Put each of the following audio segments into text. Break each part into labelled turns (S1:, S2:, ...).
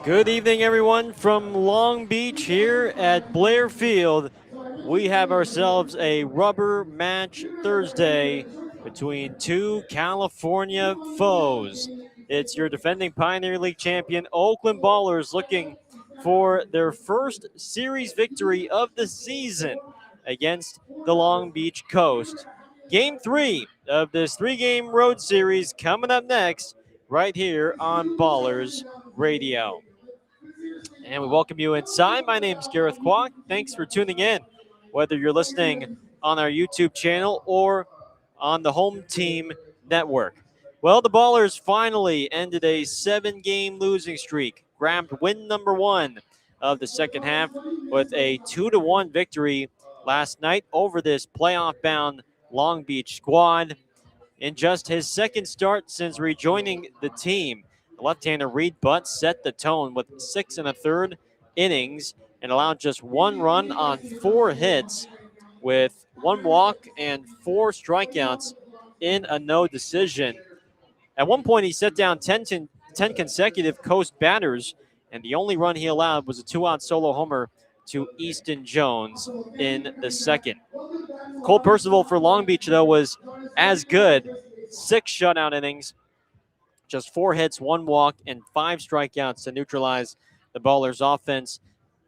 S1: Good evening, everyone, from Long Beach here at Blair Field. We have ourselves a rubber match Thursday between two California foes. It's your defending Pioneer League champion Oakland Ballers looking for their first series victory of the season against the Long Beach Coast. Game 3 of this 3-game road series coming up next right here on Ballers Radio. And we welcome you inside. My name is Gareth Kwok. Thanks for tuning in, whether you're listening on our YouTube channel or on the Home Team Network. Well, the Ballers finally ended a 7-game losing streak, grabbed win number 1 of the second half with a 2-1 victory last night over this playoff-bound Long Beach squad. In just his second start since rejoining the team, the left-hander Reed Butt set the tone with 6 1/3 innings and allowed just 1 run on 4 hits with 1 walk and 4 strikeouts in a no decision. At one point, he set down 10 consecutive Coast batters, and the only run he allowed was a 2-out solo homer to Easton Jones in the second. Cole Percival for Long Beach, though, was as good. 6 shutout innings, just 4 hits, 1 walk, and 5 strikeouts to neutralize the Ballers' offense.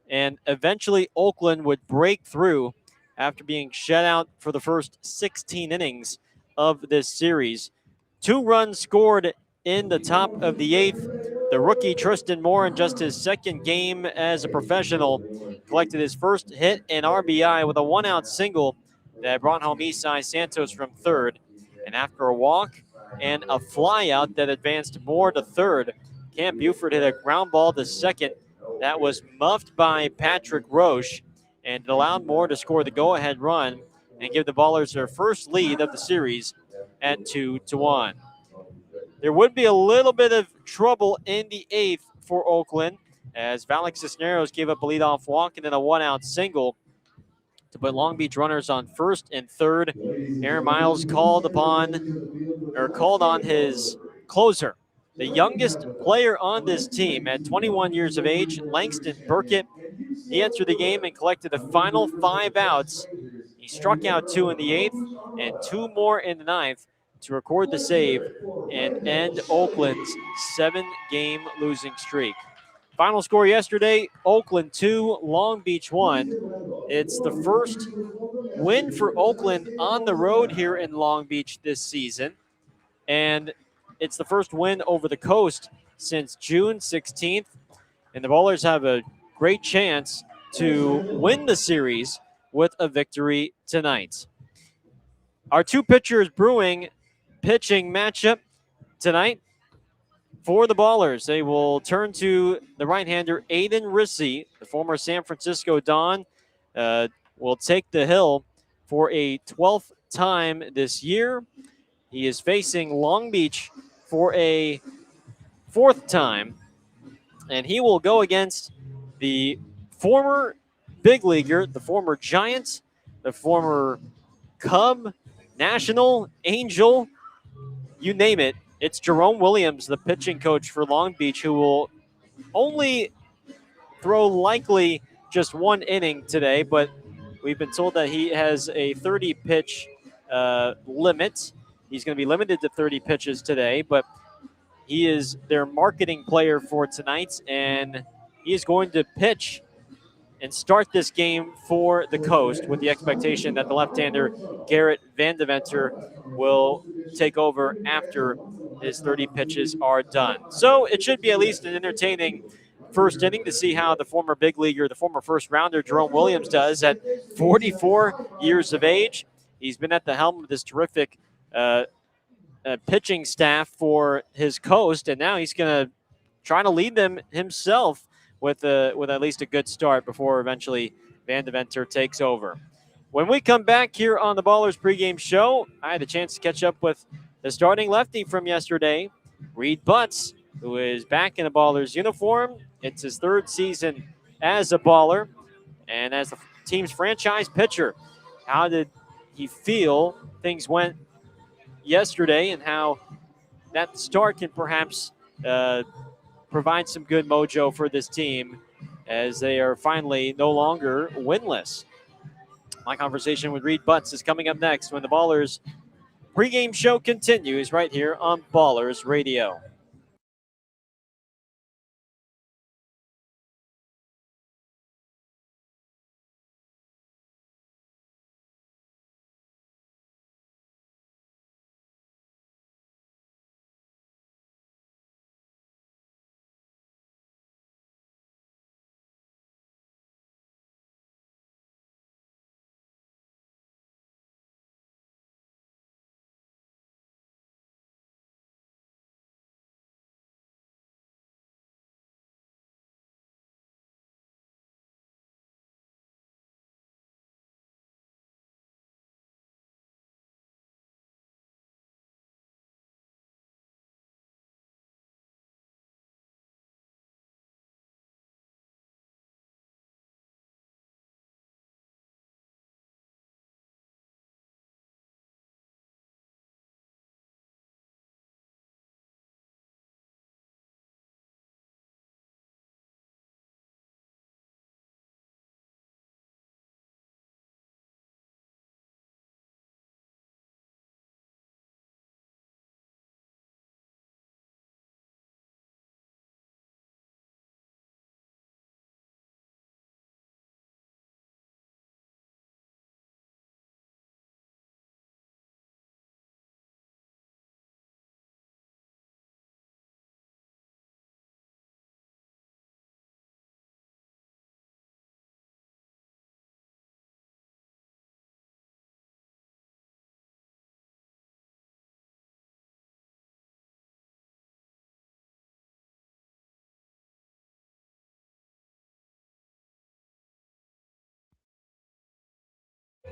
S1: And eventually, Oakland would break through after being shut out for the first 16 innings of this series. 2 runs scored in the top of the 8th. The rookie Tristan Moore, in just his second game as a professional, collected his first hit and RBI with a 1-out single that brought home Isai Santos from third. And after a walk and a flyout that advanced Moore to third, Cam Buford hit a ground ball to second that was muffed by Patrick Roche, and it allowed Moore to score the go-ahead run and give the Ballers their first lead of the series at 2-1. There would be a little bit of trouble in the 8th for Oakland as Valek Cisneros gave up a leadoff walk and then a 1-out single to put Long Beach runners on first and third. Aaron Miles called on his closer, the youngest player on this team at 21 years of age, Langston Burkett. He entered the game and collected the final 5 outs. He struck out 2 in the 8th and 2 more in the 9th to record the save and end Oakland's 7-game losing streak. Final score yesterday, Oakland 2, Long Beach 1. It's the first win for Oakland on the road here in Long Beach this season. And it's the first win over the Coast since June 16th. And the Ballers have a great chance to win the series with a victory tonight. Our 2 pitchers brewing pitching matchup tonight for the Ballers. They will turn to the right-hander Aiden Rissy, the former San Francisco Don, will take the hill for a 12th time this year. He is facing Long Beach for a 4th time, and he will go against the former big leaguer, the former Giant, the former Cub, National, Angel, you name it. It's Jerome Williams, the pitching coach for Long Beach, who will only throw likely just 1 inning today, but we've been told that he has a 30-pitch limit. He's going to be limited to 30 pitches today, but he is their marketing player for tonight, and he is going to pitch and start this game for the Coast with the expectation that the left-hander Garrett Vandeventer will take over after his 30 pitches are done. So it should be at least an entertaining first inning to see how the former big leaguer, the former first-rounder Jerome Williams does at 44 years of age. He's been at the helm of this terrific pitching staff for his Coast, and now he's going to try to lead them himself with at least a good start before eventually Vandeventer takes over. When we come back here on the Ballers pregame show, I had a chance to catch up with the starting lefty from yesterday, Reed Butts, who is back in a Ballers uniform. It's his 3rd season as a Baller and as the team's franchise pitcher. How did he feel things went yesterday, and how that start can perhaps provide some good mojo for this team as they are finally no longer winless. My conversation with Reed Butts is coming up next when the Ballers pregame show continues right here on Ballers Radio.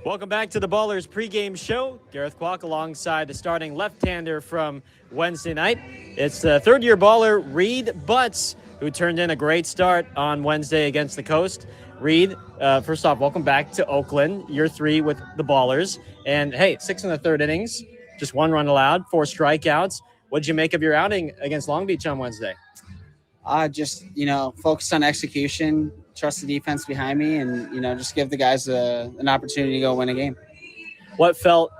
S1: Welcome back to the Ballers pregame show. Gareth Kwok alongside the starting left-hander from Wednesday night. It's the third-year baller, Reed Butts, who turned in a great start on Wednesday against the Coast. Reed, first off, welcome back to Oakland. Year 3 with the Ballers. And, hey, 6 in the third innings, just 1 run allowed, 4 strikeouts. What did you make of your outing against Long Beach on Wednesday?
S2: Just, focused on execution, trust the defense behind me, and, just give the guys an opportunity to go win a game.
S1: What felt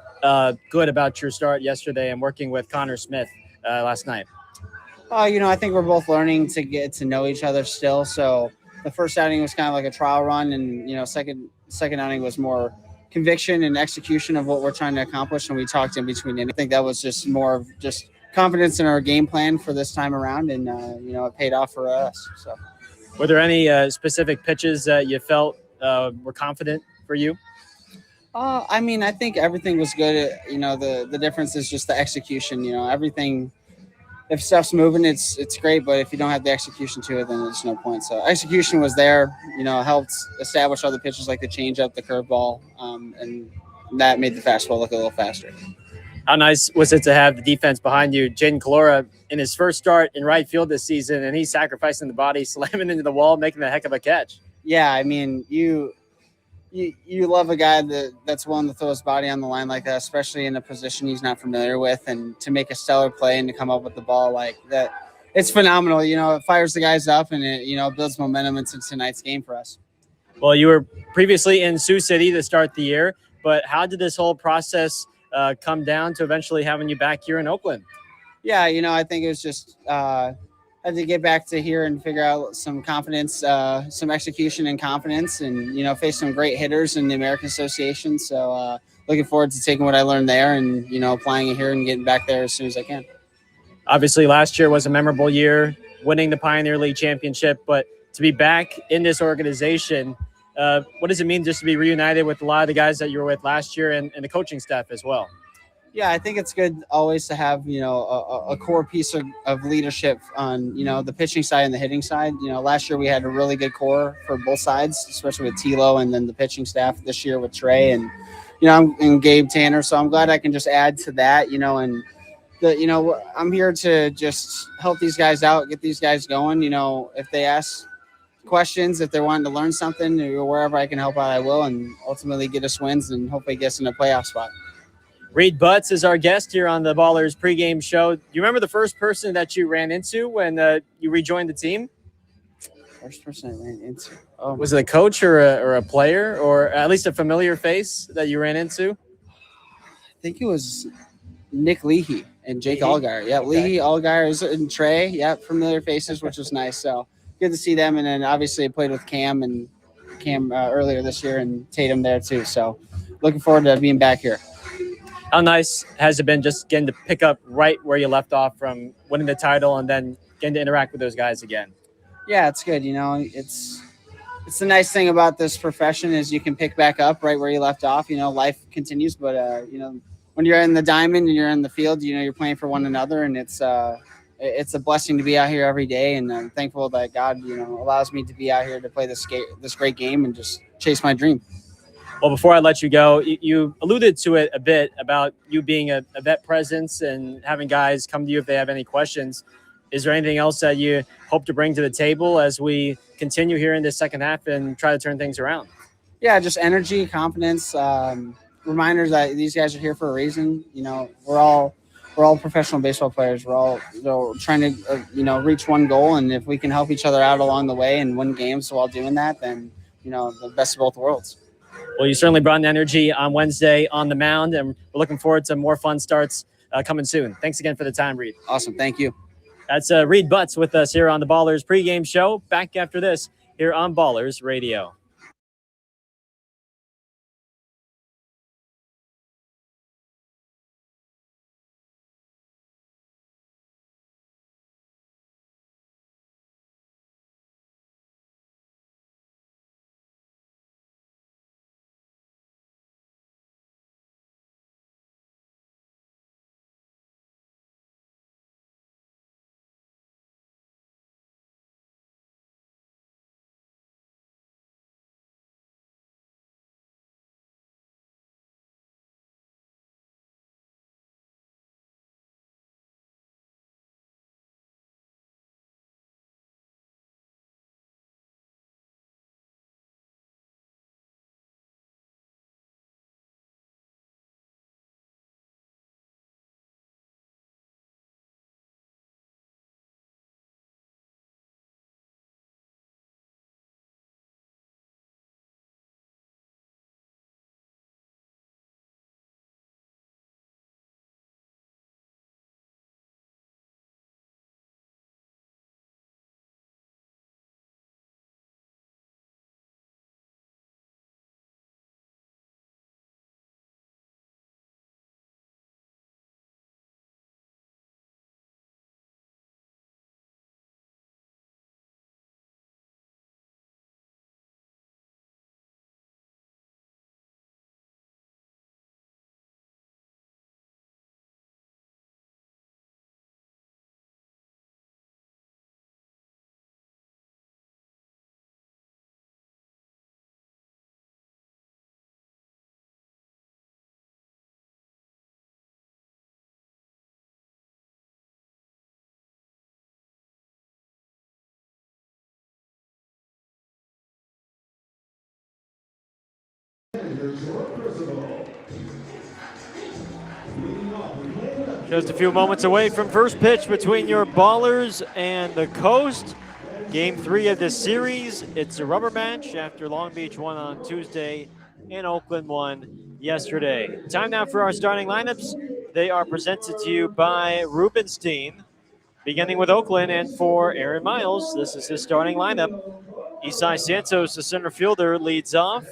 S1: good about your start yesterday and working with Connor Smith last night?
S2: I think we're both learning to get to know each other still. So the first outing was kind of like a trial run, and, second outing was more conviction and execution of what we're trying to accomplish, and we talked in between. And I think that was just more of just confidence in our game plan for this time around, and it paid off for us. So,
S1: were there any specific pitches that you felt were confident for you?
S2: I think everything was good. The difference is just the execution. Everything. If stuff's moving, it's great, but if you don't have the execution to it, then there's no point. So execution was there. Helped establish other pitches like the changeup, the curveball, and that made the fastball look a little faster.
S1: How nice was it to have the defense behind you? Jaden Calora in his first start in right field this season, and he's sacrificing the body, slamming into the wall, making a heck of a catch.
S2: Yeah, you love a guy that's willing to throw his body on the line like that, especially in a position he's not familiar with, and to make a stellar play and to come up with the ball like that. It's phenomenal. It fires the guys up, and it builds momentum into tonight's game for us.
S1: Well, you were previously in Sioux City to start the year, but how did this whole process come down to eventually having you back here in Oakland?
S2: Yeah, I think it was just had to get back to here and figure out some confidence, some execution and confidence, and face some great hitters in the American Association. So looking forward to taking what I learned there and applying it here and getting back there as soon as I can.
S1: Obviously, last year was a memorable year, winning the Pioneer League championship, but to be back in this organization, what does it mean just to be reunited with a lot of the guys that you were with last year and the coaching staff as well?
S2: Yeah, I think it's good always to have, a core piece of leadership on, the pitching side and the hitting side. Last year we had a really good core for both sides, especially with Tilo and then the pitching staff this year with Trey and, and Gabe Tanner. So I'm glad I can just add to that, and I'm here to just help these guys out, get these guys going. If they ask questions, if they're wanting to learn something or wherever I can help out, I will, and ultimately get us wins and hopefully get us in a playoff spot.
S1: Reed Butts is our guest here on the Ballers pregame show. Do you remember the first person that you ran into when you rejoined the team?
S2: First person I ran into.
S1: Was it a coach or a player or at least a familiar face that you ran into?
S2: I think it was Nick Leahy and Jake
S1: Leahy?
S2: Allgaier. Yeah,
S1: Okay.
S2: Leahy, Allgaier, and Trey. Yeah, familiar faces, which was nice. So good to see them. And then obviously I played with Cam earlier this year and Tatum there too. So looking forward to being back here.
S1: How nice has it been just getting to pick up right where you left off from winning the title and then getting to interact with those guys again?
S2: Yeah, it's good. It's the nice thing about this profession is you can pick back up right where you left off. Life continues, but when you're in the diamond and you're in the field, you're playing for one another, and it's a blessing to be out here every day. And I'm thankful that God, allows me to be out here to play this great game and just chase my dream.
S1: Well, before I let you go, you alluded to it a bit about you being a vet presence and having guys come to you if they have any questions. Is there anything else that you hope to bring to the table as we continue here in the second half and try to turn things around?
S2: Yeah, just energy, confidence, reminders that these guys are here for a reason. We're all professional baseball players. We're all trying to reach one goal, and if we can help each other out along the way and win games while doing that, then the best of both worlds.
S1: Well, you certainly brought an energy on Wednesday on the mound, and we're looking forward to more fun starts coming soon. Thanks again for the time, Reed.
S2: Awesome. Thank you.
S1: That's Reed Butts with us here on the Ballers pregame show. Back after this here on Ballers Radio. Just a few moments away from first pitch between your Ballers and the Coast. Game 3 of this series. It's a rubber match after Long Beach won on Tuesday and Oakland won yesterday. Time now for our starting lineups. They are presented to you by Rubenstein, beginning with Oakland, and for Aaron Miles, this is his starting lineup. Isai Santos, the center fielder, leads off.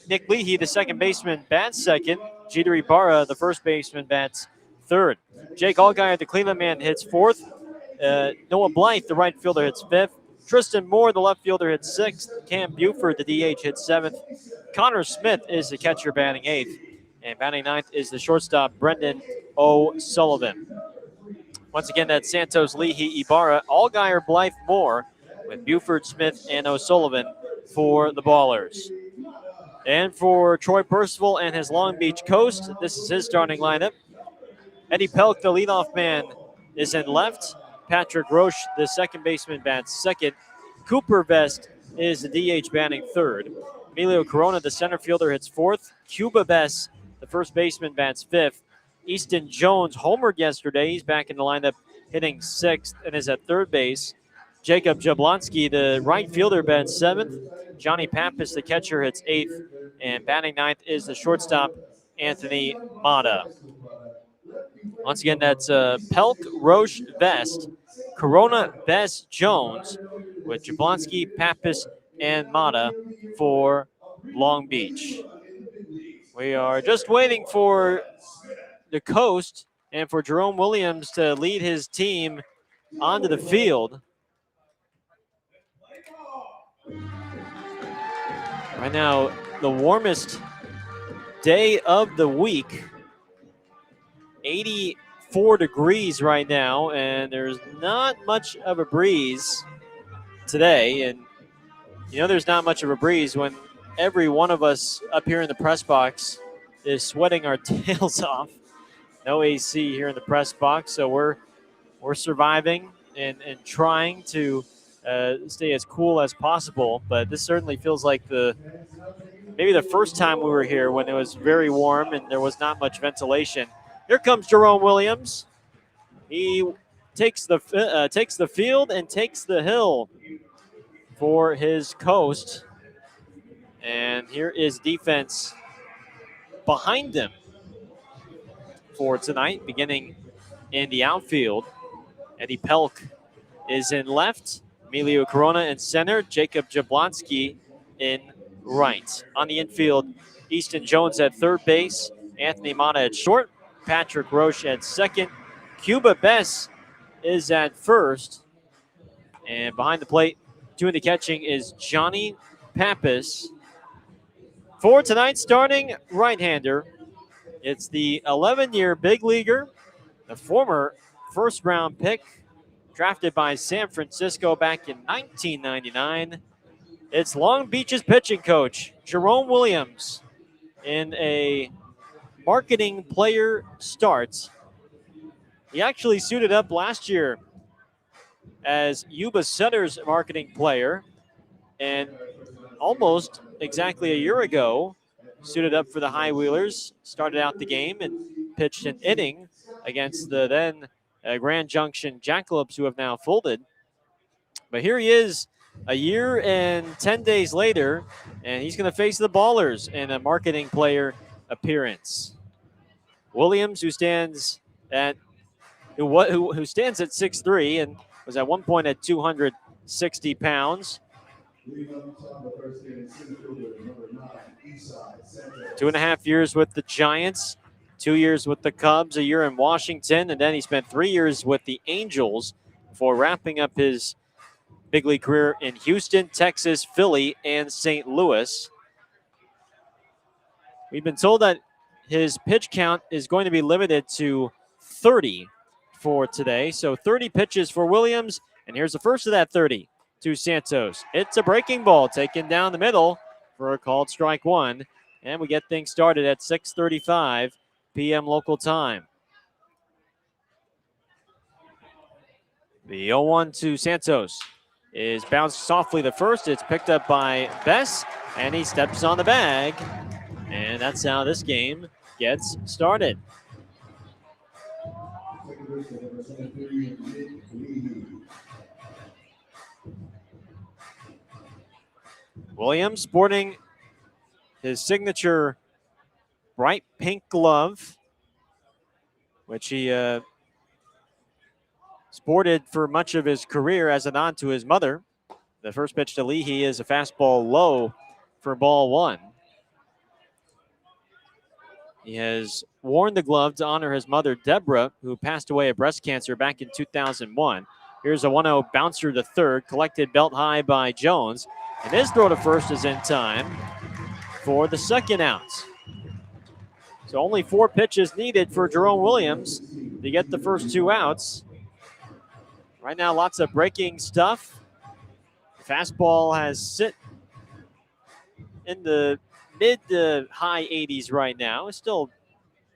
S1: Nick Leahy, the second baseman, bats second. Jeter Ibarra, the first baseman, bats third. Jake Allgaier, the Cleveland man, hits fourth. Noah Blythe, the right fielder, hits fifth. Tristan Moore, the left fielder, hits sixth. Cam Buford, the DH, hits seventh. Connor Smith is the catcher, batting eighth. And batting ninth is the shortstop, Brendan O'Sullivan. Once again, that's Santos, Leahy, Ibarra, Allgaier, Blythe, Moore, with Buford, Smith, and O'Sullivan for the Ballers. And for Troy Percival and his Long Beach Coast, this is his starting lineup. Eddie Pelk, the leadoff man, is in left. Patrick Roche, the second baseman, bats second. Cooper Vest is the DH, batting third. Emilio Corona, the center fielder, hits fourth. Cuba Bess, the first baseman, bats fifth. Easton Jones homered yesterday. He's back in the lineup hitting sixth and is at third base. Jacob Jablonski, the right fielder, bats seventh. Johnny Pappas, the catcher, hits eighth. And batting ninth is the shortstop, Anthony Mata. Once again, that's Pelk, Roche, Vest, Corona, Vest, Jones, with Jablonski, Pappas, and Mata for Long Beach. We are just waiting for the coast and for Jerome Williams to lead his team onto the field. Right now, the warmest day of the week, 84 degrees right now, and there's not much of a breeze today. And you know there's not much of a breeze when every one of us up here in the press box is sweating our tails off. No AC here in the press box, so we're surviving and trying to stay as cool as possible. But this certainly feels like maybe the first time we were here when it was very warm and there was not much ventilation. Here comes Jerome Williams. He takes the field and takes the hill for his coast. And here is defense behind him for tonight, beginning in the outfield. Eddie Pelk is in left, Emilio Corona in center, Jacob Jablonski in right. On the infield, Easton Jones at third base, Anthony Mata at short, Patrick Roche at second, Cuba Bess is at first, and behind the plate, doing the catching is Johnny Pappas. For tonight's starting right-hander, it's the 11-year big leaguer, the former first-round pick, drafted by San Francisco back in 1999. It's Long Beach's pitching coach, Jerome Williams, in a marketing player start. He actually suited up last year as Yuba Sutter's marketing player, and almost exactly a year ago, suited up for the High Wheelers, started out the game and pitched an inning against the then Grand Junction Jackalopes, who have now folded. But here he is a year and 10 days later, and he's going to face the Ballers in a marketing player appearance. Williams, who stands at 6'3" and was at one point at 260 pounds. 2.5 years with the Giants, 2 years with the Cubs, a year in Washington, and then he spent 3 years with the Angels before wrapping up his big league career in Houston, Texas, Philly, and St. Louis. We've been told that his pitch count is going to be limited to 30 for today. So 30 pitches for Williams, and here's the first of that 30 to Santos. It's a breaking ball taken down the middle for a called strike one, and we get things started at 6:35 p.m. local time. The 0-1 to Santos is bounced softly the first. It's picked up by Bess, and he steps on the bag. And that's how this game gets started. Williams sporting his signature bright pink glove, which he sported for much of his career as a nod to his mother. The first pitch to Leahy is a fastball low for ball one. He has worn the glove to honor his mother, Deborah, who passed away of breast cancer back in 2001. Here's a 1-0 bouncer to third, collected belt high by Jones. And his throw to first is in time for the second out. So only 4 pitches needed for Jerome Williams to get the first 2 outs. Right now, lots of breaking stuff. Fastball has sit in the mid to high 80s right now. It's still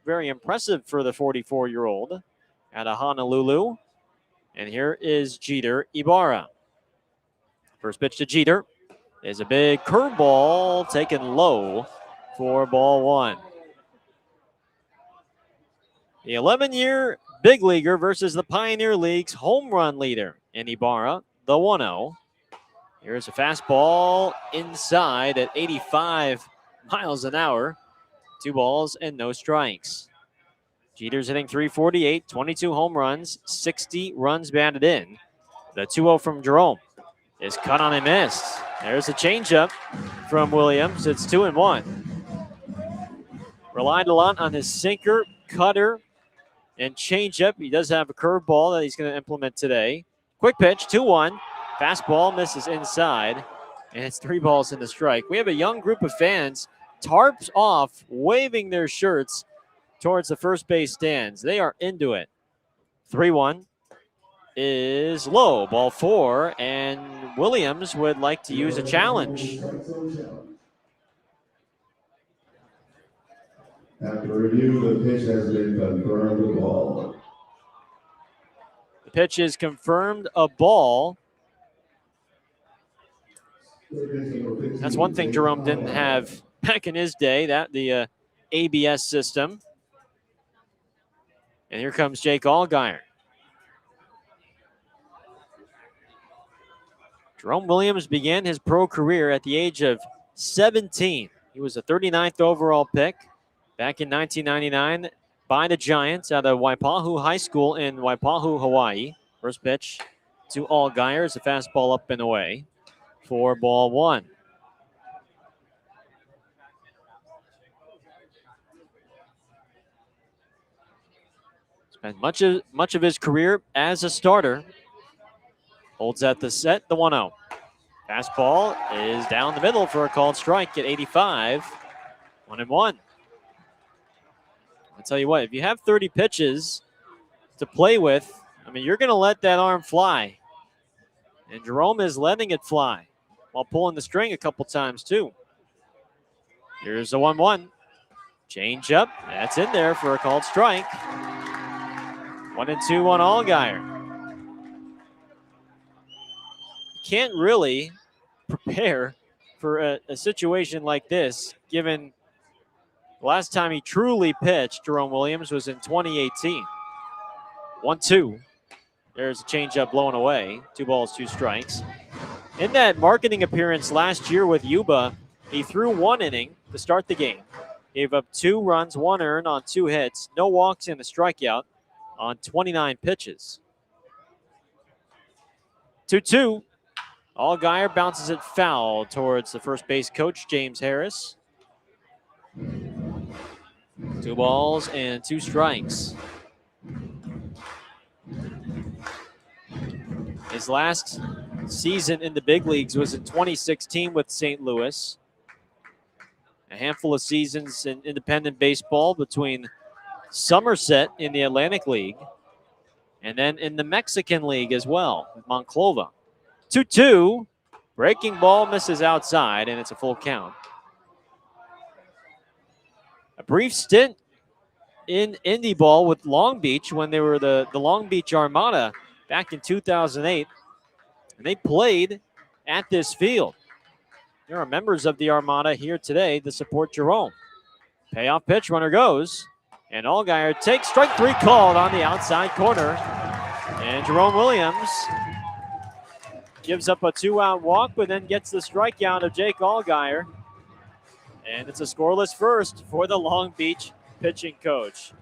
S1: very impressive for the 44-year-old out of Honolulu. And here is Jeter Ibarra. First pitch to Jeter is a big curveball taken low for ball one. The 11-year big leaguer versus the Pioneer League's home run leader in Ibarra, the 1-0. Here's a fastball inside at 85 miles an hour. 2 balls and no strikes. Jeter's hitting .348, 22 home runs, 60 runs batted in. The 2-0 from Jerome is cut on and missed. There's a changeup from Williams. It's 2-1. Relied a lot on his sinker, cutter, and changeup. He does have a curveball that he's going to implement today. Quick pitch, 2-1. Fastball misses inside, and it's 3 balls and a strike. We have a young group of fans, tarps off, waving their shirts towards the first base stands. They are into it. 3-1 is low. Ball 4, and Williams would like to use a challenge.
S3: After review, the pitch has been confirmed a ball.
S1: The pitch is confirmed a ball. That's one thing Jerome didn't have back in his day, the ABS system. And here comes Jake Allgaier. Jerome Williams began his pro career at the age of 17. He was a 39th overall pick back in 1999 by the Giants out of Waipahu High School in Waipahu, Hawaii. First pitch to Allgaier is a fastball up and away for ball 1. Spent much of his career as a starter. Holds at the set, the 1-0. Fastball is down the middle for a called strike at 85. 1-1. I'll tell you what, if you have 30 pitches to play with, I mean, you're going to let that arm fly. And Jerome is letting it fly while pulling the string a couple times, too. Here's a 1-1. Change up. That's in there for a called strike. 1-2 on Allgaier. Can't really prepare for a situation like this, given the last time he truly pitched, Jerome Williams, was in 2018. 1-2. There's a changeup blown away. 2 balls, 2 strikes. In that marketing appearance last year with Yuba, he threw 1 inning to start the game. Gave up 2 runs, 1 earned on 2 hits, no walks and a strikeout on 29 pitches. 2-2. Allgaier bounces it foul towards the first base coach, James Harris. 2 balls and 2 strikes. His last season in the big leagues was in 2016 with St. Louis. A handful of seasons in independent baseball between Somerset in the Atlantic League and then in the Mexican League as well with Monclova. 2-2. Breaking ball misses outside, and it's a full count. A brief stint in Indy ball with Long Beach when they were the Long Beach Armada back in 2008. And they played at this field. There are members of the Armada here today to support Jerome. Payoff pitch, runner goes. And Allgaier takes strike 3 called on the outside corner. And Jerome Williams gives up a 2-out walk, but then gets the strikeout of Jake Allgaier. And it's a scoreless first for the Long Beach pitching coach.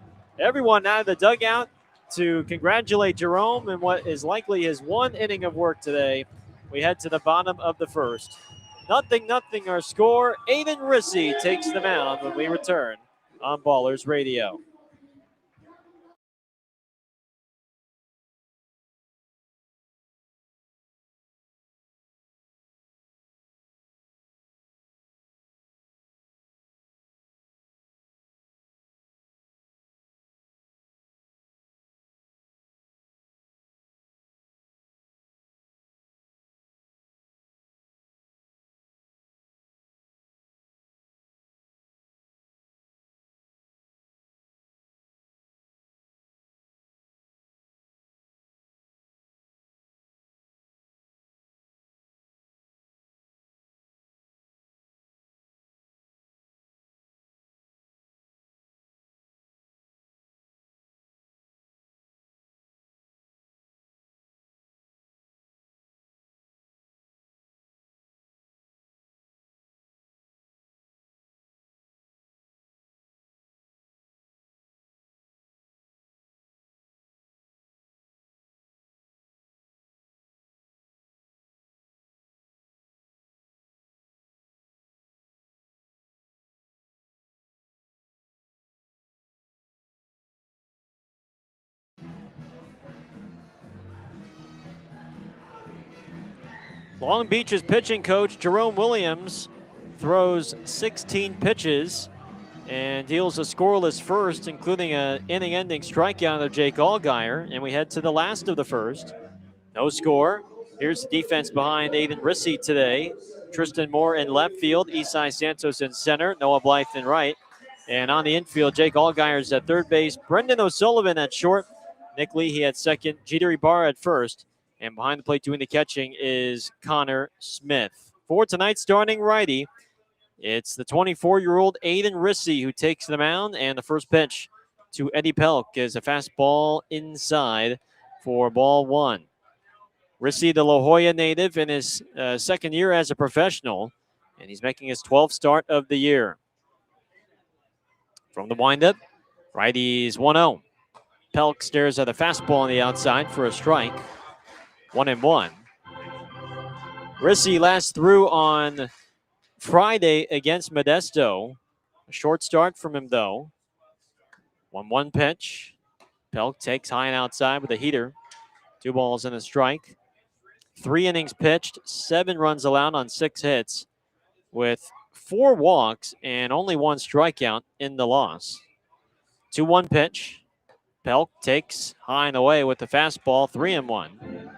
S1: Everyone out of the dugout to congratulate Jerome in what is likely his 1 inning of work today. We head to the bottom of the first. 0-0 our score. Aiden Rissy takes the mound when we return on Ballers Radio. Long Beach's pitching coach, Jerome Williams, throws 16 pitches and deals a scoreless first, including an inning-ending strikeout of Jake Allgaier. And we head to the last of the first. No score. Here's the defense behind Aiden Rissy today. Tristan Moore in left field, Isai Santos in center, Noah Blythe in right. And on the infield, Jake Allgaier's at third base, Brendan O'Sullivan at short, Nick Leahy at second, Jeter Ibarra at first. And behind the plate doing the catching is Connor Smith. For tonight's starting righty, it's the 24-year-old Aiden Rissy who takes the mound, and the first pitch to Eddie Pelk is a fastball inside for ball one. Rissy, the La Jolla native, in his second year as a professional, and he's making his 12th start of the year. From the windup, righties 1-0. Pelk stares at a fastball on the outside for a strike. 1-1. Rissy last threw on Friday against Modesto. A short start from him, though. 1-1 pitch. Pelk takes high and outside with a heater. 2 balls and a strike. 3 innings pitched, 7 runs allowed on 6 hits, with 4 walks and only 1 strikeout in the loss. 2-1 pitch. Pelk takes high and away with the fastball, 3-1.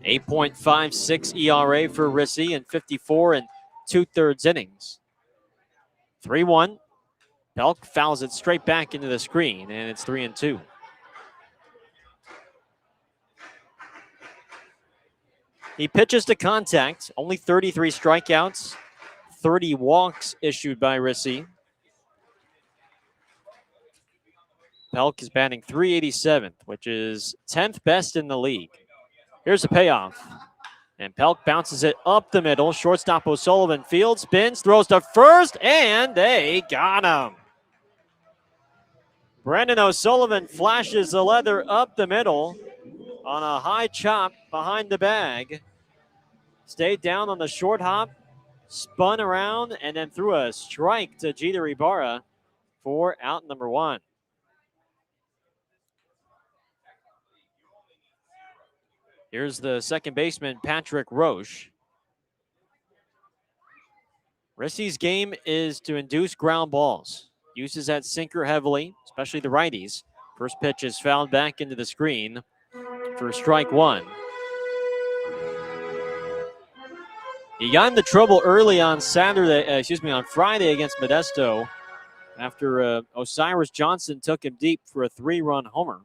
S1: 8.56 ERA for Rissy in 54 2/3 innings. 3-1. Pelk fouls it straight back into the screen, and it's 3-2. He pitches to contact, only 33 strikeouts, 30 walks issued by Rissy. Pelk is batting .387, which is 10th best in the league. Here's a payoff. And Pelk bounces it up the middle. Shortstop O'Sullivan field spins, throws to first, and they got him. Brendan O'Sullivan flashes the leather up the middle on a high chop behind the bag. Stayed down on the short hop, spun around, and then threw a strike to Jeter Ibarra for out number 1. Here's the second baseman, Patrick Roche. Rissy's game is to induce ground balls. Uses that sinker heavily, especially the righties. First pitch is fouled back into the screen for strike 1. He got into trouble early on on Friday against Modesto after Osiris Johnson took him deep for a 3-run homer.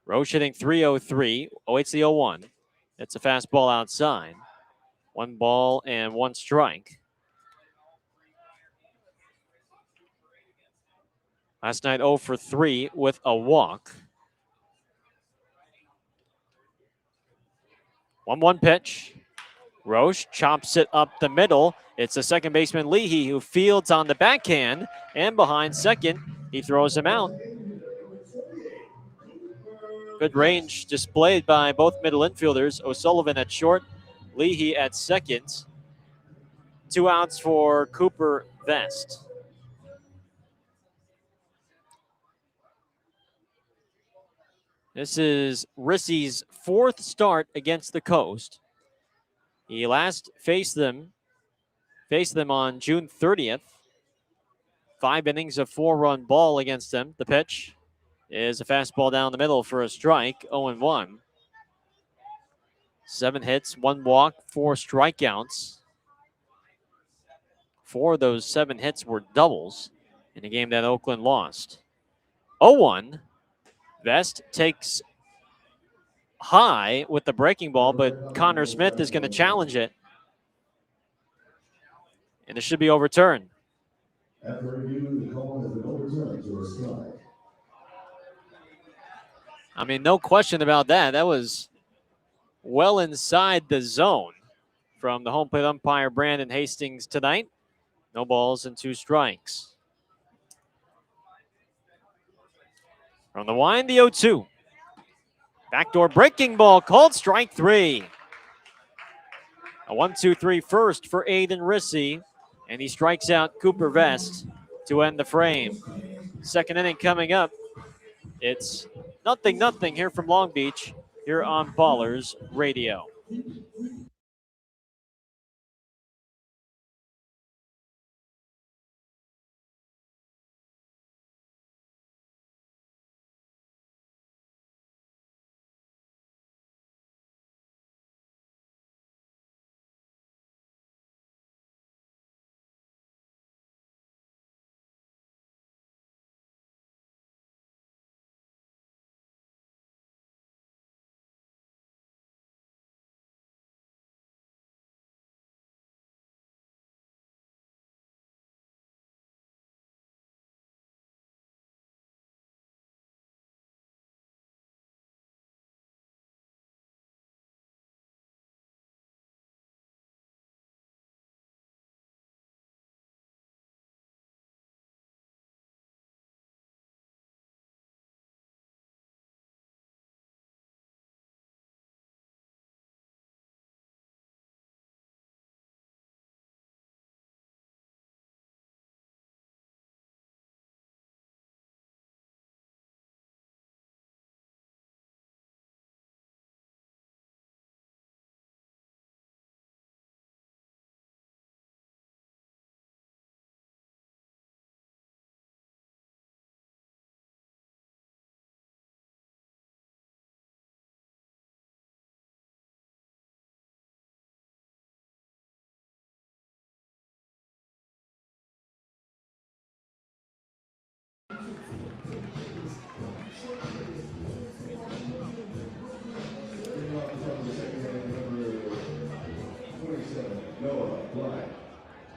S1: Roche hitting .303, awaits the 0-1. It's a fastball outside. 1 ball and 1 strike. Last night 0 for 3 with a walk. 1-1 pitch. Roche chops it up the middle. It's the second baseman Leahy who fields on the backhand, and behind second, he throws him out. Good range displayed by both middle infielders. O'Sullivan at short, Leahy at second. 2 outs for Cooper Vest. This is Rissy's 4th start against the Coast. He last faced them on June 30th. 5 innings of 4-run ball against them. The pitch is a fastball down the middle for a strike, 0-1. 7 hits, 1 walk, 4 strikeouts. 4 of those 7 hits were doubles in a game that Oakland lost. 0-1. Vest takes high with the breaking ball, but Connor Smith is going to challenge it. And it should be overturned.
S3: After review, the call has been overturned to a strike.
S1: I mean, no question about that. That was well inside the zone from the home plate umpire, Brandon Hastings, tonight. No balls and 2 strikes. From the wind, the 0-2. Backdoor breaking ball called strike 3. A 1-2-3 first for Aiden Rissy, and he strikes out Cooper Vest to end the frame. Second inning coming up. It's 0-0 here from Long Beach, here on Ballers Radio.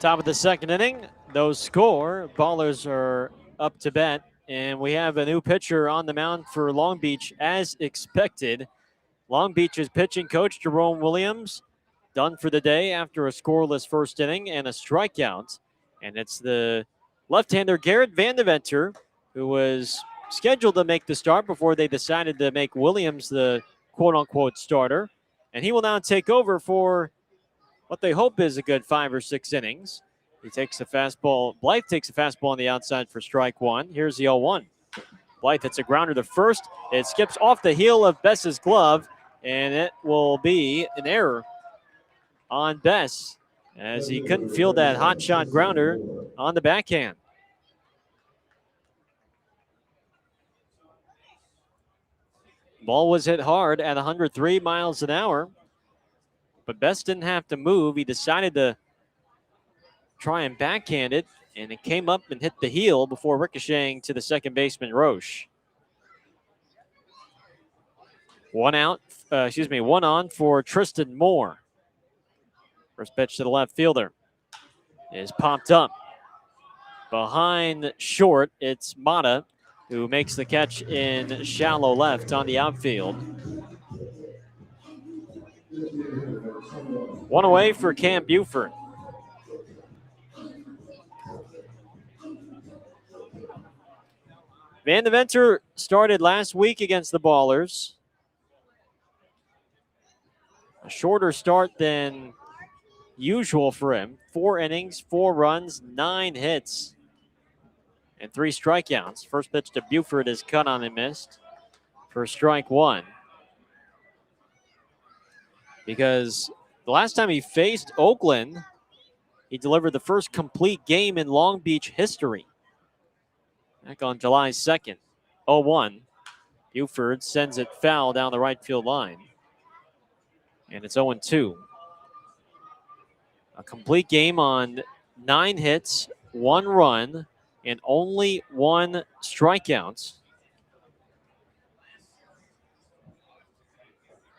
S1: Top of the second inning, no score. Ballers are up to bat, and we have a new pitcher on the mound for Long Beach as expected. Long Beach's pitching coach, Jerome Williams, done for the day after a scoreless first inning and a strikeout. And it's the left-hander Garrett Vandeventer, who was scheduled to make the start before they decided to make Williams the quote-unquote starter. And he will now take over for what they hope is a good 5 or 6 innings. He takes the fastball. Blythe takes the fastball on the outside for strike one. Here's the 0-1. Blythe hits a grounder to first. It skips off the heel of Bess's glove, and it will be an error on Bess as he couldn't feel that hot shot grounder on the backhand. Ball was hit hard at 103 miles an hour, but Bess didn't have to move. He decided to try and backhand it, and it came up and hit the heel before ricocheting to the second baseman, Roche. One on for Tristan Moore. First pitch to the left fielder is popped up. Behind short, it's Mata who makes the catch in shallow left on the outfield. One away for Cam Buford. Vandeventer started last week against the Ballers. A shorter start than usual for him. 4 innings, 4 runs, 9 hits, and 3 strikeouts. First pitch to Buford is cut on and missed for strike one. Because the last time he faced Oakland, he delivered the first complete game in Long Beach history. Back on July 2nd, 0-1. Buford sends it foul down the right field line. And it's 0-2. A complete game on 9 hits, 1 run, and only 1 strikeout.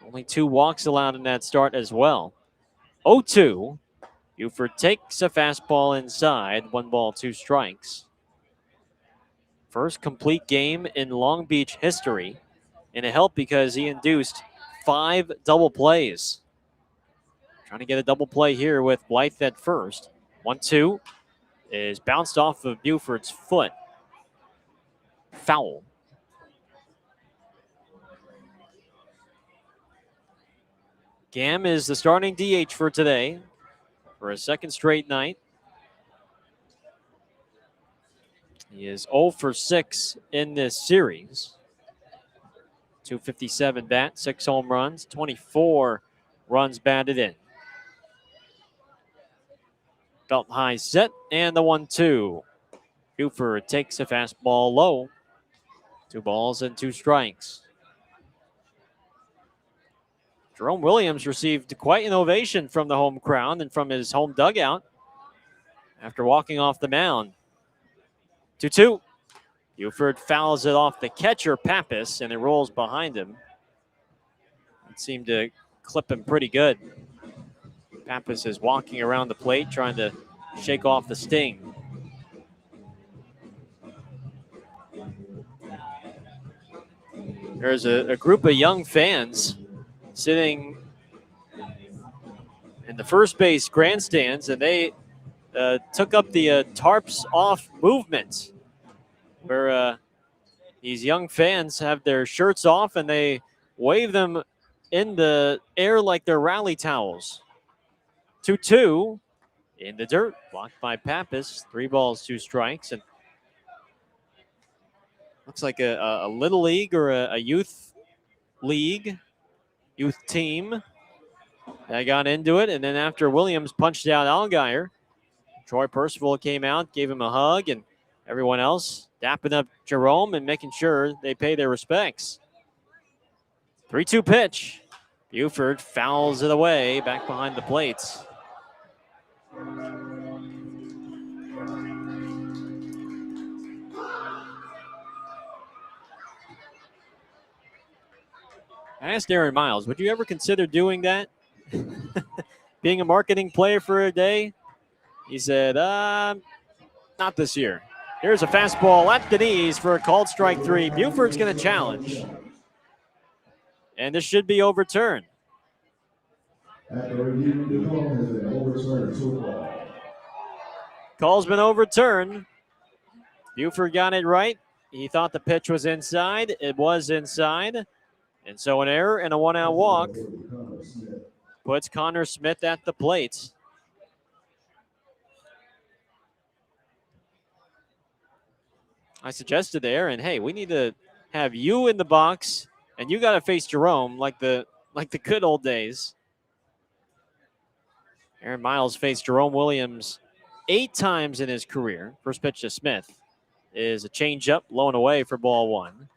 S1: Only 2 walks allowed in that start as well. 0-2. Buford takes a fastball inside. 1 ball, 2 strikes. First complete game in Long Beach history. And it helped because he induced 5 double plays. Trying to get a double play here with Blythe at first. 1-2 is bounced off of Buford's foot. Foul. Gam is the starting DH for today for a second straight night. He is 0 for 6 in this series. 257 bat, 6 home runs, 24 runs batted in. Belt high set, and the 1-2. Buford takes a fastball low. 2 balls and 2 strikes. Jerome Williams received quite an ovation from the home crowd and from his home dugout after walking off the mound. 2-2. Buford fouls it off the catcher, Pappas, and it rolls behind him. It seemed to clip him pretty good. Pappas is walking around the plate trying to shake off the sting. There's a group of young fans sitting in the first base grandstands, and they took up the tarps off movement, where these young fans have their shirts off and they wave them in the air like they're rally towels. 2-2 in the dirt, blocked by Pappas. 3 balls, 2 strikes, and looks like a little league or a youth league, youth team that got into it. And then after Williams punched out Allgaier, Troy Percival came out, gave him a hug, and everyone else dapping up Jerome and making sure they pay their respects. 3-2 pitch. Buford fouls it away back behind the plates. I asked Aaron Miles, would you ever consider doing that? Being a marketing player for a day? He said, not this year. Here's a fastball at the knees for a called strike 3. Buford's going to challenge. And this should be overturned.
S3: At the review, the call has been overturned so far.
S1: Call's been overturned. Buford got it right. He thought the pitch was inside. It was inside. And so an error and a 1-out walk puts Connor Smith at the plate. I suggested to Aaron, hey, we need to have you in the box, and you got to face Jerome like the good old days. Aaron Miles faced Jerome Williams 8 times in his career. First pitch to Smith is a changeup, low and away for ball 1.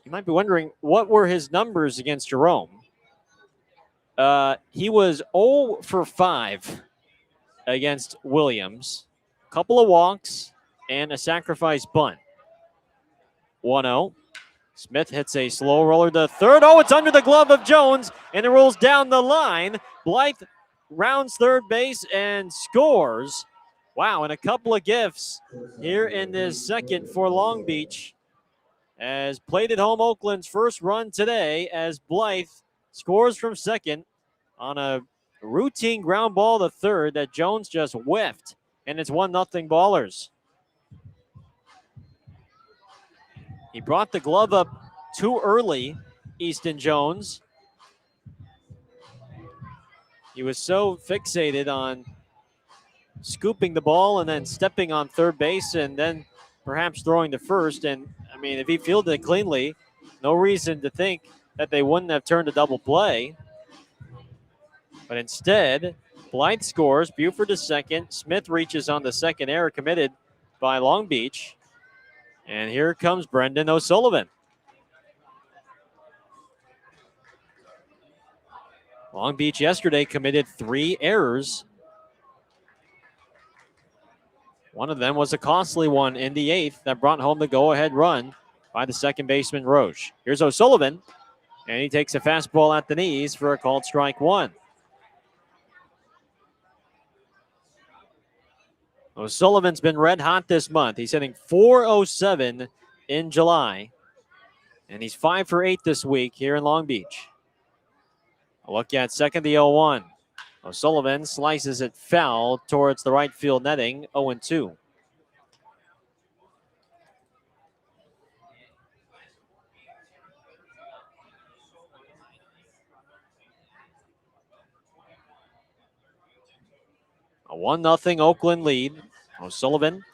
S1: You might be wondering, what were his numbers against Jerome? He was 0 for 5 against Williams. Couple of walks and a sacrifice bunt. 1-0. Smith hits a slow roller to third. Oh, it's under the glove of Jones, and it rolls down the line. Blythe rounds third base and scores. Wow, and a couple of gifts here in this second for Long Beach, as played at home Oakland's first run today, as Blythe scores from second on a routine ground ball to third that Jones just whiffed, and it's 1-0 Ballers. He brought the glove up too early, Easton Jones. He was so fixated on scooping the ball and then stepping on third base and then perhaps throwing to first. And, I mean, if he fielded it cleanly, no reason to think that they wouldn't have turned a double play. But instead, Blythe scores, Buford to second. Smith reaches on the second error committed by Long Beach. And here comes Brendan O'Sullivan. Long Beach yesterday committed 3 errors. One of them was a costly one in the 8th that brought home the go-ahead run by the second baseman, Roche. Here's O'Sullivan, and he takes a fastball at the knees for a called strike 1. O'Sullivan's been red hot this month. He's hitting .407 in July, and he's 5 for 8 this week here in Long Beach. A look at second, the 0-1. O'Sullivan slices it foul towards the right field netting, 0-2. A 1-0 Oakland lead. O'Sullivan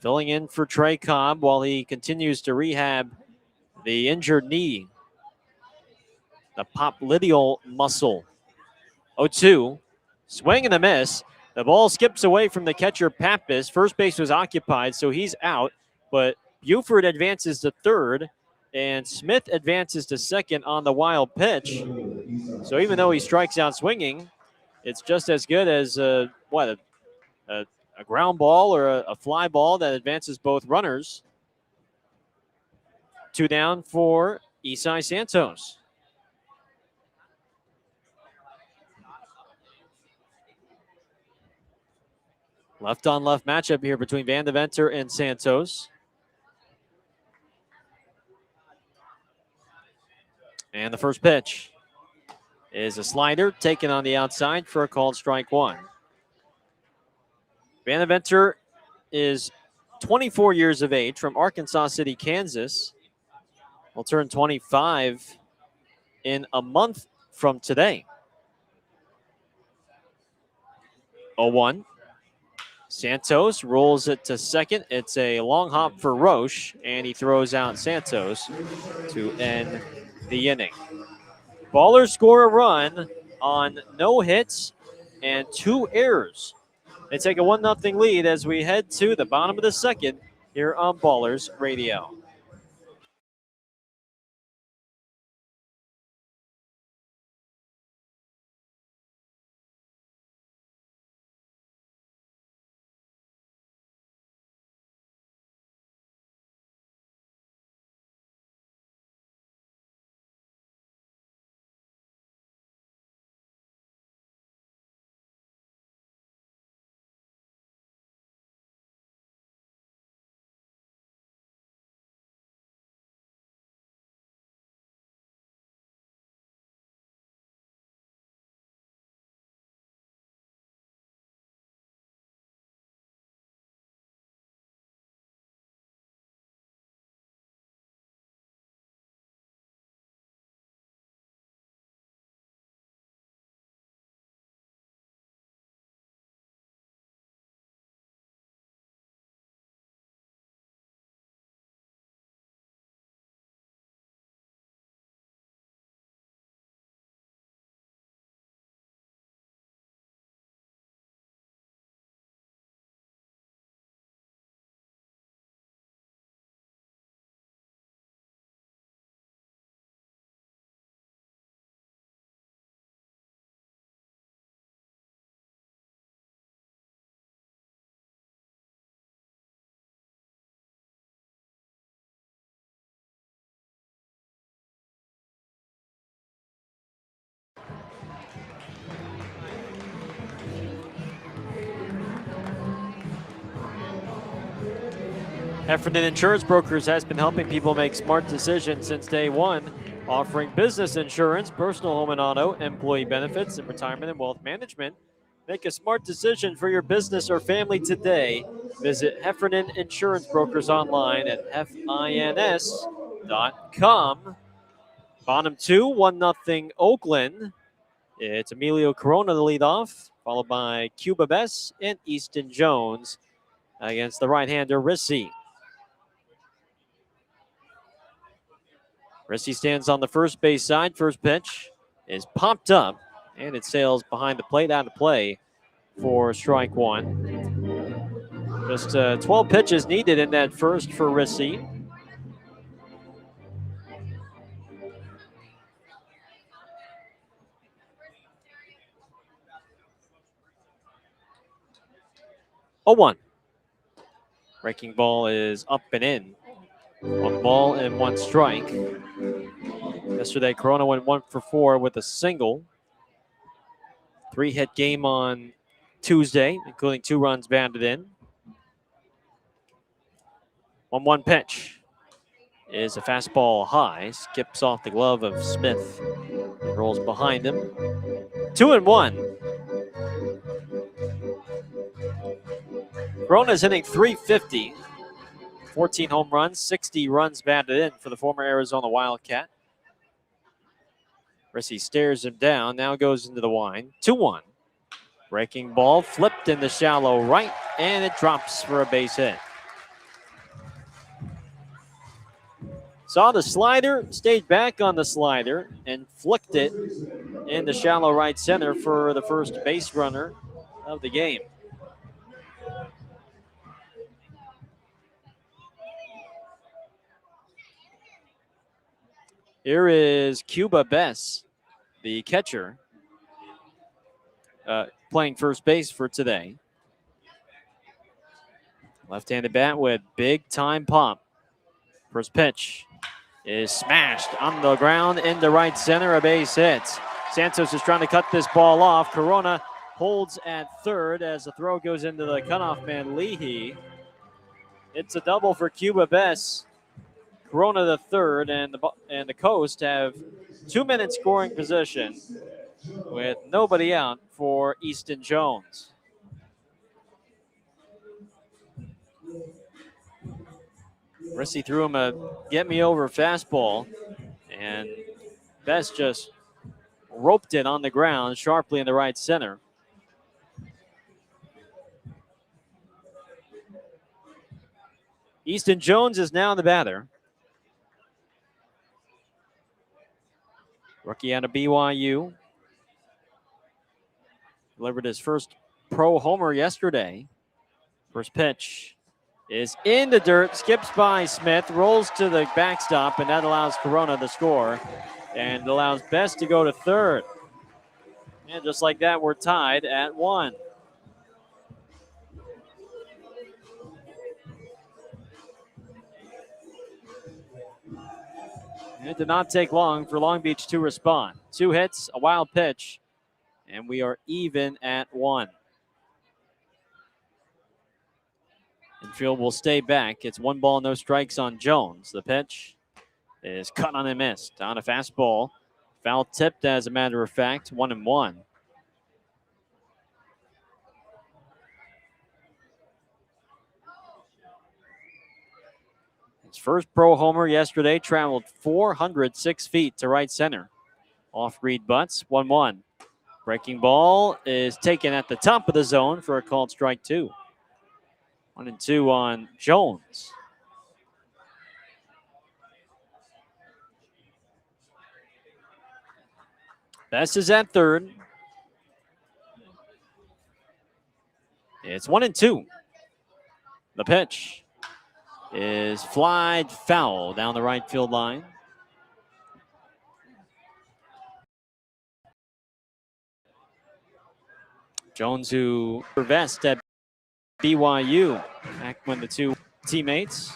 S1: filling in for Trey Cobb while he continues to rehab the injured knee, the popliteal muscle. 0-2, swing and a miss. The ball skips away from the catcher, Pappas. First base was occupied, so he's out, but Buford advances to third, and Smith advances to second on the wild pitch. So even though he strikes out swinging, it's just as good as a ground ball or a fly ball that advances both runners. 2 down for Isai Santos. Left-on-left matchup here between Van Deventer and Santos. And the first pitch is a slider taken on the outside for a called strike one. Van Deventer is 24 years of age from Arkansas City, Kansas. Will turn 25 in a month from today. 0-1. Santos rolls it to second. It's a long hop for Roche, and he throws out Santos to end the inning. Ballers score a run on no hits and 2 errors. They take a 1-0 lead as we head to the bottom of the second here on Ballers Radio. Heffernan Insurance Brokers has been helping people make smart decisions since day one, offering business insurance, personal home and auto, employee benefits, and retirement and wealth management. Make a smart decision for your business or family today. Visit Heffernan Insurance Brokers online at fins.com. Bottom 2, 1-0 Oakland. It's Emilio Corona the leadoff, followed by Cuba Bess and Easton Jones against the right-hander Rissy. Rissy stands on the first base side. First pitch is popped up, and it sails behind the plate out of play for strike one. Just 12 pitches needed in that first for Rissy. Oh, 1. Breaking ball is up and in. 1 ball and 1 strike. Yesterday, Corona went 1 for 4 with a single. 3-hit game on Tuesday, including 2 runs banded in. 1-1 pitch is a fastball high, skips off the glove of Smith, rolls behind him. 2-1. Corona's hitting .350, 14 home runs, 60 runs batted in for the former Arizona Wildcat. Rissy stares him down, now goes into the wind. 2-1. Breaking ball flipped in the shallow right, and it drops for a base hit. Saw the slider, stayed back on the slider, and flicked it in the shallow right center for the first base runner of the game. Here is Cuba Bess, the catcher, playing first base for today. Left-handed bat with big time pop. First pitch is smashed on the ground into right center, a base hit. Santos is trying to cut this ball off. Corona holds at third as the throw goes into the cutoff man, Leahy. It's a double for Cuba Bess. Corona the third, and the Coast have 2 minutes scoring position with nobody out for Easton Jones. Rissy threw him a get-me-over fastball, and Bess just roped it on the ground sharply in the right center. Easton Jones is now the batter. Rookie out of BYU. Delivered his first pro homer yesterday. First pitch is in the dirt, skips by Smith, rolls to the backstop, and that allows Corona to score and allows Bess to go to third. And just like that, we're tied at 1. And it did not take long for Long Beach to respond. 2 hits, a wild pitch, and we are even at 1. Infield will stay back. It's 1 ball, no strikes on Jones. The pitch is cut on and missed. On a fastball. Foul tipped, as a matter of fact. 1-1. His first pro homer yesterday traveled 406 feet to right center. Off Reed Butts, 1-1. Breaking ball is taken at the top of the zone for a called strike 2. 1-2 on Jones. Bess is at third. It's 1-2. The pitch is flied foul down the right field line. Jones, who vest at BYU back when the two teammates.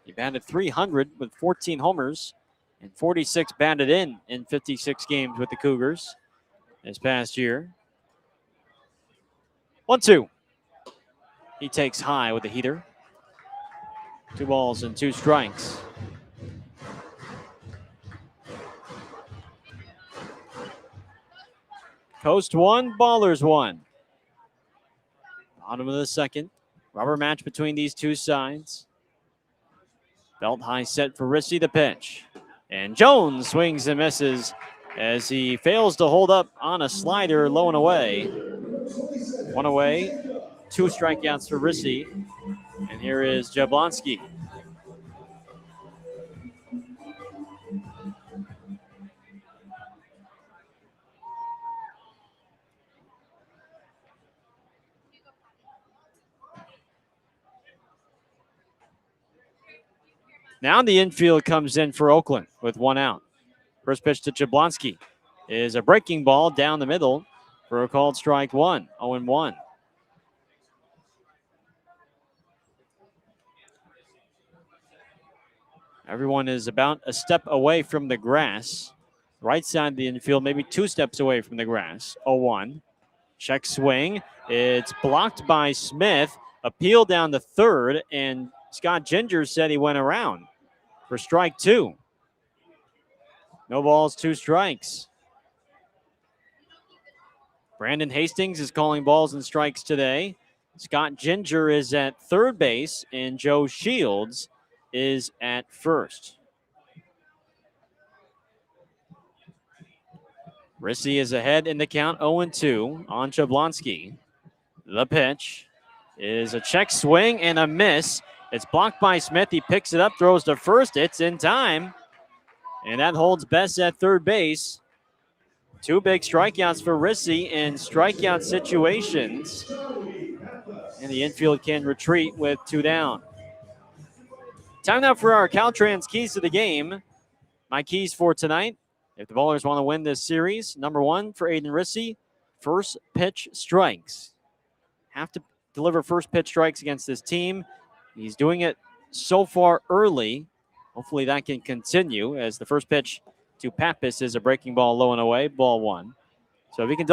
S1: He batted .300 with 14 homers and 46 batted in 56 games with the Cougars this past year. 1-2. He takes high with a heater. 2 balls and 2 strikes. Coast 1, Ballers 1. Bottom of the second. Rubber match between these two sides. Belt high set for Rissy, the pitch. And Jones swings and misses as he fails to hold up on a slider low and away. 1 away, 2 strikeouts for Rissy. And here is Jablonski. Now the infield comes in for Oakland with 1 out. First pitch to Jablonski is a breaking ball down the middle for a called strike 1, 0-1. Everyone is about a step away from the grass. Right side of the infield, maybe 2 steps away from the grass. 0-1. Check swing. It's blocked by Smith. Appeal down to third, and Scott Ginger said he went around for strike 2. No balls, 2 strikes. Brandon Hastings is calling balls and strikes today. Scott Ginger is at third base, and Joe Shields is at first. Rissy is ahead in the count 0-2 on Jablonski. The pitch is a check swing and a miss. It's blocked by Smith. He picks it up, throws to first. It's in time. And that holds Best at third base. 2 big strikeouts for Rissy in strikeout situations. And the infield can retreat with 2 down. Time now for our Caltrans keys to the game. My keys for tonight, if the Ballers want to win this series, number 1 for Aiden Rissy, first pitch strikes. Have to deliver first pitch strikes against this team. He's doing it so far early. Hopefully that can continue, as the first pitch to Pappas is a breaking ball low and away, ball 1. So if he can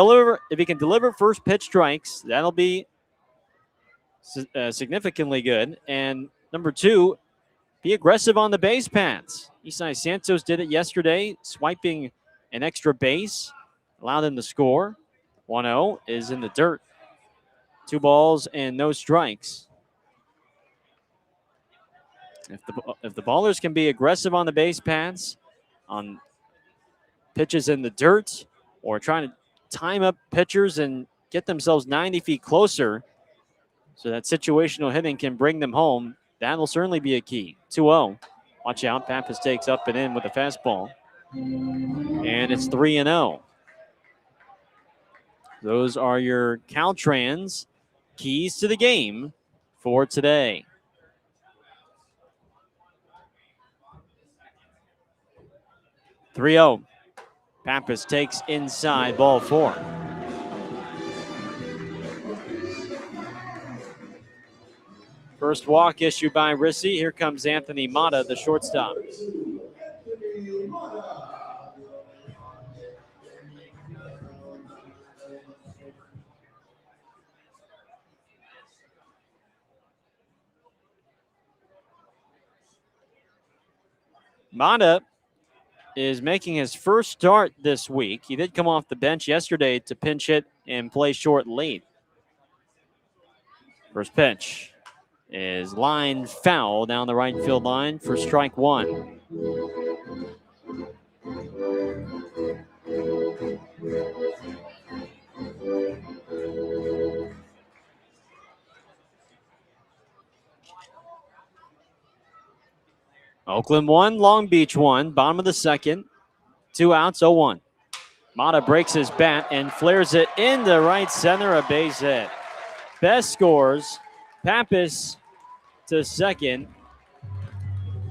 S1: deliver first pitch strikes, that'll be significantly good. And number 2, be aggressive on the base paths. Isai Santos did it yesterday, swiping an extra base, allowed him to score. 1-0 is in the dirt. 2 balls and no strikes. If the Ballers can be aggressive on the base paths, on pitches in the dirt, or trying to time up pitchers and get themselves 90 feet closer so that situational hitting can bring them home, that'll certainly be a key. 2-0. Watch out. Pappas takes up and in with a fastball. And it's 3-0. Those are your Caltrans keys to the game for today. (3-0). Pappas takes inside, ball 4. First walk issued by Rissy. Here comes Anthony Mata, the shortstop. Mata is making his first start this week. He did come off the bench yesterday to pinch hit and play short late. First pitch is line foul down the right field line for strike 1. Oakland 1, Long Beach 1, bottom of the second. 2 outs, 0-1. Mata breaks his bat and flares it into right center, a base hit. Best scores. Pappas to second.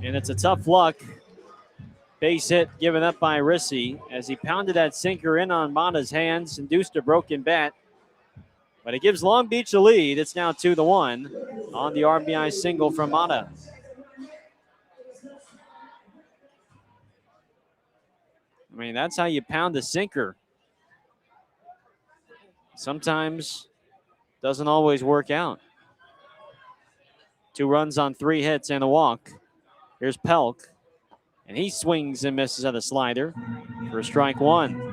S1: And it's a tough luck base hit given up by Rissy as he pounded that sinker in on Mata's hands, induced a broken bat. But it gives Long Beach the lead. It's now 2-1 on the RBI single from Mata. I mean, that's how you pound a sinker. Sometimes doesn't always work out. 2 runs on 3 hits and a walk. Here's Pelk, and he swings and misses at a slider for strike 1.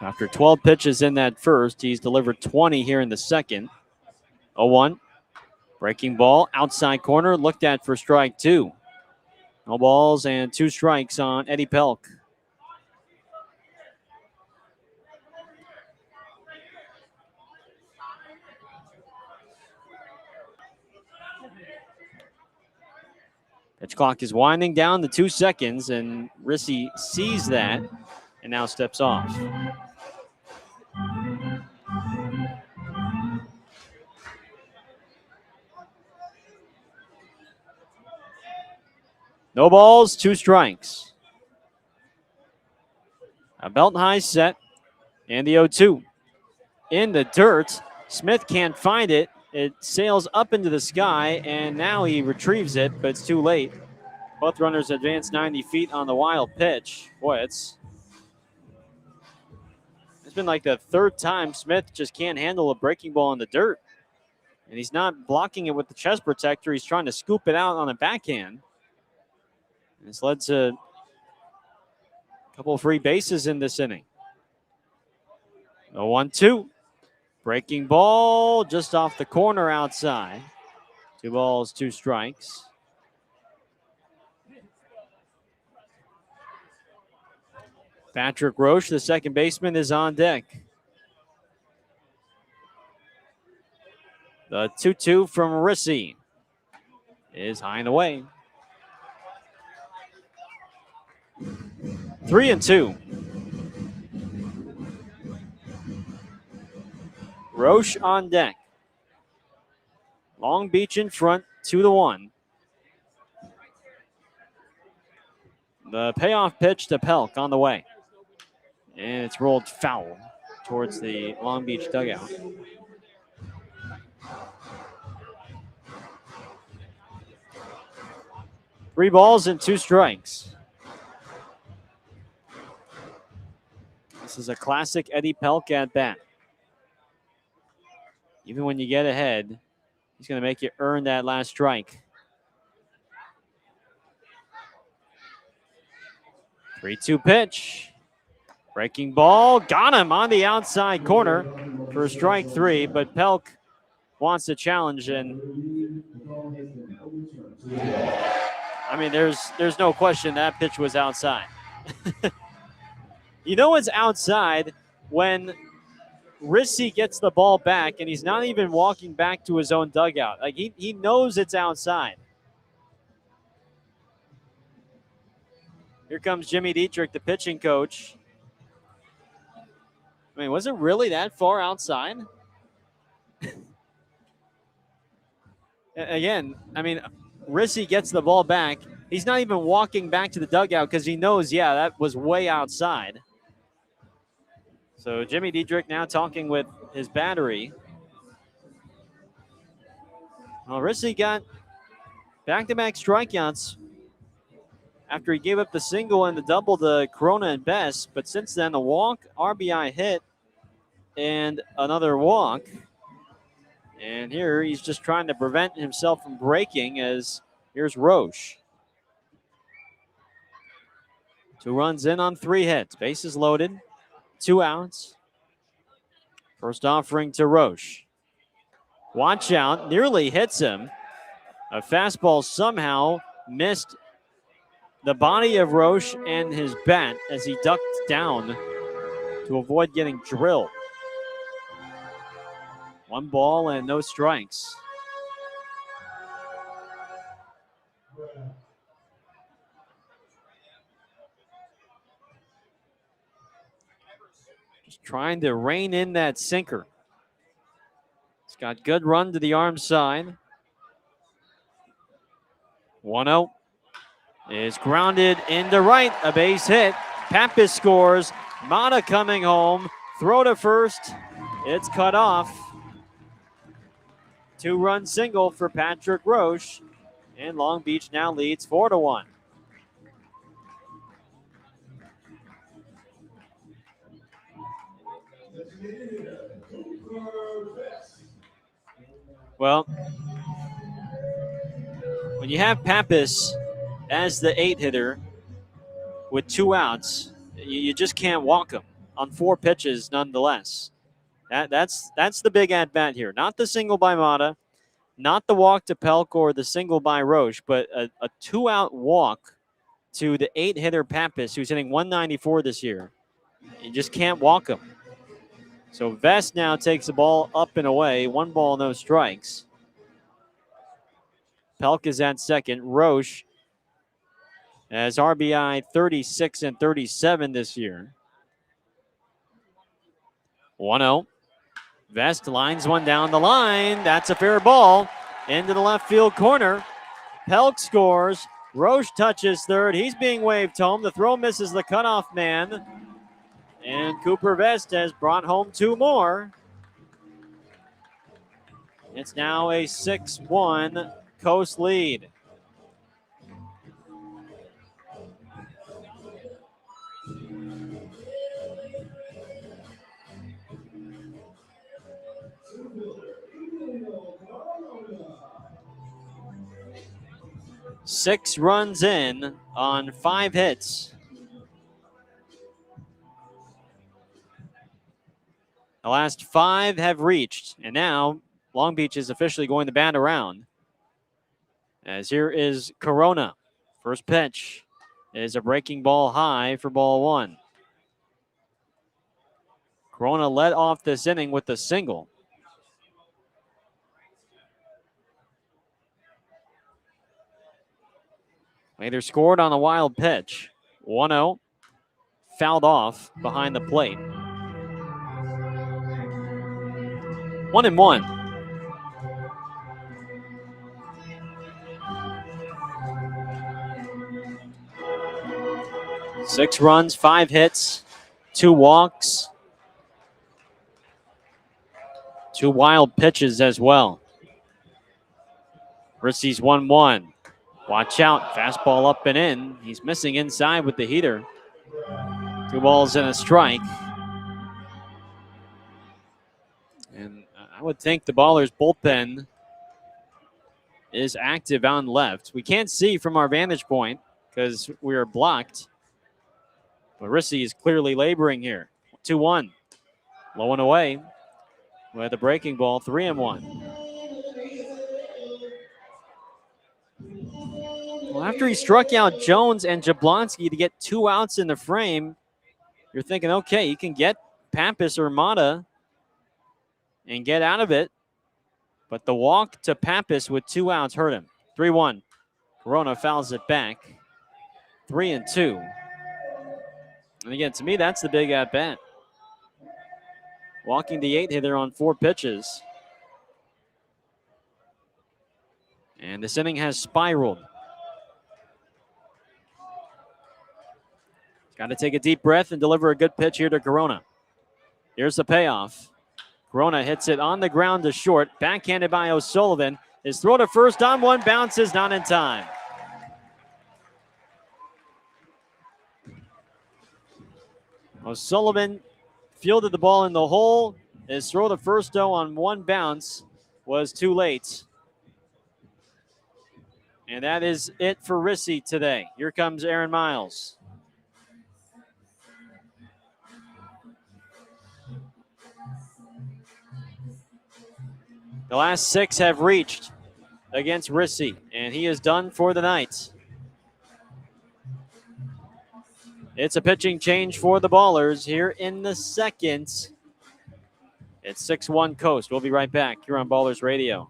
S1: After 12 pitches in that first, he's delivered 20 here in the second. 0-1. Breaking ball, outside corner, looked at for strike 2. No balls and 2 strikes on Eddie Pelk. Pitch clock is winding down to 2 seconds, and Rissy sees that and now steps off. No balls, 2 strikes. A belt high set, and the 0-2. In the dirt, Smith can't find it. It sails up into the sky, and now he retrieves it, but it's too late. Both runners advance 90 feet on the wild pitch. Boy, it's been like the 3rd time Smith just can't handle a breaking ball in the dirt. And he's not blocking it with the chest protector. He's trying to scoop it out on a backhand. And it's led to a couple of free bases in this inning. 0-1-2. Breaking ball just off the corner outside. 2 balls, 2 strikes. Patrick Roche, the second baseman, is on deck. The 2-2 from Rissy is high and away. 3-2. Roche on deck. Long Beach in front, 2-1. The payoff pitch to Pelk on the way. And it's rolled foul towards the Long Beach dugout. Three balls and 2 strikes. This is a classic Eddie Pelk at bat. Even when you get ahead, he's going to make you earn that last strike. 3-2 pitch. Breaking ball. Got him on the outside corner for strike 3, but Pelk wants a challenge. And I mean, there's no question that pitch was outside. You know it's outside when Rissy gets the ball back and he's not even walking back to his own dugout. Like he knows it's outside. Here comes Jimmy Dietrich, the pitching coach. I mean, was it really that far outside? Again, I mean, Rissy gets the ball back. He's not even walking back to the dugout because he knows, yeah, that was way outside. So Jimmy Dietrich now talking with his battery. Well, Rissy got back-to-back strikeouts after he gave up the single and the double to Corona and Best. But since then, a walk, RBI hit, and another walk. And here he's just trying to prevent himself from breaking as here's Roche. 2 runs in on 3 hits. Bases loaded. 2 outs. First offering to Roche. Watch out. Nearly hits him. A fastball somehow missed the body of Roche and his bat as he ducked down to avoid getting drilled. 1 ball and no strikes. Just trying to rein in that sinker. It's got good run to the arm side. 1-0 is grounded into right. A base hit. Pappas scores. Mata coming home. Throw to first. It's cut off. 2-run single for Patrick Roche. And Long Beach now leads 4-1. Well, when you have Pappas as the 8 hitter with 2 outs, you just can't walk him on 4 pitches nonetheless. That's the big at-bat here. Not the single by Mata, not the walk to Pelk or the single by Roche, but a 2-out walk to the 8-hitter Pappas, who's hitting 194 this year. You just can't walk him. So Vest now takes the ball up and away. 1 ball, no strikes. Pelk is at second. Roche has RBI 36 and 37 this year. 1-0. Vest lines one down the line. That's a fair ball into the left field corner. Pelk scores. Roche touches third. He's being waved home. The throw misses the cutoff man. And Cooper Vest has brought home 2 more. It's now a 6-1 Coast lead. Six runs in on 5 hits. The last 5 have reached, and now Long Beach is officially going to bat around. As here is Corona. First pitch is a breaking ball high for ball 1. Corona led off this inning with a single. Later scored on a wild pitch. 1-0. Fouled off behind the plate. 1-1. Six runs, 5 hits, 2 walks, 2 wild pitches as well. Rissy's 1-1. Watch out, fastball up and in. He's missing inside with the heater. 2 balls and a strike. And I would think the Ballers bullpen is active on left. We can't see from our vantage point because we are blocked. But Rissy is clearly laboring here. 2-1. Low and away with a breaking ball, 3-1. Well, after he struck out Jones and Jablonski to get 2 outs in the frame, you're thinking, okay, you can get Pappas or Mata and get out of it. But the walk to Pappas with 2 outs hurt him. 3-1. Corona fouls it back. 3-2. And again, to me, that's the big at-bat. Walking the 8-hitter on 4 pitches. And this inning has spiraled. Got to take a deep breath and deliver a good pitch here to Corona. Here's the payoff. Corona hits it on the ground to short. Backhanded by O'Sullivan. His throw to first on one bounces, not in time. O'Sullivan fielded the ball in the hole. His throw to first, though, on one bounce was too late. And that is it for Rissy today. Here comes Aaron Miles. The last 6 have reached against Rissy, and he is done for the night. It's a pitching change for the Ballers here in the second. It's 6-1 Coast. We'll be right back here on Ballers Radio.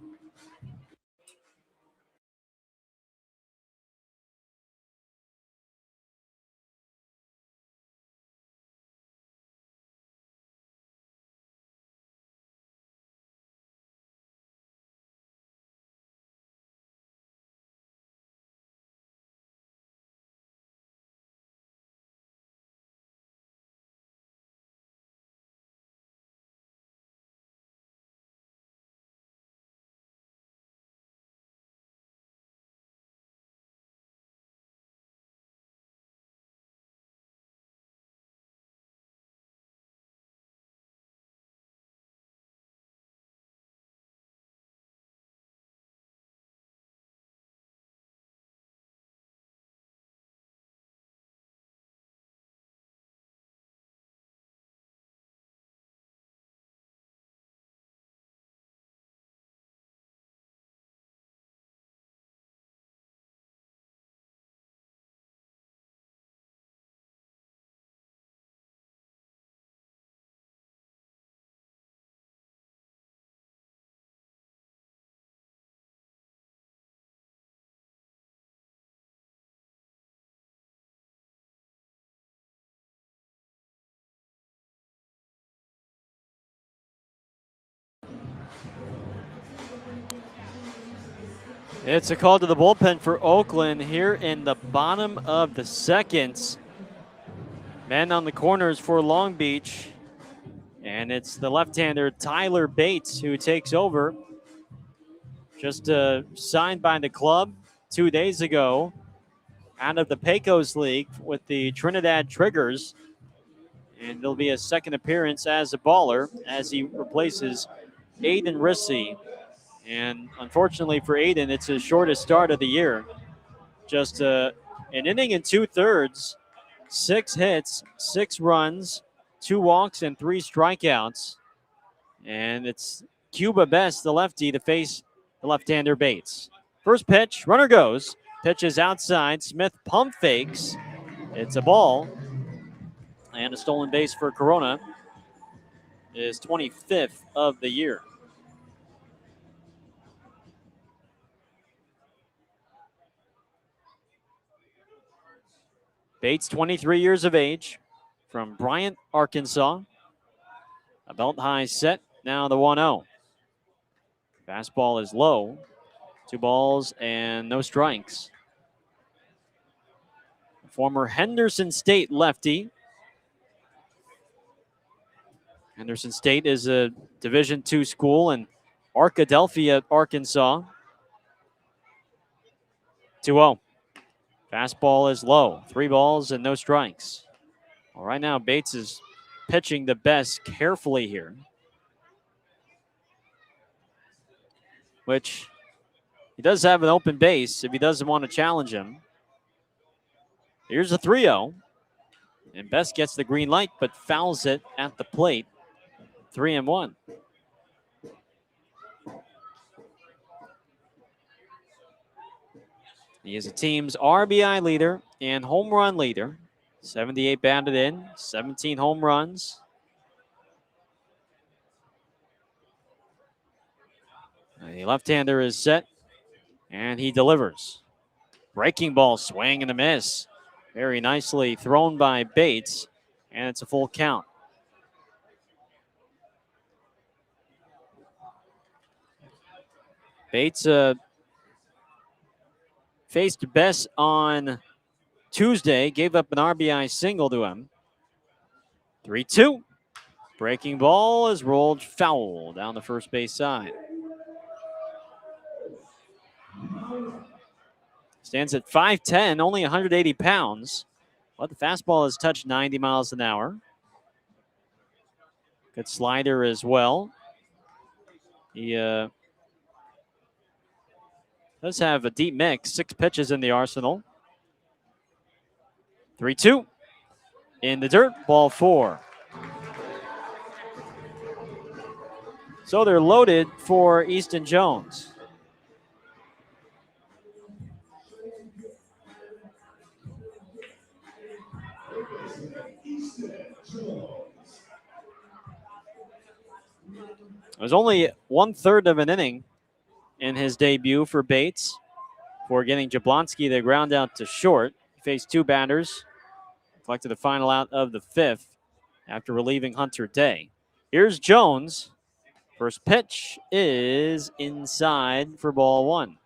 S1: It's a call to the bullpen for Oakland here in the bottom of the second. Men on the corners for Long Beach. And it's the left-hander Tyler Bates who takes over. Just signed by the club 2 days ago out of the Pecos League with the Trinidad Triggers. And there'll be a second appearance as a Baller as he replaces Aiden Rissy. And unfortunately for Aiden, it's his shortest start of the year. Just an inning and 2/3, 6 hits, 6 runs, 2 walks, and 3 strikeouts. And it's Cuba Best, the lefty, to face the left-hander Bates. First pitch, runner goes. Pitch is outside. Smith pump fakes. It's a ball. And a stolen base for Corona is 25th of the year. Bates, 23 years of age, from Bryant, Arkansas. A belt high set. Now the 1-0. Fastball is low. 2 balls and no strikes. Former Henderson State lefty. Henderson State is a Division II school in Arkadelphia, Arkansas. 2-0. Fastball is low. 3 balls and no strikes. Well, right now, Bates is pitching the best carefully here, which he does have an open base if he doesn't want to challenge him. Here's a 3-0. And Best gets the green light, but fouls it at the plate. 3-1. He is the team's RBI leader and home run leader. 78 batted in, 17 home runs. The left-hander is set, and he delivers. Breaking ball, swing and a miss. Very nicely thrown by Bates, and it's a full count. Bates faced Best on Tuesday, gave up an RBI single to him. 3-2. Breaking ball is rolled foul down the first base side. Stands at 5'10", only 180 pounds. But the fastball has touched 90 miles an hour. Good slider as well. He does have a deep mix, 6 pitches in the arsenal. 3-2. In the dirt, ball 4. So they're loaded for Easton Jones. It was only 1/3 of an inning in his debut for Bates for getting Jablonski the ground out to short. He faced 2 batters, collected the final out of the 5th after relieving Hunter Day. Here's Jones. First pitch is inside for ball 1.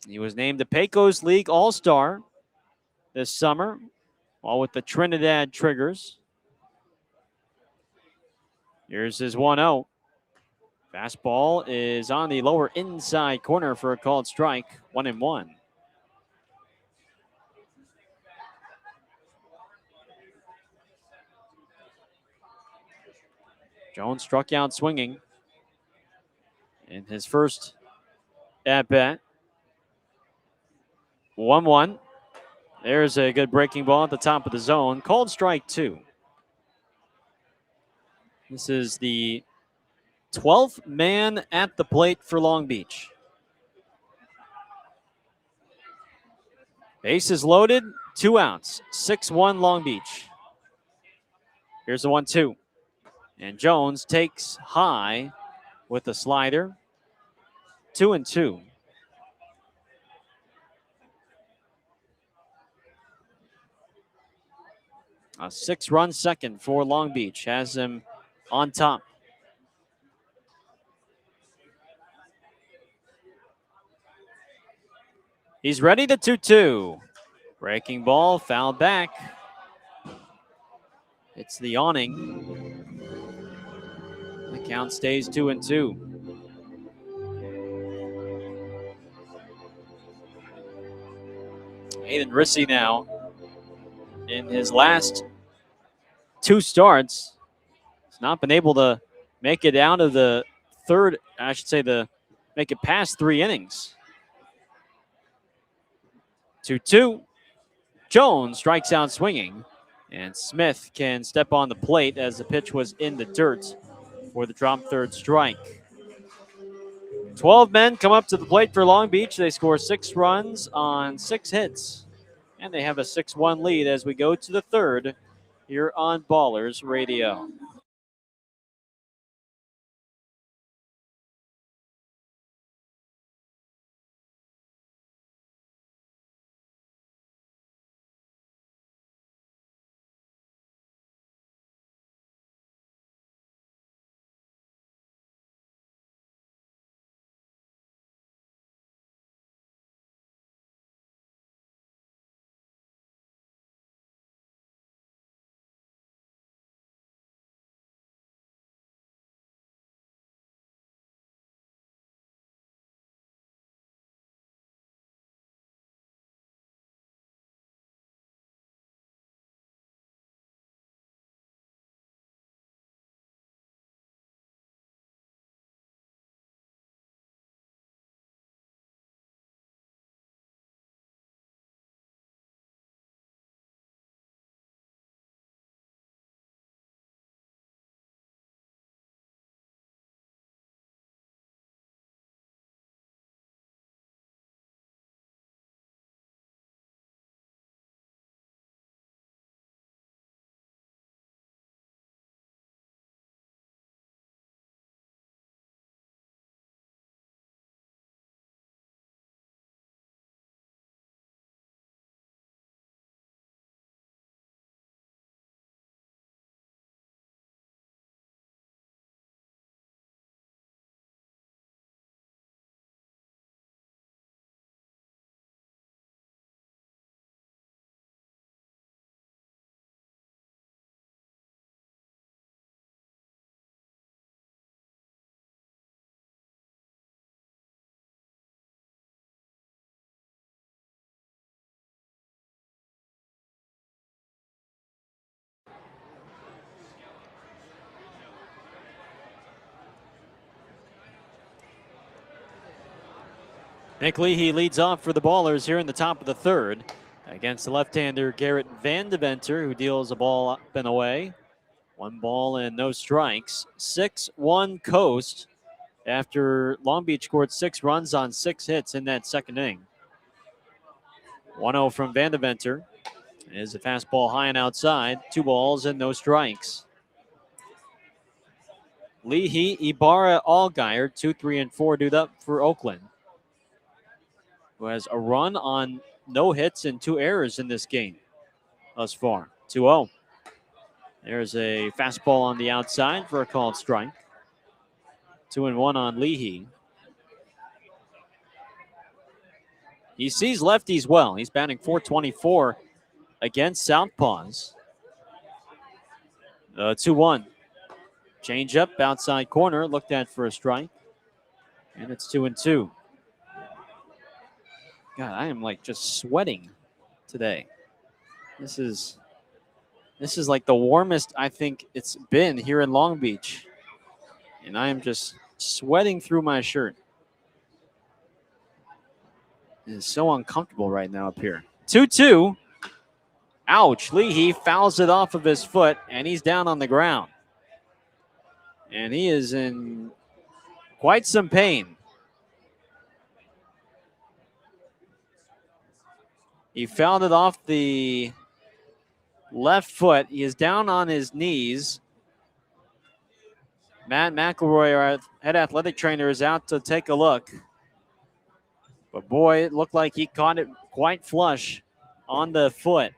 S1: He was named the Pecos League All-Star this summer, while with the Trinidad Triggers. Here's his 1-0. Fastball is on the lower inside corner for a called strike, 1-1. Jones struck out swinging in his first at-bat. 1-1. There's a good breaking ball at the top of the zone. Called strike 2. This is the 12th man at the plate for Long Beach. Bases loaded, 2 outs. 6-1 Long Beach. Here's the 1-2. And Jones takes high with the slider. 2-2. A 6-run second for Long Beach has him on top. He's ready to 2-2. Breaking ball, foul back. It's the awning. The count stays 2-2. Aiden Rissy now, in his last 2 starts, has not been able to make it out of the third, I should say, make it past 3 innings. 2-2. Jones strikes out swinging, And Smith can step on the plate as the pitch was in the dirt for the drop third strike. 12 men come up to the plate for Long Beach. They score 6 runs on 6 hits. And they have a 6-1 lead as we go to the third here on Ballers Radio. Nick Leahy leads off for the Ballers here in the top of the third against the left-hander Garrett Vandeventer, who deals a ball up and away. 1 ball and no strikes. 6-1 Coast after Long Beach scored 6 runs on 6 hits in that second inning. 1-0 from Vandeventer. Is a fastball high and outside. 2 balls and no strikes. Leahy, Ibarra, Allgaier, 2, 3, and 4 due up for Oakland, who has a run on no hits and 2 errors in this game thus far. 2-0. There's a fastball on the outside for a called strike. 2-1 on Leahy. He sees lefties well. He's batting .424 against southpaws. 2-1. Change up, outside corner, looked at for a strike. And it's 2-2. God, I am like just sweating today. This is like the warmest I think it's been here in Long Beach. And I am just sweating through my shirt. It is so uncomfortable right now up here. 2-2. Ouch. Leahy fouls it off of his foot, and he's down on the ground. And he is in quite some pain. He fouled it off the left foot. He is down on his knees. Matt McElroy, our head athletic trainer, is out to take a look. But boy, it looked like he caught it quite flush on the foot.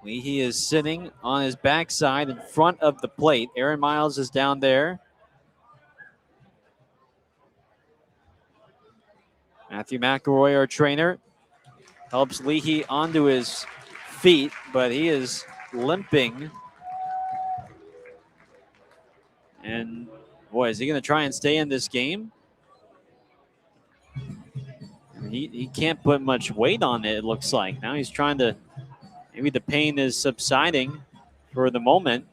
S1: Leahy is sitting on his backside in front of the plate. Aaron Miles is down there. Matthew McElroy, our trainer, helps Leahy onto his feet, but he is limping. And boy, is he going to try and stay in this game? He can't put much weight on it, it looks like. Now he's trying to, maybe the pain is subsiding for the moment.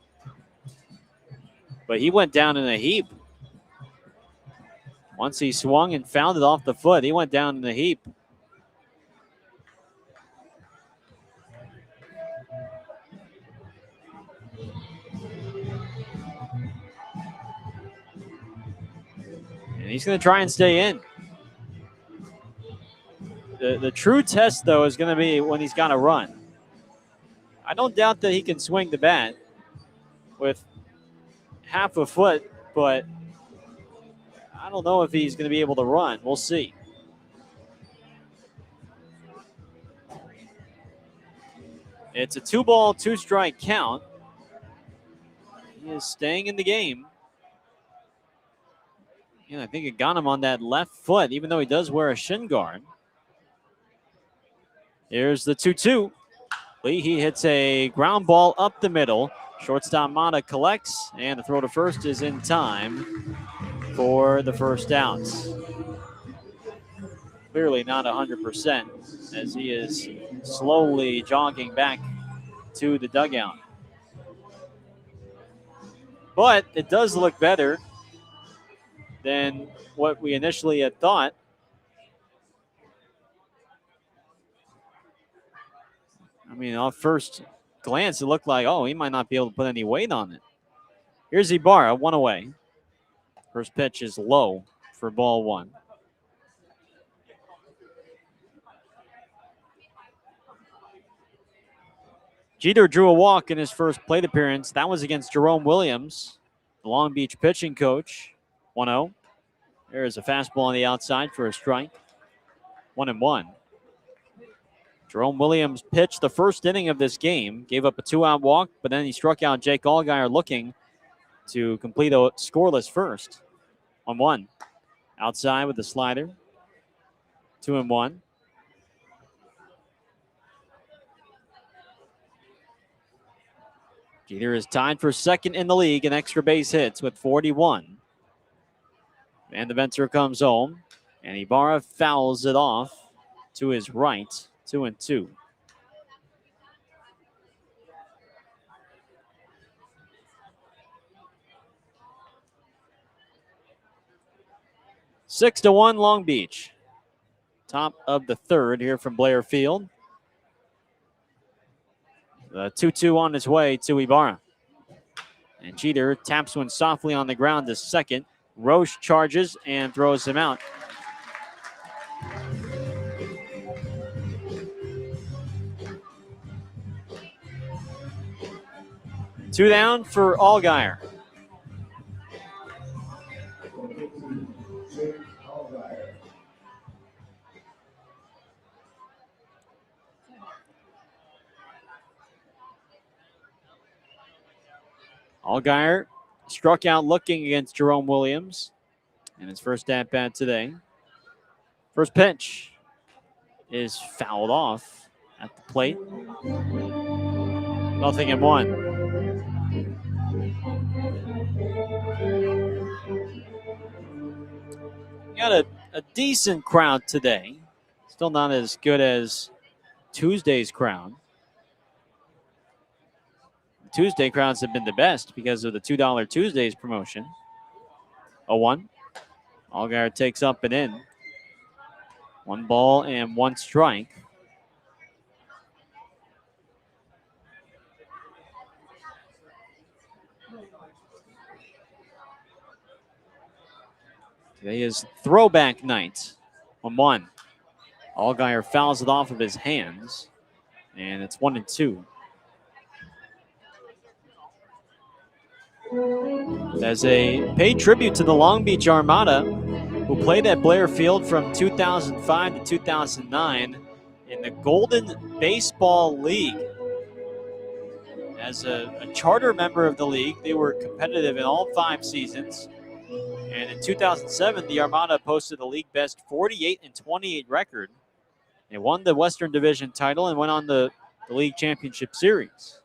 S1: But he went down in a heap. Once he swung and fouled it off the foot, he went down in the heap. And he's going to try and stay in. The true test, though, is going to be when he's got to run. I don't doubt that he can swing the bat with half a foot, but I don't know if he's going to be able to run. We'll see. It's a 2-ball, 2-strike count. He is staying in the game. And I think it got him on that left foot, even though he does wear a shin guard. Here's the 2-2. Leahy hits a ground ball up the middle. Shortstop Mata collects, and the throw to first is in time for the first out. Clearly not 100% as he is slowly jogging back to the dugout. But it does look better than what we initially had thought. I mean, off first glance, it looked like, oh, he might not be able to put any weight on it. Here's Ibarra, 1 away. First pitch is low for ball 1. Jeter drew a walk in his first plate appearance. That was against Jerome Williams, the Long Beach pitching coach. 1-0. There's a fastball on the outside for a strike. 1-1. Jerome Williams pitched the first inning of this game, gave up a 2-out walk, but then he struck out Jake Allgaier looking to complete a scoreless first. 1-1. Outside with the slider. 2-1. Jeter is tied for second in the league in extra base hits with 41. And the Venter comes home, and Ibarra fouls it off to his right. 2-2. Six to 1 Long Beach. Top of the third here from Blair Field. The 2-2 on his way to Ibarra. And Jeter taps one softly on the ground to second. Roche charges and throws him out. Two down for Allgaier. Allgaier struck out looking against Jerome Williams in his first at-bat today. First pitch is fouled off at the plate. 0-1. Got a decent crowd today. Still not as good as Tuesday's crowd. Tuesday crowds have been the best because of the $2 Tuesdays promotion. 0-1. Allgaier takes up and in. 1 ball and 1 strike. Today is throwback night. 1-1. Allgaier fouls it off of his hands, and it's 1-2. As a paid tribute to the Long Beach Armada, who played at Blair Field from 2005 to 2009 in the Golden Baseball League. As a charter member of the league, they were competitive in all 5 seasons. And in 2007, the Armada posted a league best 48-28 record. They won the Western Division title and went on the league championship series.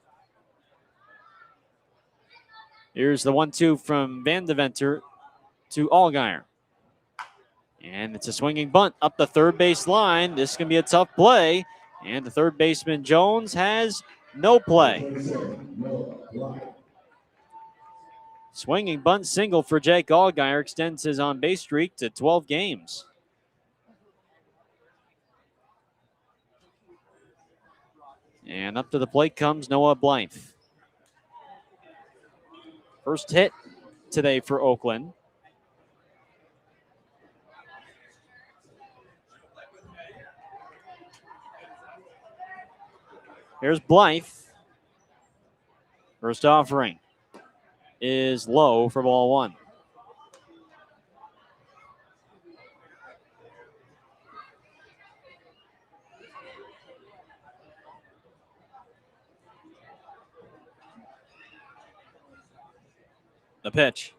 S1: Here's the 1-2 from Van Deventer to Allgaier. And it's a swinging bunt up the third base line. This is going to be a tough play. And the third baseman, Jones, has no play. Swinging bunt single for Jake Allgaier extends his on-base streak to 12 games. And up to the plate comes Noah Blythe. First hit today for Oakland. Here's Blythe. First offering is low for ball one. The pitch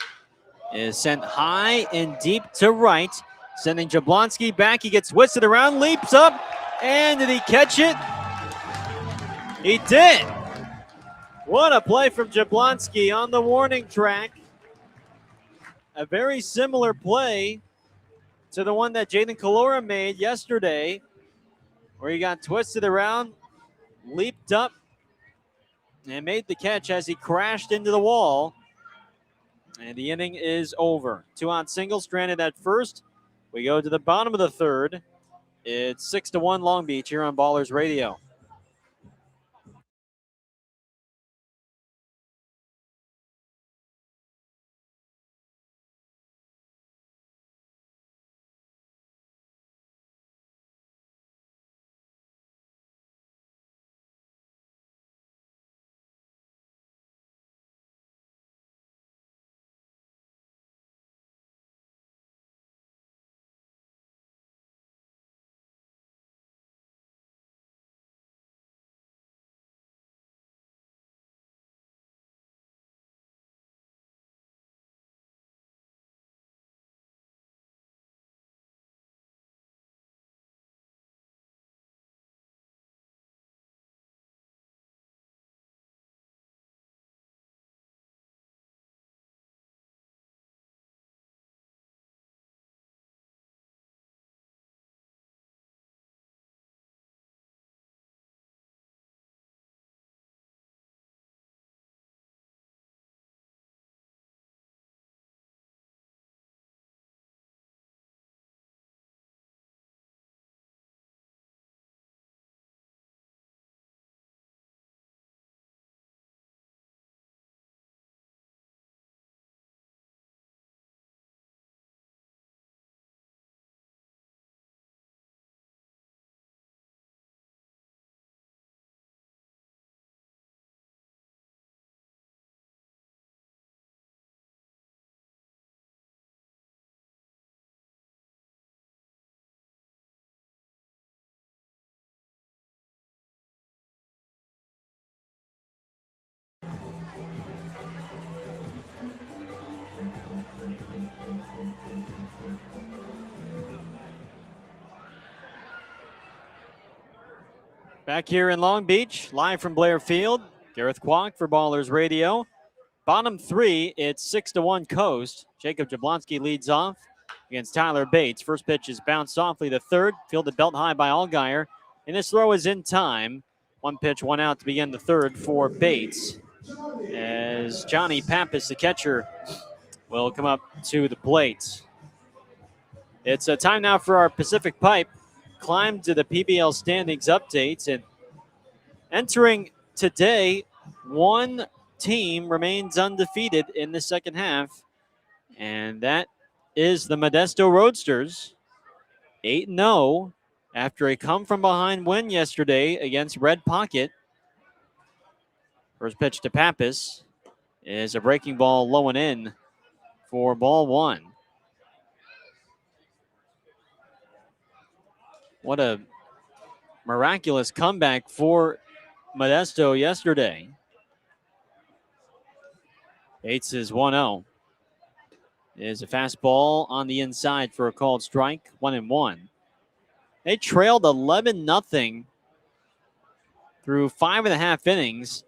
S1: is sent high and deep to right, sending Jablonski back. He gets twisted around, leaps up, and did he catch it? He did. What a play from Jablonski on the warning track. A very similar play to the one that Jaden Calora made yesterday, where he got twisted around, leaped up, and made the catch as he crashed into the wall. And the inning is over. 2-out single, stranded at first. We go to the bottom of the third. It's 6-1 Long Beach here on Ballers Radio. Back here in Long Beach, live from Blair Field. Gareth Kwok for Ballers Radio. Bottom three, it's 6-1 Coast. Jacob Jablonski leads off against Tyler Bates. First pitch is bounced softly to third, fielded belt high by Allgaier. And this throw is in time. One pitch, one out to begin the third for Bates. As Johnny Pappas, the catcher, will come up to the plate. It's a time now for our Pacific Pipe climb to the PBL standings updates. And entering today, one team remains undefeated in the second half, and that is the Modesto Roadsters, 8-0 after a come-from-behind win yesterday against Red Pocket. First pitch to Pappas is a breaking ball low and in for ball one. What a miraculous comeback for Modesto yesterday. Bates is 1-0. Is a fastball on the inside for a called strike, 1-1. They trailed 11-0 through 5.5 innings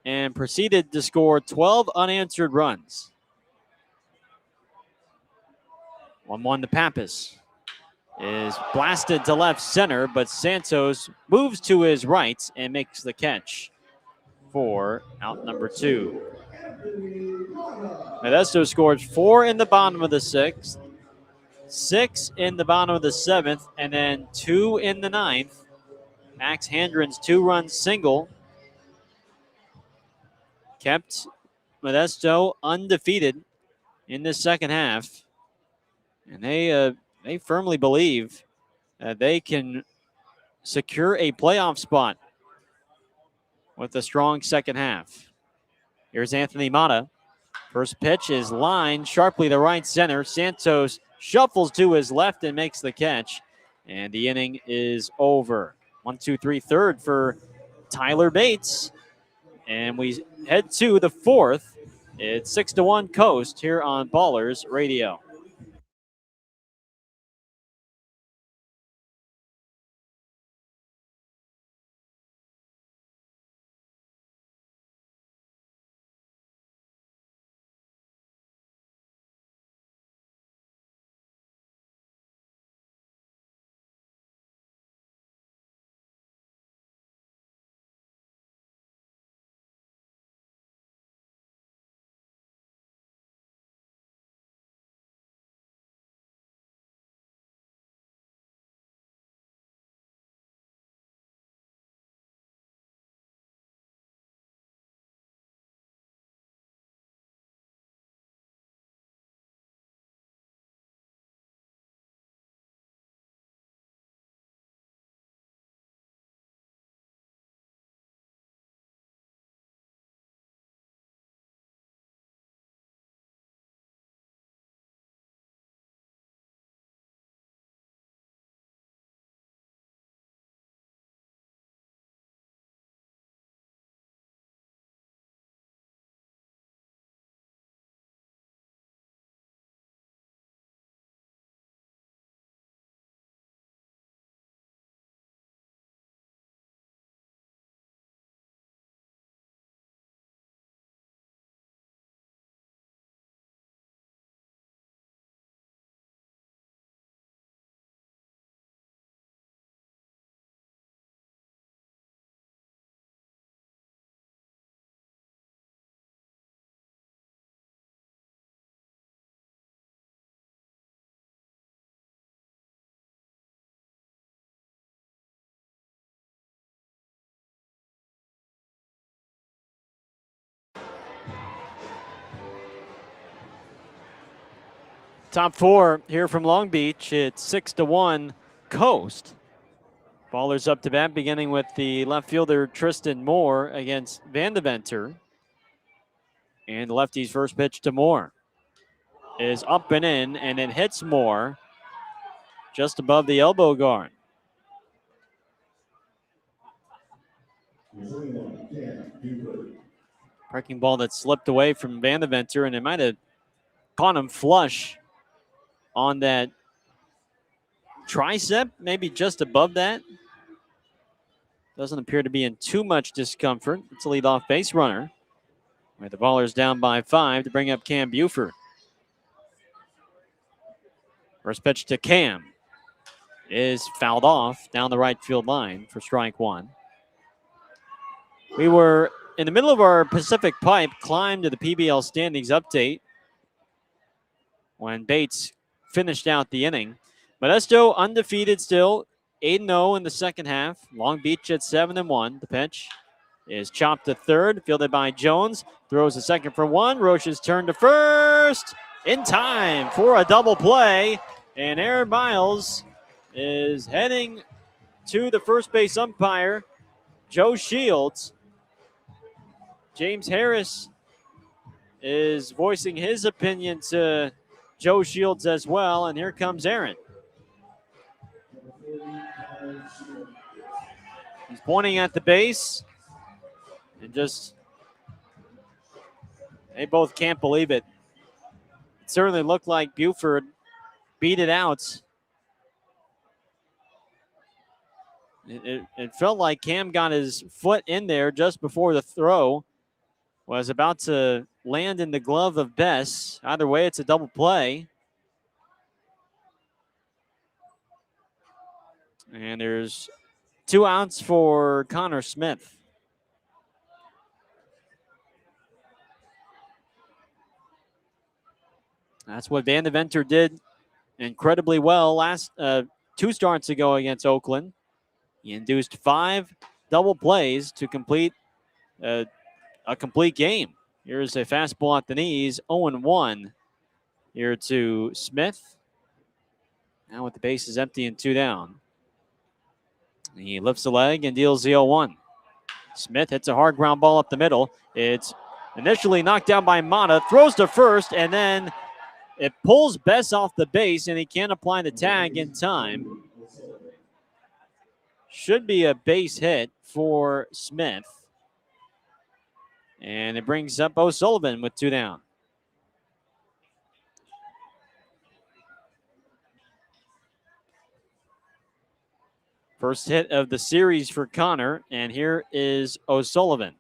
S1: and proceeded to score 12 unanswered runs. 1-1 to Pappas. Is blasted to left center, but Santos moves to his right and makes the catch for out number two. Modesto scored 4 in the bottom of the 6th, 6 in the bottom of the 7th, and then 2 in the 9th. Max Handren's 2-run single kept Modesto undefeated in the second half. And they firmly believe that they can secure a playoff spot with a strong second half. Here's Anthony Mata. First pitch is lined sharply to right center. Santos shuffles to his left and makes the catch. And the inning is over. 1-2-3 third for Tyler Bates. And we head to the fourth. It's 6-1 Coast here on Ballers Radio. Top four here from Long Beach. It's 6-1 Coast. Ballers up to bat, beginning with the left fielder Tristan Moore against Vandeventer. And the lefty's first pitch to Moore is up and in, and it hits Moore just above the elbow guard. Breaking ball that slipped away from Vandeventer, and it might have caught him flush on that tricep, maybe just above that. Doesn't appear to be in too much discomfort. It's a leadoff base runner. With the Ballers down by 5 to bring up Cam Buford. First pitch to Cam is fouled off down the right field line for strike one. We were in the middle of our Pacific Pipe climb to the PBL standings update when Bates finished out the inning. Modesto undefeated still, 8-0 in the second half. Long Beach at 7-1. The pitch is chopped to third, fielded by Jones. Throws a second for one. Roche's turn to first in time for a double play. And Aaron Miles is heading to the first base umpire, Joe Shields. James Harris is voicing his opinion to Joe Shields as well. And here comes Aaron. He's pointing at the base and just, they both can't believe it. It certainly looked like Buford beat it out. It felt like Cam got his foot in there just before the throw was about to land in the glove of Bess. Either way, it's a double play. And there's 2 outs for Connor Smith. That's what Van Deventer did incredibly well last 2 starts ago against Oakland. He induced 5 double plays to complete a complete game. Here's a fastball at the knees, 0-1 here to Smith. Now with the bases empty and 2 down. He lifts the leg and deals the 0-1. Smith hits a hard ground ball up the middle. It's initially knocked down by Mata, throws to first, and then it pulls Bess off the base, and he can't apply the tag in time. Should be a base hit for Smith. And it brings up O'Sullivan with 2 down. First hit of the series for Connor, and here is O'Sullivan.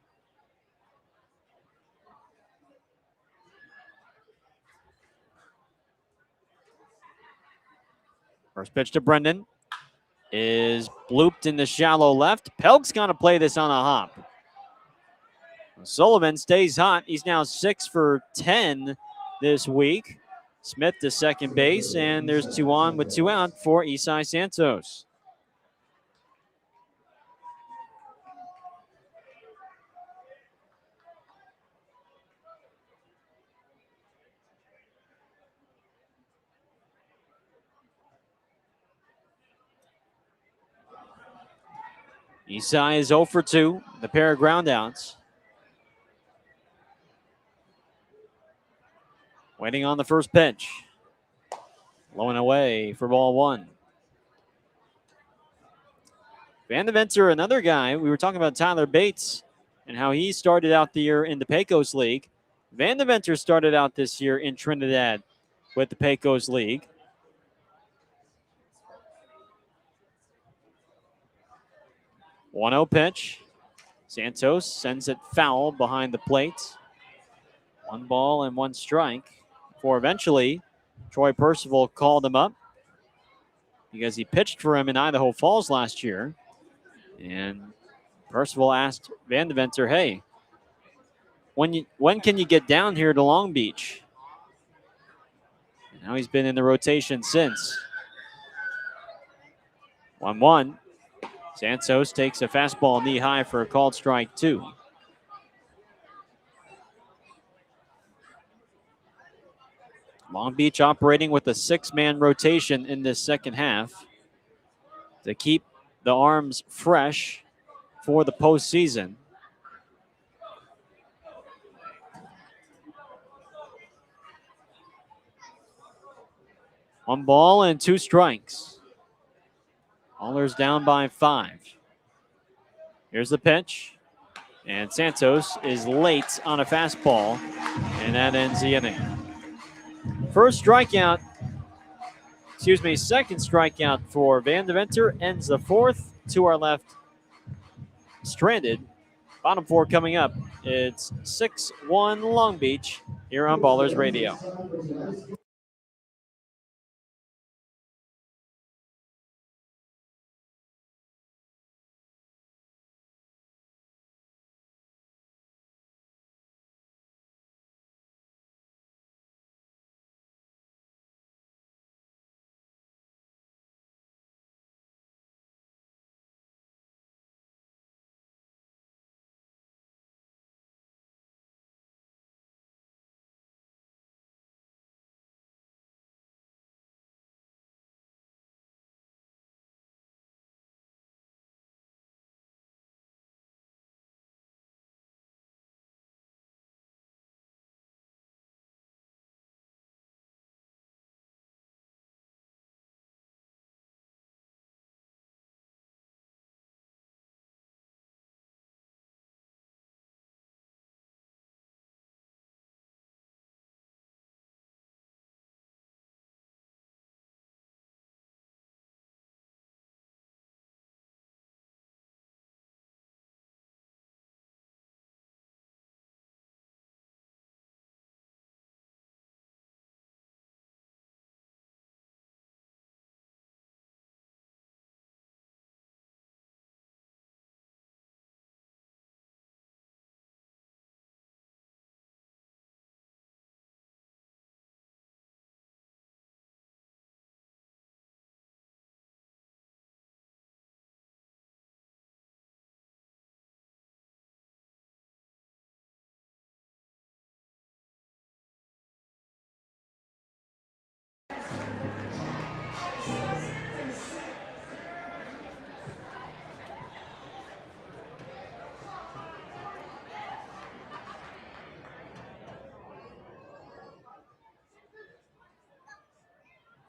S1: First pitch to Brendan is blooped in the shallow left. Pelk's going to play this on a hop. O'Sullivan stays hot. He's now 6 for 10 this week. Smith to second base, and there's 2 on with 2 out for Isai Santos. Isai is 0 for 2, the pair of groundouts. Waiting on the first pitch. Low and away for ball 1. Van Deventer, another guy. We were talking about Tyler Bates and how he started out the year in the Pecos League. Van Deventer started out this year in Trinidad with the Pecos League. 1-0 pitch. Santos sends it foul behind the plate. 1 ball and 1 strike before eventually Troy Percival called him up because he pitched for him in Idaho Falls last year. And Percival asked Van Deventer, hey, when can you get down here to Long Beach? And now he's been in the rotation since. 1-1. Santos takes a fastball knee high for a called strike 2. Long Beach operating with a 6-man rotation in this second half to keep the arms fresh for the postseason. One ball and 2 strikes. Allers down by 5. Here's the pitch. And Santos is late on a fastball, and that ends the inning. Second strikeout for Van Deventer ends the 4th. To our left, stranded. Bottom 4 coming up. It's 6-1 Long Beach here on Ballers Radio.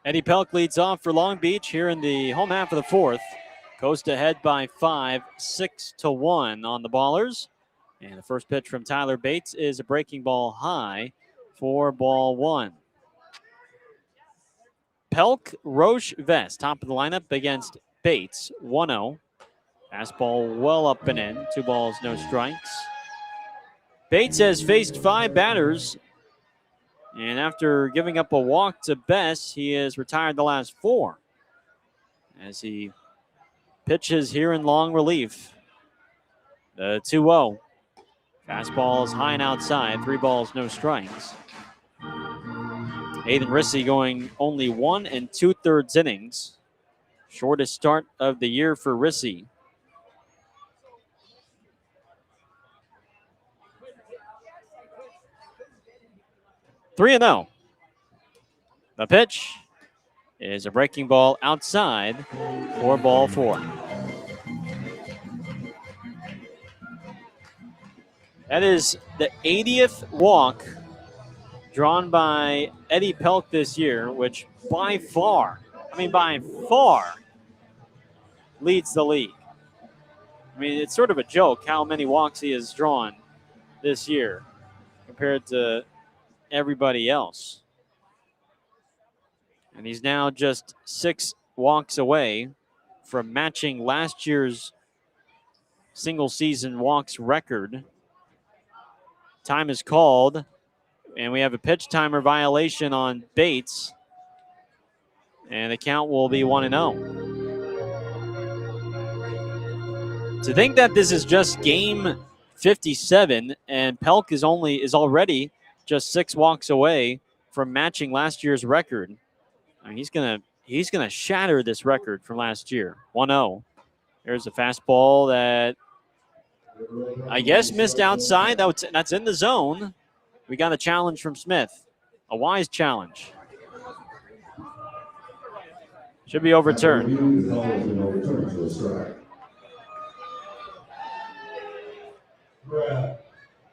S1: Eddie Pelk leads off for Long Beach here in the home half of the fourth. Coast ahead by 5, 6-1 on the Ballers. And the first pitch from Tyler Bates is a breaking ball high for ball one. Pelk, Roche, Vest, top of the lineup against Bates, 1-0. Fastball well up and in, 2 balls, no strikes. Bates has faced 5 batters, and after giving up a walk to Best, he has retired the last 4 as he pitches here in long relief. The 2-0. Fastball is high and outside, 3 balls, no strikes. Aiden Rissy going only 1 2/3 innings. Shortest start of the year for Rissy. Three and 0. The pitch is a breaking ball outside for ball 4. That is the 80th walk drawn by Eddie Pelk this year, which by far leads the league. I mean, it's sort of a joke how many walks he has drawn this year compared to everybody else. And he's now just 6 walks away from matching last year's single season walks record. Time is called, and we have a pitch timer violation on Bates, and the count will be 1-0. To think that this is just game 57 and Pelk is already just 6 walks away from matching last year's record. I mean, he's gonna shatter this record from last year. 1-0. There's a fastball that I guess missed outside. That's in the zone. We got a challenge from Smith. A wise challenge. Should be overturned.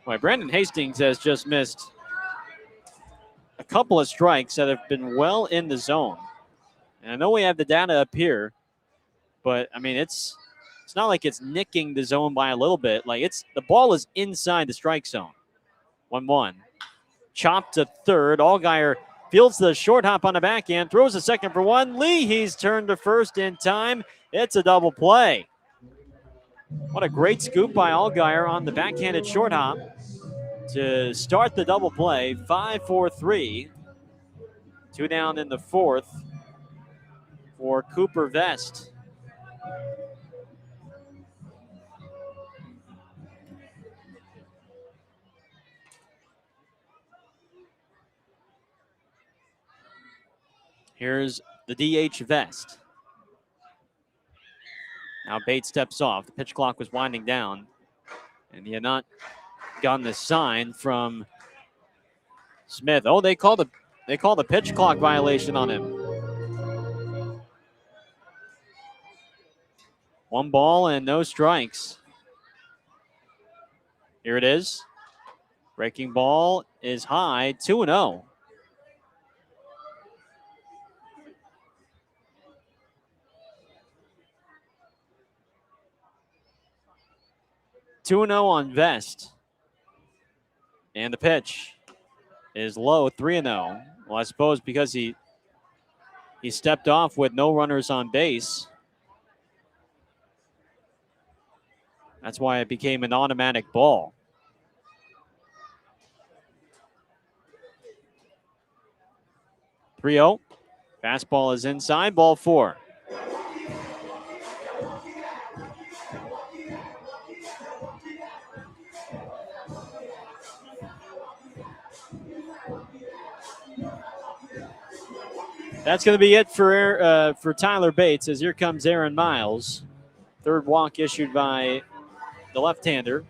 S1: Boy, Brandon Hastings has just missed a couple of strikes that have been well in the zone. And I know we have the data up here, but I mean it's not like it's nicking the zone by a little bit. Like the ball is inside the strike zone. 1-1. Chopped to third. Allgaier fields the short hop on the backhand, throws a second for 1. Leahy's turned to first in time. It's a double play. What a great scoop by Allgaier on the backhanded short hop to start the double play. 5-4-3. 2 down in the fourth for Cooper Vest. Here's the DH Vest. Now Bates steps off. The pitch clock was winding down, and he had not gotten the sign from Smith. Oh, they call the pitch clock violation on him. 1 ball and no strikes. Here it is. Breaking ball is high, 2-0. On Vest. And the pitch is low, 3-0. Well, I suppose because he stepped off with no runners on base. That's why it became an automatic ball. .3-0. Fastball is inside, ball 4. That's going to be it for Tyler Bates, as here comes Aaron Miles. Third walk issued by the left-hander.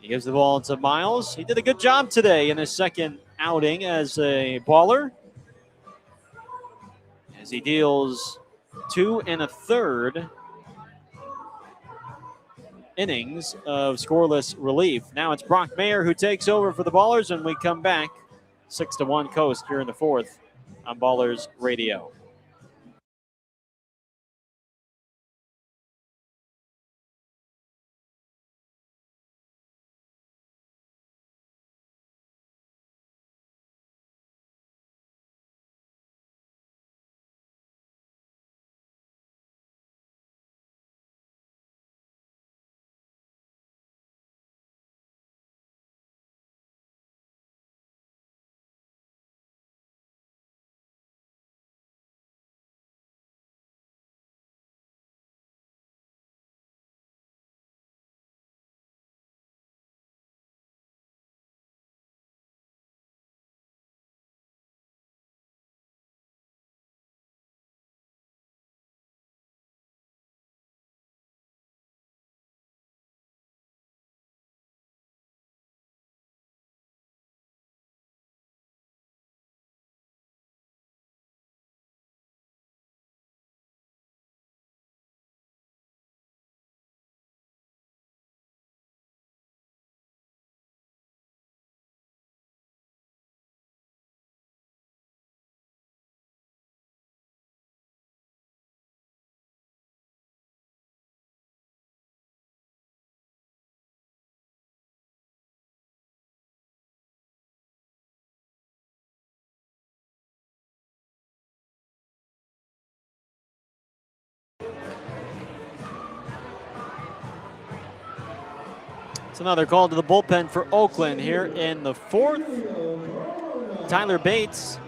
S1: He gives the ball to Miles. He did a good job today in his second outing as a baller, as he deals 2 1/3 innings of scoreless relief. Now it's Brock Mayer who takes over for the Ballers, and we come back 6-1 Coast here in the fourth on Ballers Radio. It's another call to the bullpen for Oakland here in the fourth. Tyler Bates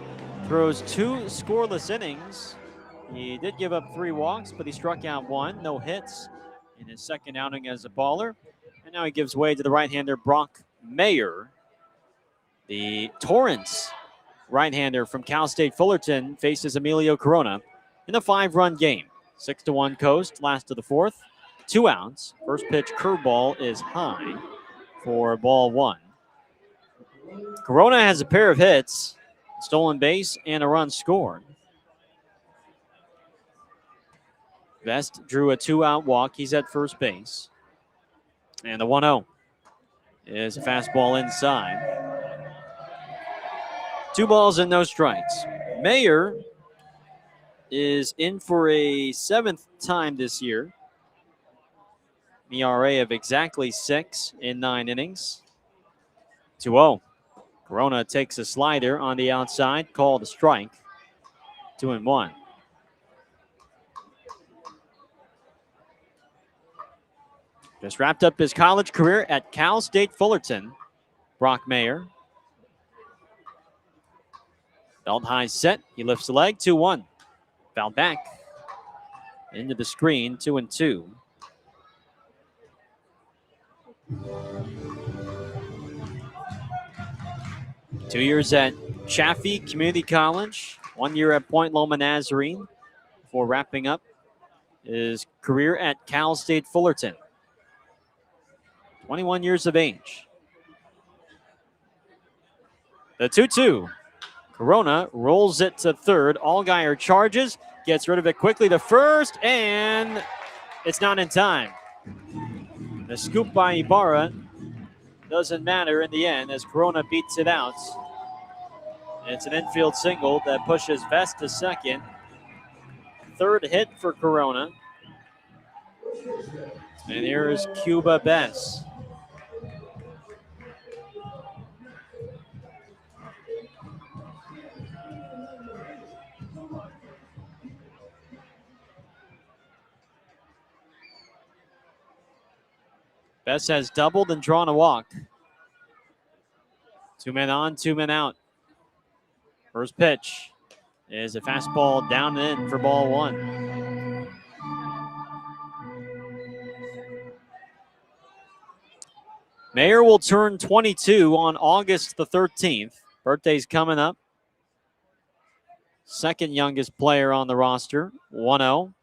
S1: throws 2 scoreless innings. He did give up 3 walks, but he struck out 1, no hits in his second outing as a baller. And now he gives way to the right-hander Brock Mayer. The Torrance right-hander from Cal State Fullerton faces Emilio Corona in a 5-run game. 6-1 Coast, last of the fourth. 2 outs. First pitch curveball is high for ball 1. Corona has a pair of hits, stolen base, and a run scored. Vest drew a 2-out walk. He's at first base. And the 1-0 is a fastball inside. 2 balls and no strikes. Mayer is in for a 7th time this year. ERA of exactly 6 in 9 innings. 2-0. Corona takes a slider on the outside, called a strike. 2-1. Just wrapped up his college career at Cal State Fullerton. Brock Mayer. Belt high set. He lifts the leg. 2-1. Foul back. Into the screen. 2-2. Two years at Chaffee Community College. 1 year at Point Loma Nazarene before wrapping up his career at Cal State Fullerton. 21 years of age. The 2-2. Corona rolls it to third. Allgaier charges, gets rid of it quickly to first, and it's not in time. The scoop by Ibarra doesn't matter in the end as Corona beats it out. It's an infield single that pushes Vest to second. Third hit for Corona. And here is Cuba Bess. Bess has doubled and drawn a walk. 2 men on, 2 men out. First pitch is a fastball down and in for ball 1. Mayer will turn 22 on August the 13th. Birthday's coming up. Second youngest player on the roster. 1-0.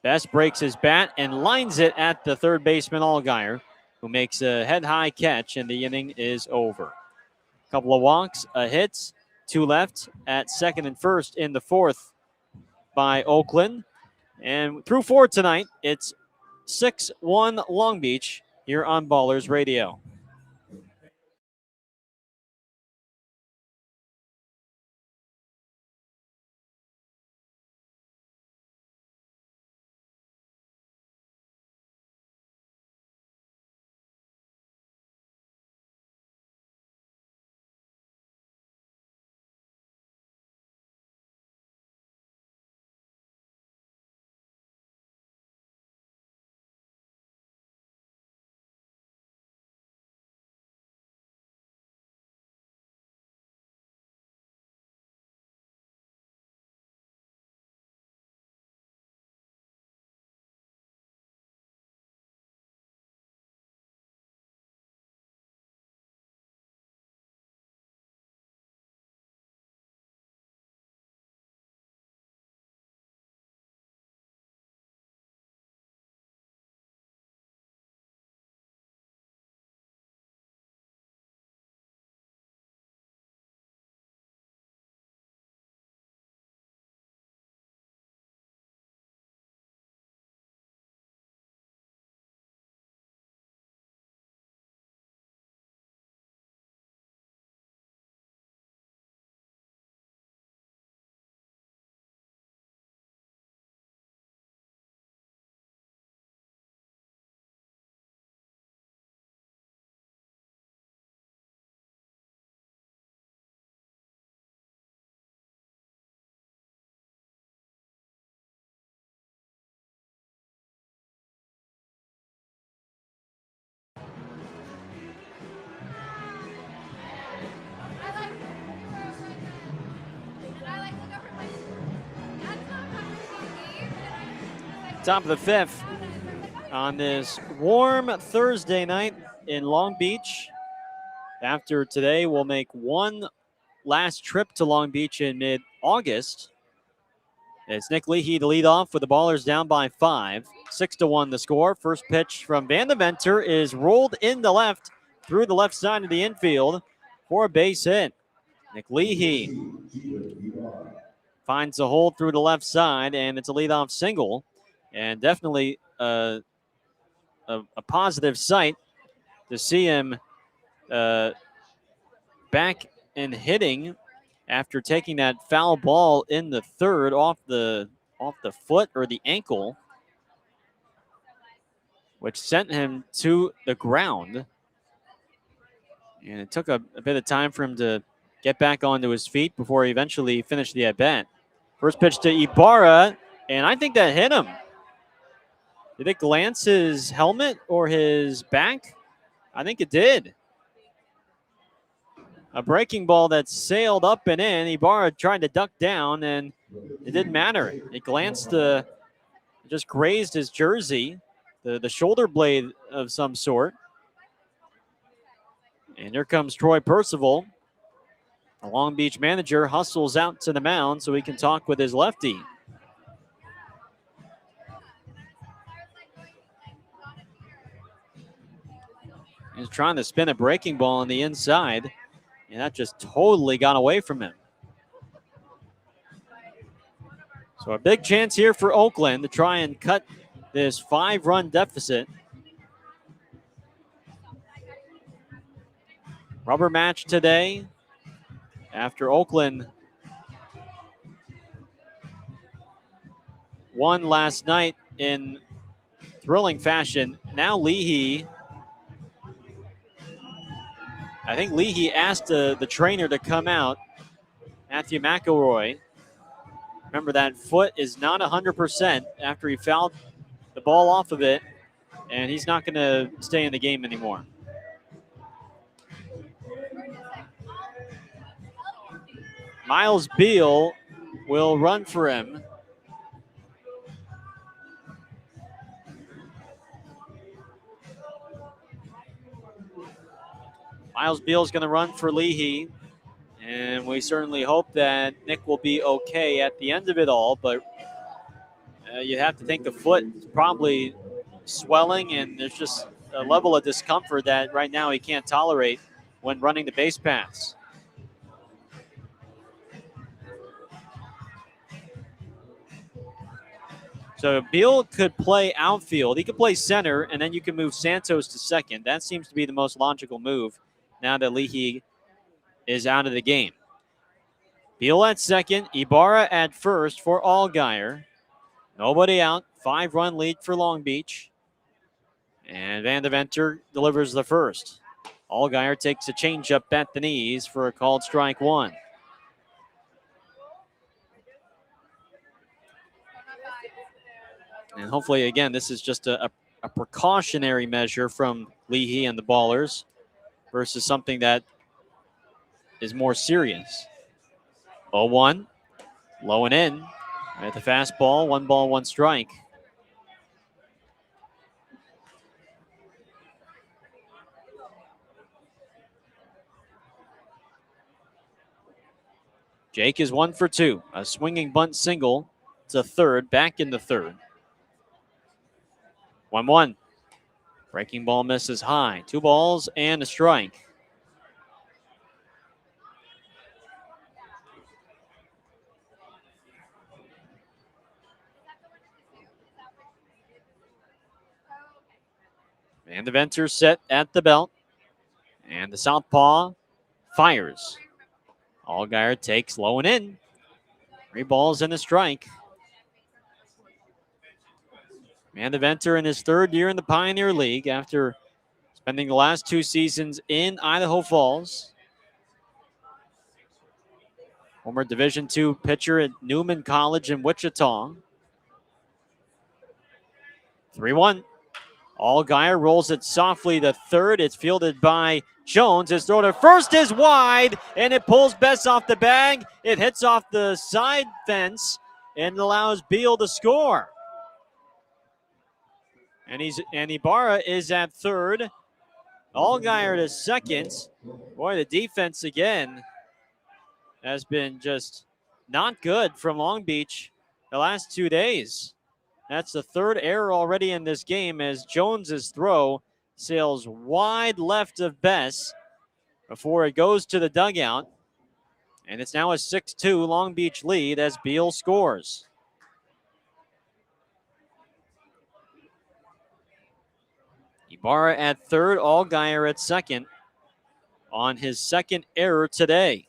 S1: Bess breaks his bat and lines it at the third baseman Allgaier, who makes a head-high catch, and the inning is over. A couple of walks, a hit, 2 left at second and first in the fourth by Oakland. And through 4 tonight, it's 6-1 Long Beach here on Ballers Radio. Top of the fifth on this warm Thursday night in Long Beach. After today, we'll make one last trip to Long Beach in mid-August. It's Nick Leahy to lead off with the Ballers down by 5. 6-1 the score. First pitch from Vandeventer is rolled in the left through the left side of the infield for a base hit. Nick Leahy finds a hole through the left side, and it's a leadoff single. And definitely a positive sight to see him back and hitting after taking that foul ball in the third off the foot or the ankle, which sent him to the ground. And it took a bit of time for him to get back onto his feet before he eventually finished the at-bat. First pitch to Ibarra, and I think that hit him. Did it glance his helmet or his back? I think it did. A breaking ball that sailed up and in. Ibarra tried to duck down, and it didn't matter. It glanced, just grazed his jersey, the shoulder blade of some sort. And here comes Troy Percival. The Long Beach manager hustles out to the mound so he can talk with his lefty. He's trying to spin a breaking ball on the inside, and that just totally got away from him. So a big chance here for Oakland to try and cut this 5-run deficit. Rubber match today after Oakland won last night in thrilling fashion. Now Leahy, I think Leahy asked the trainer to come out, Matthew McElroy. Remember, that foot is not 100% after he fouled the ball off of it, and he's not going to stay in the game anymore. Miles Beal will run for him. Miles Beal is going to run for Leahy, and we certainly hope that Nick will be okay at the end of it all, but you have to think the foot is probably swelling, and there's just a level of discomfort that right now he can't tolerate when running the base paths. So Beal could play outfield. He could play center, and then you can move Santos to second. That seems to be the most logical move now that Leahy is out of the game. Beal at second, Ibarra at first for Allgaier. Nobody out. 5-run lead for Long Beach. And Vandeventer delivers the first. Allgaier takes a changeup at the knees for a called strike one. And hopefully, again, this is just a precautionary measure from Leahy and the Ballers versus something that is more serious. 0-1, low and in. At the fastball, 1 ball, 1 strike. Jake is 1 for 2. A swinging bunt single to third, back in the third. 1-1. Breaking ball misses high. 2 balls and a strike. Vandeventer set at the belt. And the southpaw fires. Allgaier takes low and in. 3 balls and a strike. Vandeventer in his 3rd year in the Pioneer League after spending the last 2 seasons in Idaho Falls. Former Division II pitcher at Newman College in Wichita. 3-1. Allgaier rolls it softly to third. It's fielded by Jones. His throw to first is wide, and it pulls Bess off the bag. It hits off the side fence and allows Beal to score. And Ibarra is at third. Allgaier to second. Boy, the defense again has been just not good from Long Beach the last 2 days. That's the third error already in this game as Jones's throw sails wide left of Bess before it goes to the dugout. And it's now a 6-2 Long Beach lead as Beal scores. Ibarra at third, Allgaier at second on his second error today.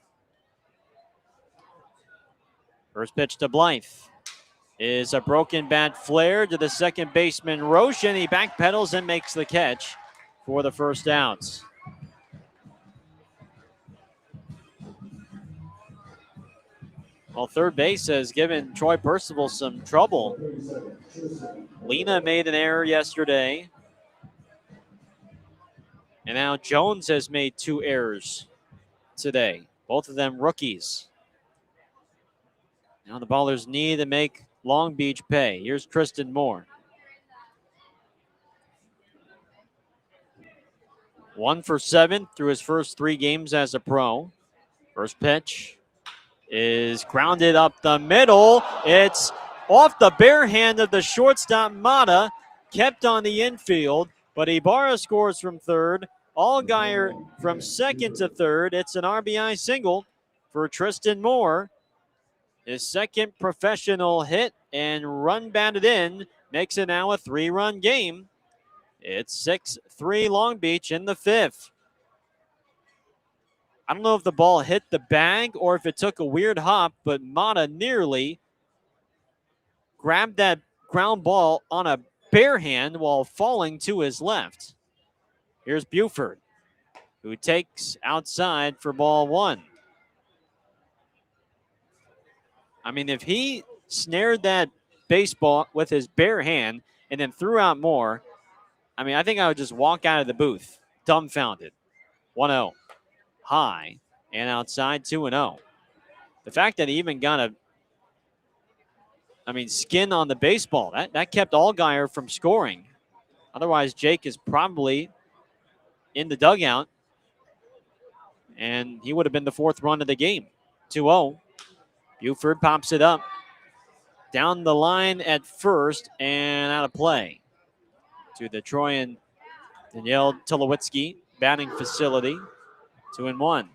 S1: First pitch to Blythe is a broken bat flare to the second baseman Roche, and he backpedals and makes the catch for the first out. Well, third base has given Troy Percival some trouble. Lena made an error yesterday. And now Jones has made 2 errors today, both of them rookies. Now the Ballers need to make Long Beach pay. Here's Tristan Moore. 1 for 7 through his first 3 games as a pro. First pitch is grounded up the middle. It's off the bare hand of the shortstop Mata, kept on the infield, but Ibarra scores from third. Allgaier from second to third. It's an RBI single for Tristan Moore. His second professional hit and run batted in makes it now a 3-run game. It's 6-3 Long Beach in the 5th. I don't know if the ball hit the bag or if it took a weird hop, but Mata nearly grabbed that ground ball on a bare hand while falling to his left. Here's Buford, who takes outside for ball 1. I mean, if he snared that baseball with his bare hand and then threw out more, I mean, I think I would just walk out of the booth, dumbfounded. 1-0. High and outside, 2-0. The fact that he even got skin on the baseball, that kept Allgaier from scoring. Otherwise, Jake is probably in the dugout, and he would have been the 4th run of the game. 2-0. Buford pops it up. Down the line at first and out of play to the Troy and Danielle Tulowitzki batting facility. 2-1.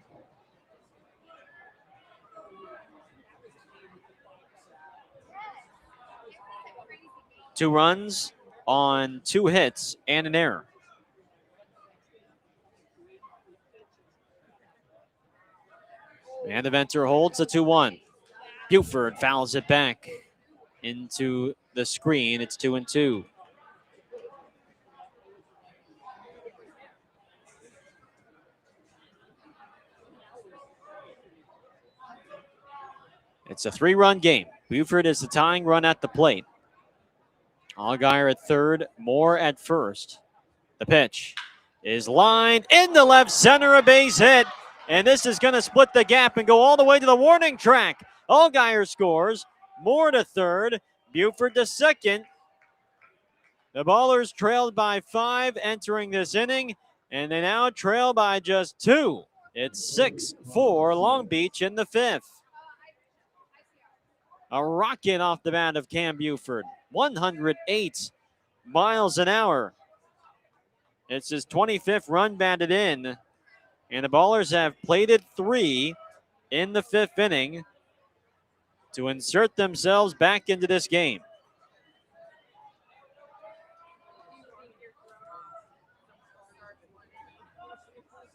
S1: Two runs on 2 hits and an error. And the Venter holds the 2-1. Buford fouls it back into the screen. It's 2-2. It's a 3-run game. Buford is the tying run at the plate. Allgaier at third, Moore at first. The pitch is lined into left center, a base hit. And this is going to split the gap and go all the way to the warning track. Allgaier scores. Moore to third. Buford to second. The Ballers trailed by 5 entering this inning, and they now trail by just 2. It's 6-4 Long Beach in the 5th. A rocket off the bat of Cam Buford. 108 miles an hour. It's his 25th run batted in, and the Ballers have plated 3 in the 5th inning to insert themselves back into this game.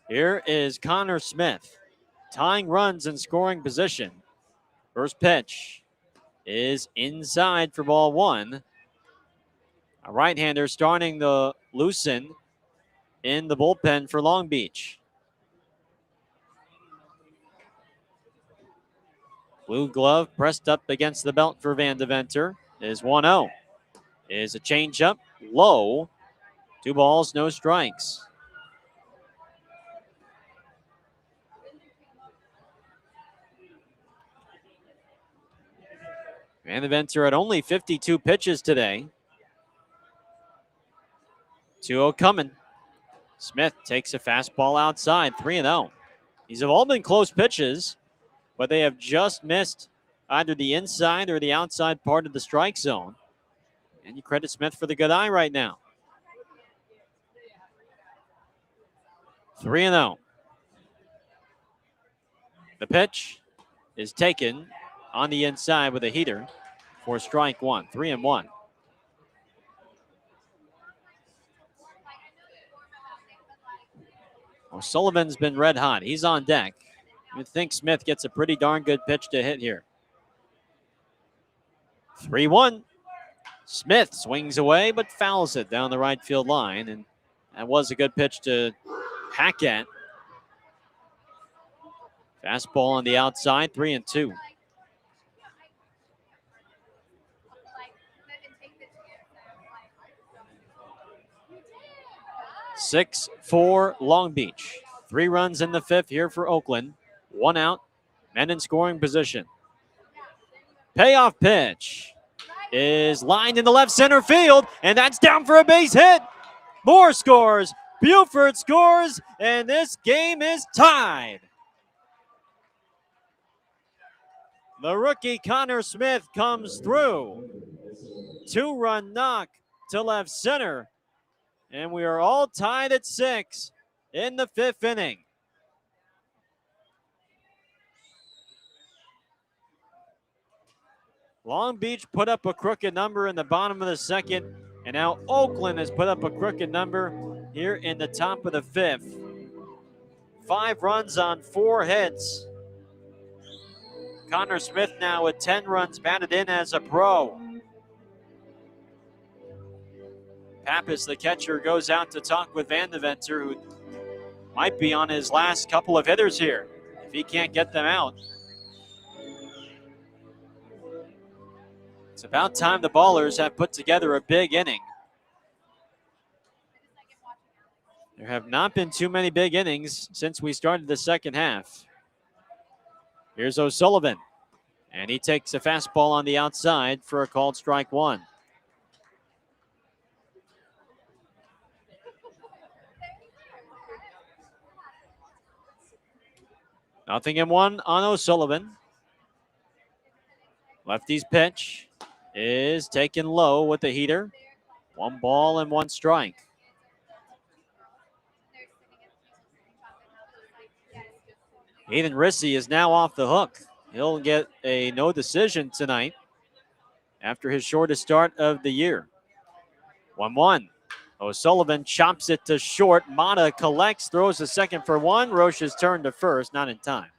S1: Here is Connor Smith, tying runs in scoring position. First pitch is inside for ball 1. A right-hander starting to loosen in the bullpen for Long Beach. Blue glove pressed up against the belt for Van Deventer is 1-0. Is a changeup, low. 2 balls, no strikes. Van Deventer had only 52 pitches today. 2-0 coming. Smith takes a fastball outside, 3-0. These have all been close pitches, but they have just missed either the inside or the outside part of the strike zone. And you credit Smith for the good eye right now. 3-0. The pitch is taken on the inside with a heater for strike one. 3-1. O'Sullivan's been red hot. He's on deck. You'd think Smith gets a pretty darn good pitch to hit here. 3-1. Smith swings away but fouls it down the right field line, and that was a good pitch to hack at. Fastball on the outside, 3-2. Six for Long Beach. 3 runs in the fifth here for Oakland. 1 out, men in scoring position. Payoff pitch is lined in the left center field, and that's down for a base hit. Moore scores, Buford scores, and this game is tied. The rookie Connor Smith comes through. 2-run knock to left center, and we are all tied at 6 in the 5th inning. Long Beach put up a crooked number in the bottom of the 2nd, and now Oakland has put up a crooked number here in the top of the 5th. 5 runs on 4 hits. Connor Smith now with 10 runs batted in as a pro. Pappas, the catcher, goes out to talk with Van Deventer, who might be on his last couple of hitters here if he can't get them out. It's about time the Ballers have put together a big inning. There have not been too many big innings since we started the second half. Here's O'Sullivan, and he takes a fastball on the outside for a called strike one. Nothing in one on O'Sullivan. Lefty's pitch is taken low with the heater. 1 ball and 1 strike. Ethan Rissy is now off the hook. He'll get a no decision tonight after his shortest start of the year. 1-1. O'Sullivan chops it to short. Mata collects, throws a second for 1. Roche's turn to first, not in time.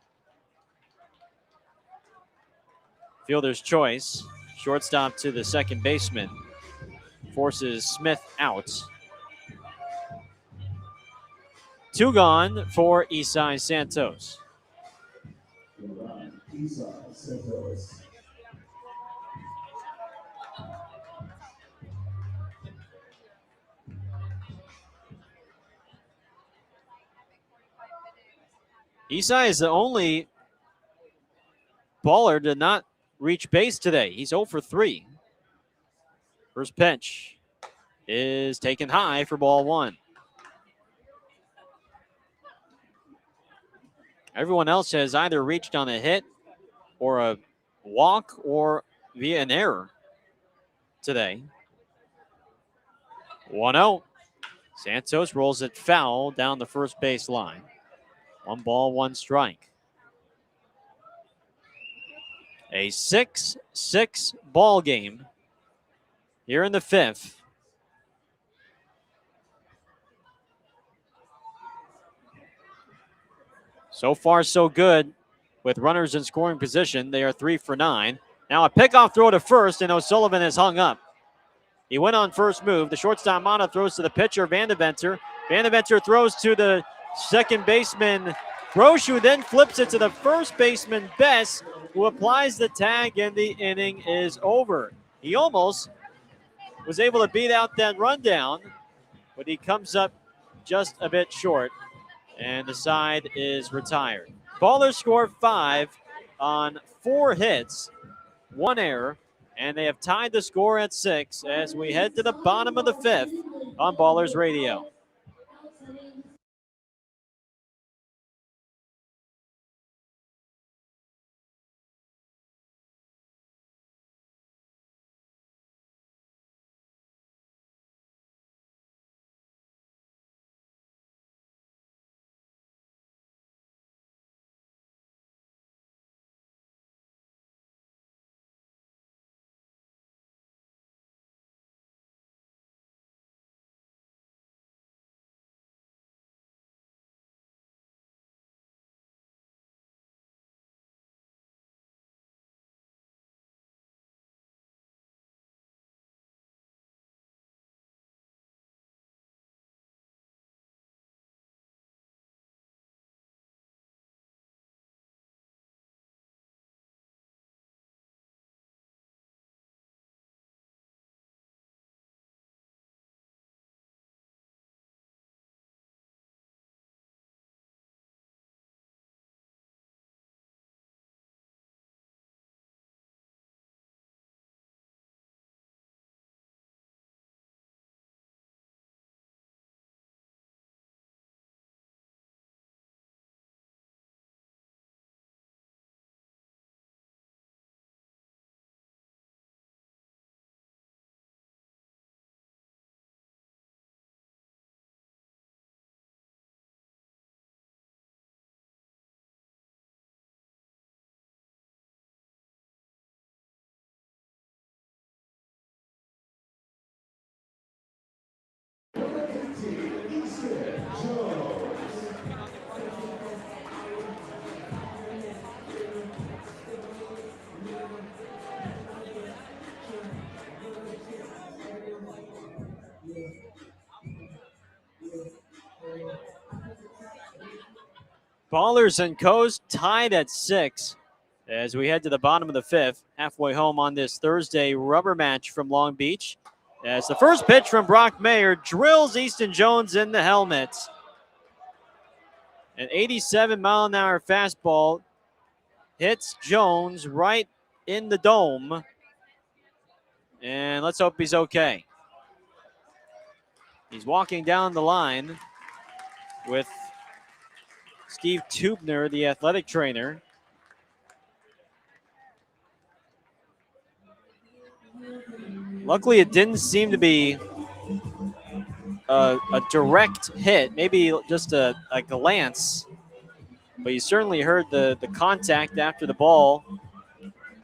S1: Fielder's choice. Shortstop to the second baseman. Forces Smith out. 2 gone for Isai Santos. Isai is the only baller to not reach base today. He's 0 for 3. First pitch is taken high for ball 1. Everyone else has either reached on a hit or a walk or via an error today. 1-0. Santos rolls it foul down the first base line. 1 ball, 1 strike. A 6-6 ball game here in the 5th. So far, so good. With runners in scoring position, they are 3 for 9. Now a pickoff throw to first, and O'Sullivan is hung up. He went on first move. The shortstop Mata throws to the pitcher, Van Deventer. Van Deventer throws to the second baseman, Roche, who then flips it to the first baseman, Bess, who applies the tag, and the inning is over. He almost was able to beat out that rundown, but he comes up just a bit short, and the side is retired. Ballers score 5 on 4 hits, 1 error, and they have tied the score at 6 as we head to the bottom of the 5th. on Ballers Radio. Ballers and Coast tied at 6 as we head to the bottom of the 5th, halfway home on this Thursday rubber match from Long Beach. As the first pitch from Brock Mayer drills Easton Jones in the helmet. An 87-mile-an-hour fastball hits Jones right in the dome. And let's hope he's okay. He's walking down the line with Steve Tubner, the athletic trainer. Luckily, it didn't seem to be a direct hit, maybe just a glance. But you certainly heard the contact after the ball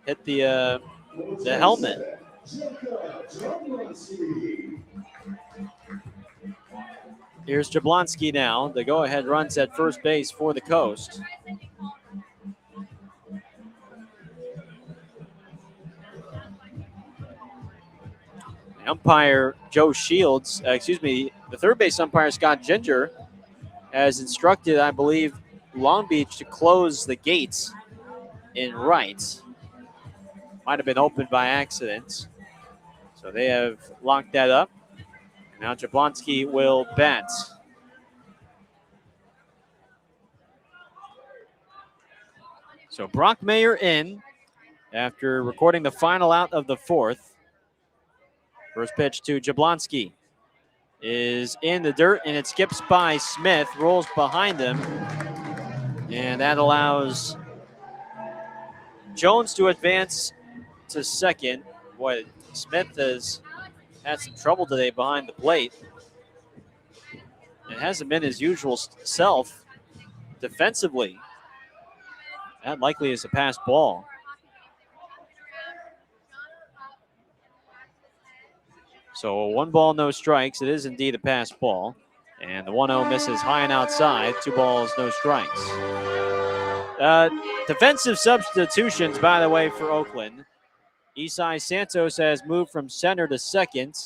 S1: hit the helmet. Here's Jablonski now. The go-ahead runs at first base for the Coast. Umpire Joe Shields, the third base umpire Scott Ginger has instructed, I believe, Long Beach to close the gates in right. Might have been opened by accident. So they have locked that up. Now Jablonski will bat. So Brock Mayer in after recording the final out of the 4th. First pitch to Jablonski is in the dirt, and it skips by Smith, rolls behind him, and that allows Jones to advance to second. Boy, Smith has had some trouble today behind the plate. It hasn't been his usual self defensively. That likely is a pass ball. So a 1 ball, no strikes. It is indeed a pass ball. And the 1-0 misses high and outside. 2 balls, no strikes. Defensive substitutions, by the way, for Oakland. Isai Santos has moved from center to second.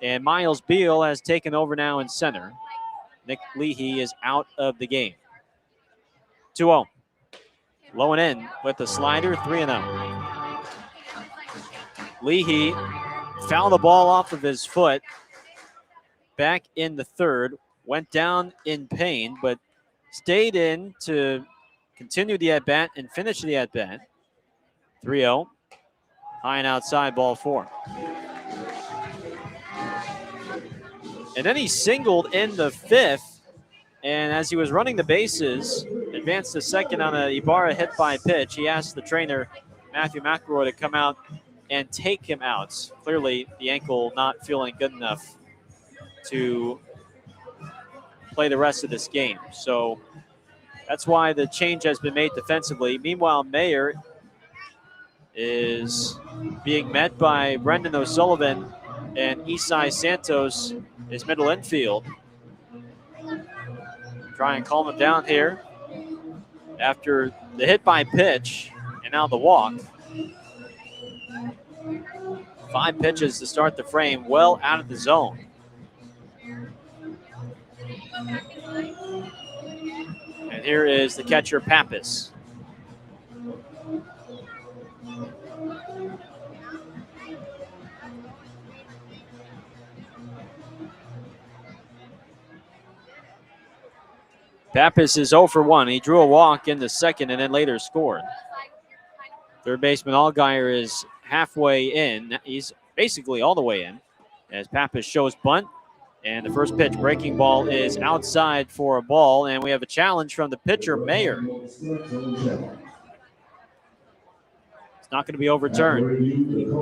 S1: And Miles Beal has taken over now in center. Nick Leahy is out of the game. 2-0. Low and in with the slider, 3-0. Leahy fouled the ball off of his foot back in the 3rd. Went down in pain, but stayed in to continue the at-bat and finish the at-bat. 3-0. High and outside, ball 4. And then he singled in the 5th. And as he was running the bases, advanced to second on a Ibarra hit by pitch, he asked the trainer, Matthew McElroy, to come out and take him out. Clearly, the ankle not feeling good enough to play the rest of this game. So that's why the change has been made defensively. Meanwhile, Mayer is being met by Brendan O'Sullivan and Isai Santos, his middle infield. Try and calm him down here after the hit by pitch and now the walk. 5 pitches to start the frame, well out of the zone. And here is the catcher, Pappas. Pappas is 0 for 1. He drew a walk in the second and then later scored. Third baseman Allgaier is halfway in. He's basically all the way in as Pappas shows bunt. And the first pitch, breaking ball, is outside for a ball. And we have a challenge from the pitcher, Mayer. It's not going to be overturned.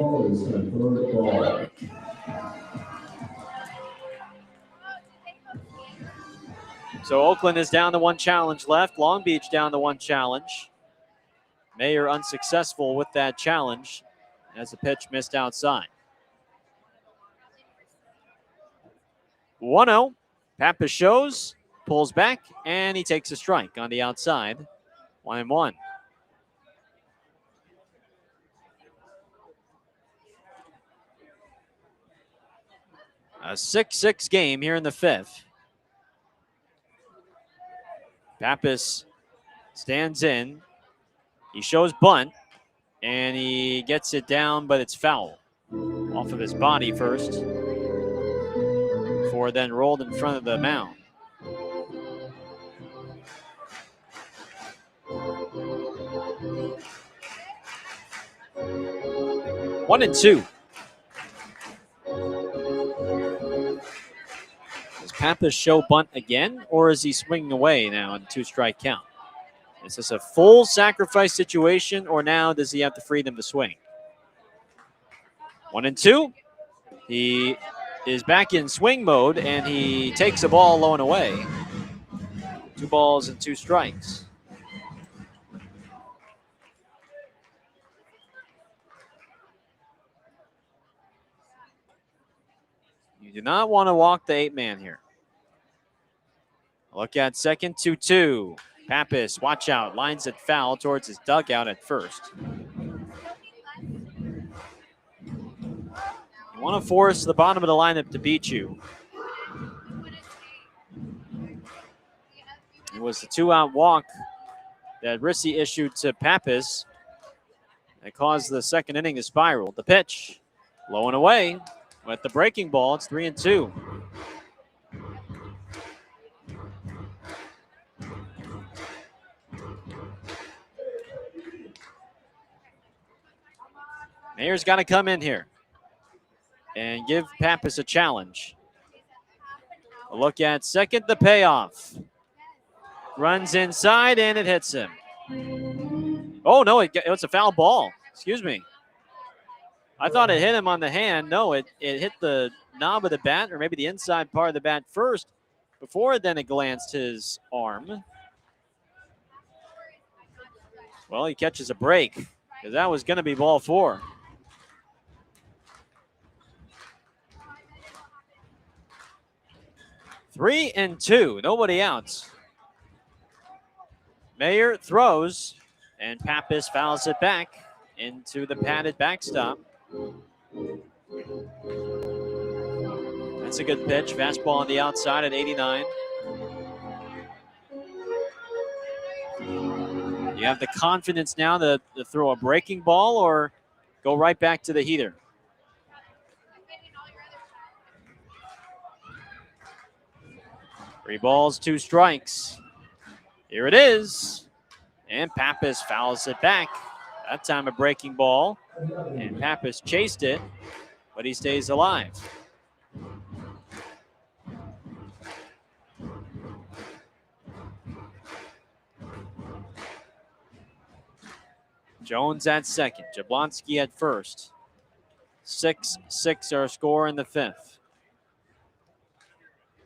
S1: So Oakland is down to 1 challenge left. Long Beach down to 1 challenge. Mayer unsuccessful with that challenge as the pitch missed outside. 1-0. Pappas shows, pulls back, and he takes a strike on the outside. 1-1. A 6-6 game here in the 5th. Pappas stands in. He shows bunt, and he gets it down, but it's foul. Off of his body first, before then rolled in front of the mound. One and two. Does Pappas show bunt again, or is he swinging away now in 2-strike count? Is this a full sacrifice situation, or now does he have the freedom to swing? 1 and 2. He is back in swing mode, and he takes a ball low and away. 2 balls and 2 strikes. You do not want to walk the 8-man here. Look at second, 2-2. Pappas, watch out, lines it foul towards his dugout at first. You want to force the bottom of the lineup to beat you. It was the 2-out walk that Rissy issued to Pappas that caused the second inning to spiral. The pitch, low and away. With the breaking ball, it's 3-2. Mayer's got to come in here and give Pappas a challenge. A look at second, the payoff. Runs inside, and it hits him. Oh, no, it's a foul ball. Excuse me. I thought it hit him on the hand. No, it hit the knob of the bat, or maybe the inside part of the bat first, before then it glanced his arm. Well, he catches a break, because that was going to be ball 4. Three and 2, nobody out. Mayer throws, and Pappas fouls it back into the padded backstop. That's a good pitch. Fastball on the outside at 89. You have the confidence now to throw a breaking ball or go right back to the heater. Three balls, 2 strikes. Here it is. And Pappas fouls it back. That time a breaking ball. And Pappas chased it, but he stays alive. Jones at second. Jablonski at first. 6-6 our score in the fifth.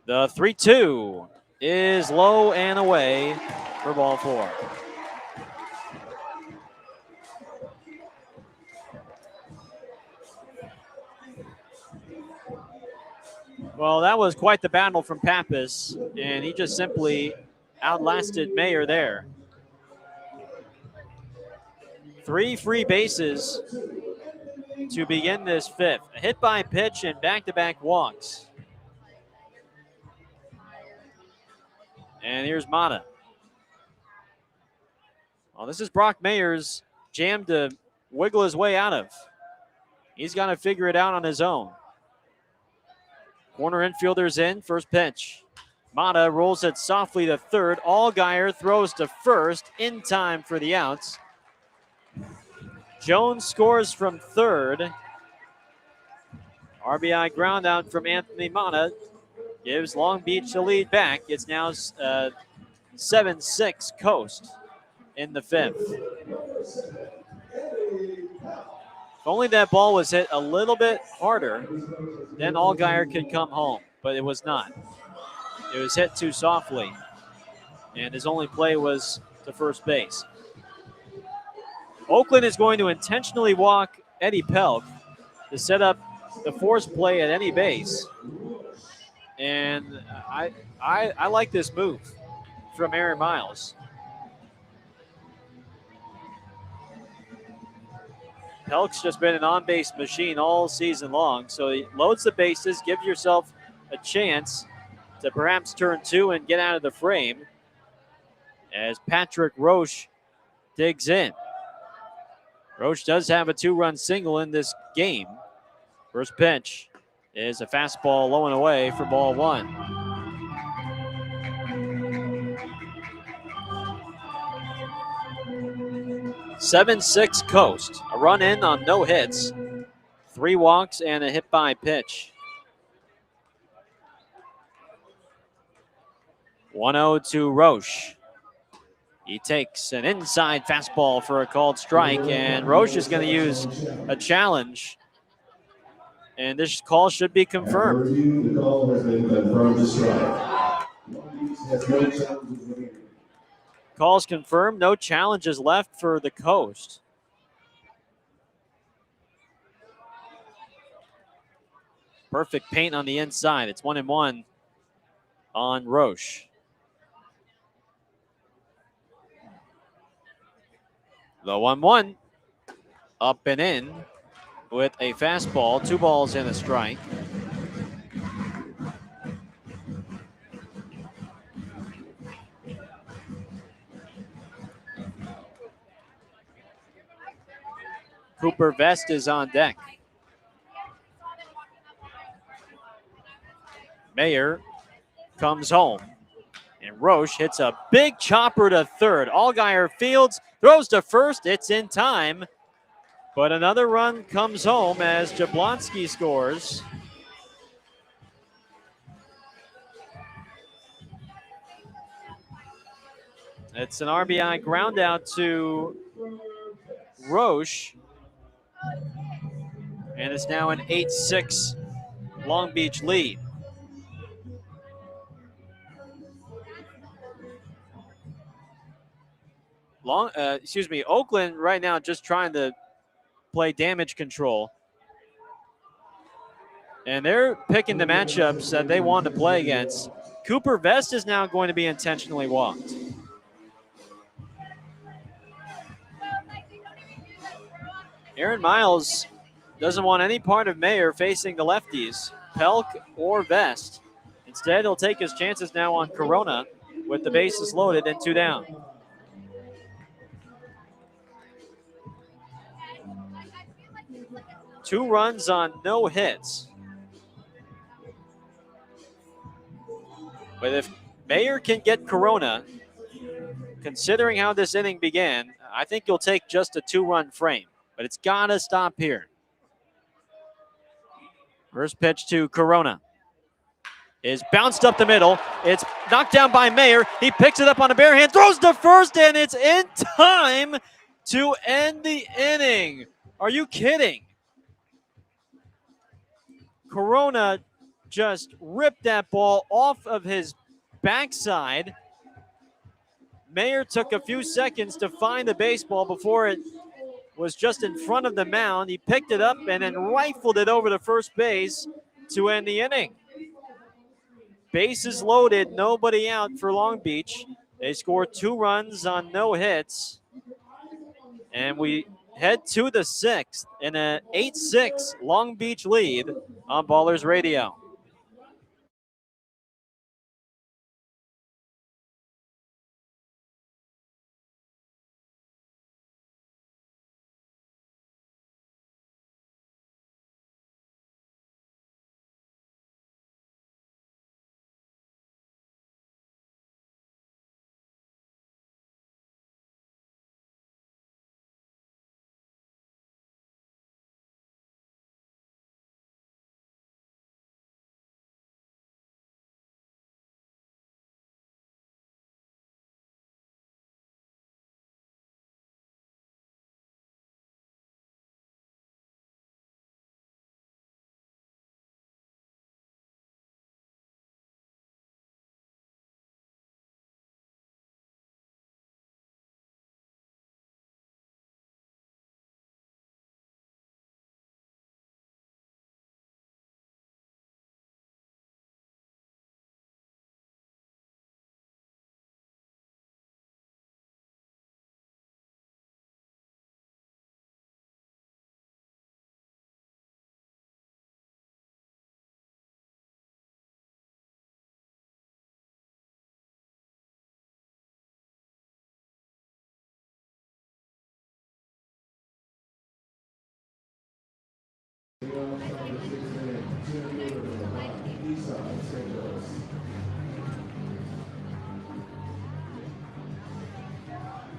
S1: The 3-2 is low and away for ball four. Well, that was quite the battle from Pappas, and he just simply outlasted Mayer there. 3 free bases to begin this fifth. A hit by pitch and back-to-back walks. And here's Mata. Well, this is Brock Mayer's jam to wiggle his way out of. He's got to figure it out on his own. Corner infielders in, first pitch. Mata rolls it softly to third. Allgaier throws to first in time for the outs. Jones scores from third. RBI ground out from Anthony Mata gives Long Beach the lead back. It's now 7-6 Coast in the fifth. If only that ball was hit a little bit harder, then Allgaier could come home, but it was not. It was hit too softly, and his only play was to first base. Oakland is going to intentionally walk Eddie Pelk to set up the force play at any base, and I like this move from Aaron Miles. Pelk's just been an on-base machine all season long, so he loads the bases, gives yourself a chance to perhaps turn two and get out of the frame as Patrick Roche digs in. Roche does have a 2-run single in this game. First pitch is a fastball low and away for ball one. (7-6) Coast. A run in on no hits, 3 walks, and a hit by pitch. 1-0 to Roche. He takes an inside fastball for a called strike, and Roche is going to use a challenge. And this call should be confirmed.
S3: The call has been confirmed to strike. Has no challenges remaining.
S1: Call's confirmed. No challenges left for the Coast. Perfect paint on the inside. It's 1-1 on Roche. The 1-1 up and in with a fastball, 2 balls and a strike. Cooper Vest is on deck. Mayer comes home, and Roche hits a big chopper to third. Allgaier fields, throws to first. It's in time, but another run comes home as Jablonski scores. It's an RBI ground out to Roche, and it's now an 8-6 Long Beach lead. Oakland right now just trying to play damage control. And they're picking the matchups that they want to play against. Cooper Vest is now going to be intentionally walked. Aaron Miles doesn't want any part of Mayer facing the lefties, Pelk or Vest. Instead, he'll take his chances now on Corona with the bases loaded and 2 down. Two runs on no hits. But if Mayer can get Corona, considering how this inning began, I think you'll take just a 2-run frame. But it's got to stop here. First pitch to Corona is bounced up the middle. It's knocked down by Mayer. He picks it up on a bare hand, throws to first, and it's in time. to end the inning. Are you kidding? Corona just ripped that ball off of his backside. Mayer took a few seconds to find the baseball before it was just in front of the mound. He picked it up and then rifled it over to first base to end the inning. Bases loaded, nobody out for Long Beach. They scored 2 runs on no hits. And we head to the 6th in an 8-6 Long Beach lead on Ballers Radio.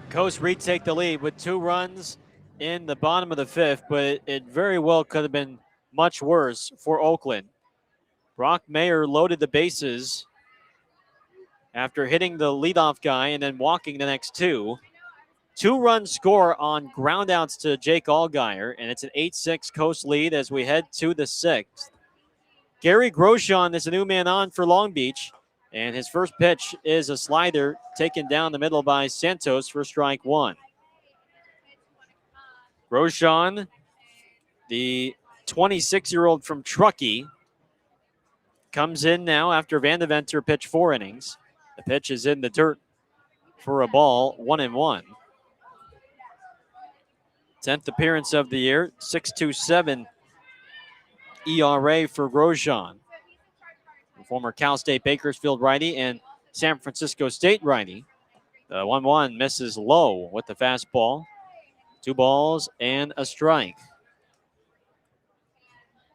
S1: Coast retake the lead with 2 runs in the bottom of the 5th, but it very well could have been much worse for Oakland. Brock Mayer loaded the bases after hitting the leadoff guy and then walking the next 2. 2-run score on groundouts to Jake Allgaier, and it's an 8-6 Coast lead as we head to the 6th. Gary Groshon is a new man on for Long Beach, and his first pitch is a slider taken down the middle by Santos for strike 1. Groshon, the 26-year-old from Truckee, comes in now after Vandeventer pitched 4 innings. The pitch is in the dirt for a ball, 1-1. 10th appearance of the year, 6.27 ERA for Grosjean. Former Cal State Bakersfield righty and San Francisco State righty. The 1-1 misses low with the fastball. 2 balls and a strike.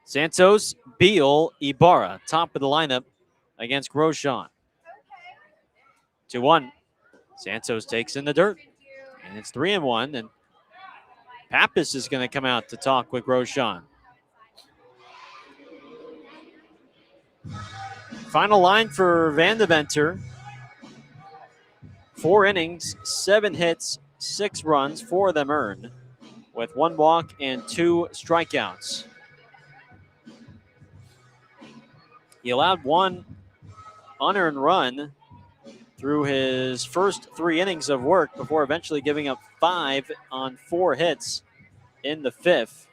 S1: Santos, Beal, Ibarra, top of the lineup against Grosjean. 2-1. Santos takes in the dirt, and it's 3-1, and Pappas is going to come out to talk with Grosjean. Final line for Vandeventer. 4 innings, 7 hits, 6 runs, 4 of them earned, with 1 walk and 2 strikeouts. He allowed 1 unearned run through his first 3 innings of work before eventually giving up 5 on 4 hits in the 5th.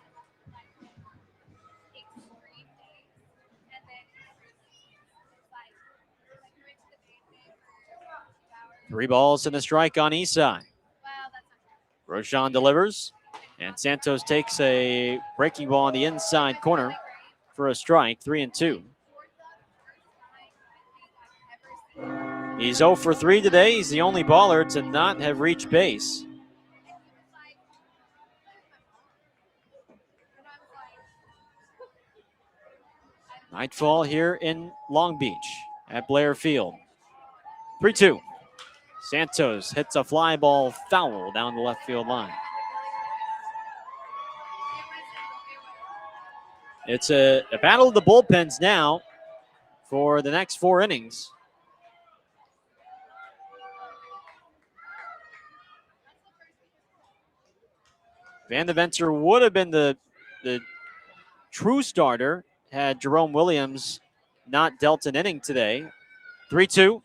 S1: Three balls and a strike on Isai. Grosjean delivers, and Santos takes a breaking ball on the inside corner for a strike, 3-2. He's 0 for 3 today. He's the only baller to not have reached base. Nightfall here in Long Beach at Blair Field. 3-2. Santos hits a fly ball foul down the left field line. It's a battle of the bullpens now for the next 4 innings. Van Deventer would have been the true starter had Jerome Williams not dealt an inning today. 3-2.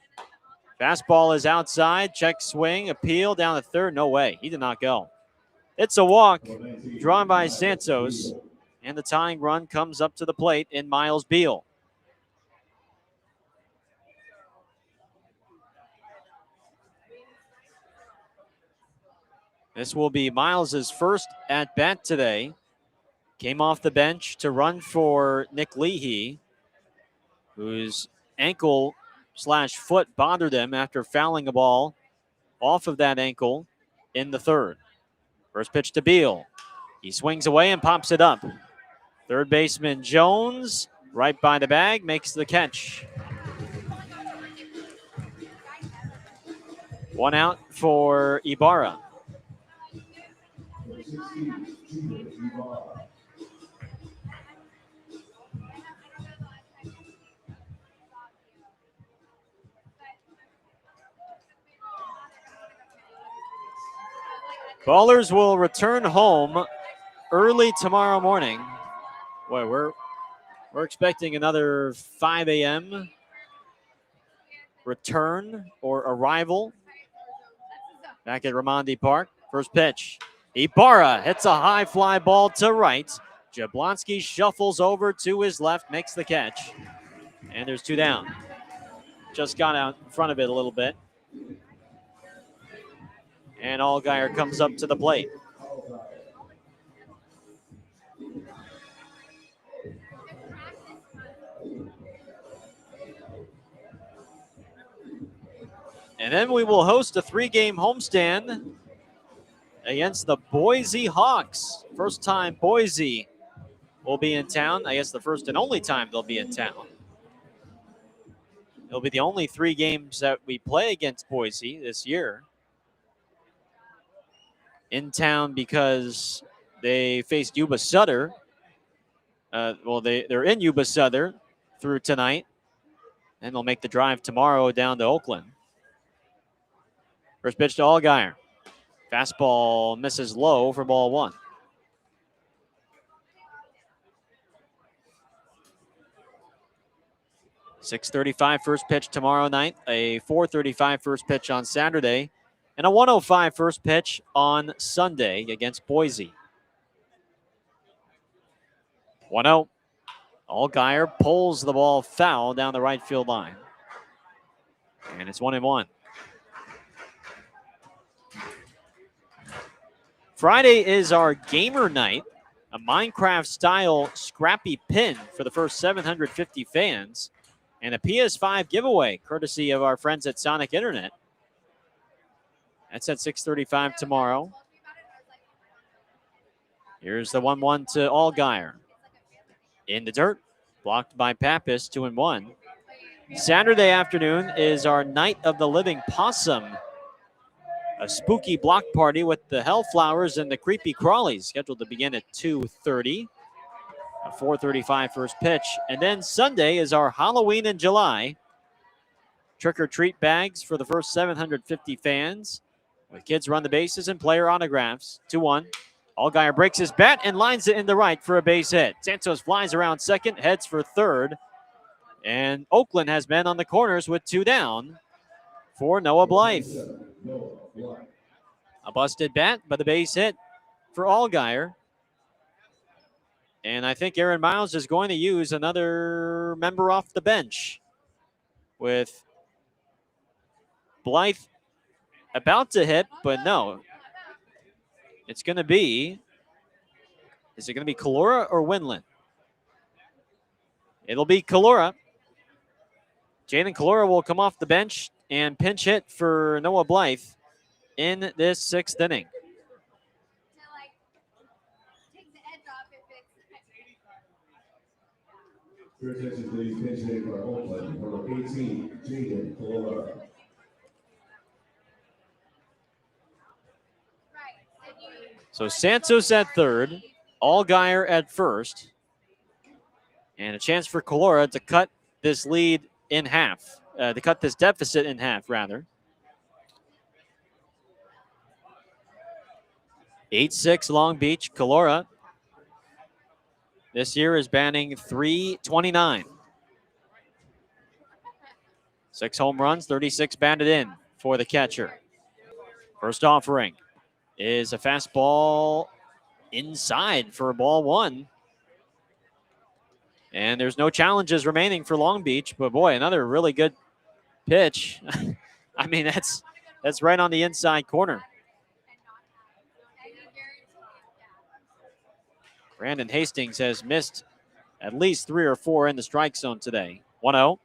S1: Fastball is outside. Check swing. Appeal down the third. No way. He did not go. It's a walk drawn by Santos. And the tying run comes up to the plate in Miles Beal. This will be Miles's first at bat today. Came off the bench to run for Nick Leahy, whose ankle/foot bothered him after fouling a ball off of that ankle in the third. First pitch to Beal. He swings away and pops it up. Third baseman Jones, right by the bag, makes the catch. One out for Ibarra. Ballers will return home early tomorrow morning. Boy, we're expecting another 5 a.m. return or arrival back at Raimondi Park. First pitch. Ibarra hits a high fly ball to right. Jablonski shuffles over to his left, makes the catch. And there's 2 down. Just got out in front of it a little bit. And Allgaier comes up to the plate. And then we will host a 3-game homestand against the Boise Hawks. First time Boise will be in town. I guess the first and only time they'll be in town. It'll be the only 3 games that we play against Boise this year. In town because they faced Yuba Sutter. They're in Yuba Sutter through tonight. And they'll make the drive tomorrow down to Oakland. First pitch to Allgaier. Fastball misses low for ball 1. .635 first pitch tomorrow night, a .435 first pitch on Saturday, and a .105 first pitch on Sunday against Boise. 1-0. Allgaier pulls the ball foul down the right field line. And it's 1-1. Friday is our gamer night, a Minecraft-style scrappy pin for the first 750 fans, and a PS5 giveaway, courtesy of our friends at Sonic Internet. That's at 6:35 tomorrow. Here's the 1-1 to Allgaier. In the dirt, blocked by Pappas, 2-1. Saturday afternoon is our Night of the Living Possum, a spooky block party with the Hellflowers and the Creepy Crawlies, scheduled to begin at 2:30. A 4:35 first pitch. And then Sunday is our Halloween in July. Trick-or-treat bags for the first 750 fans, with kids run the bases and player autographs. 2-1. Allgaier breaks his bat and lines it into right for a base hit. Santos flies around second, heads for third. And Oakland has men on the corners with 2 down for Noah Blythe. A busted bat, but the base hit for Allgaier. And I think Aaron Miles is going to use another member off the bench, with Blythe about to hit, but no. It's going to be, is it going to be Kalora or Winland? It'll be Kalora. Jaden Kalora will come off the bench and pinch hit for Noah Blythe in this 6th inning.
S3: Your attention, please. Pinch hit for Oakland, number 18, Jaden Kalora.
S1: So Santos at third, Allgaier at first, and a chance for Kalora to cut this lead in half, to cut this deficit in half, rather. 8-6 Long Beach. Calora this year is batting .329. 6 home runs, 36 batted in for the catcher. First offering is a fastball inside for ball one. And there's no challenges remaining for Long Beach, but boy, another really good pitch. I mean, that's right on the inside corner. Brandon Hastings has missed at least 3 or 4 in the strike zone today. 1-0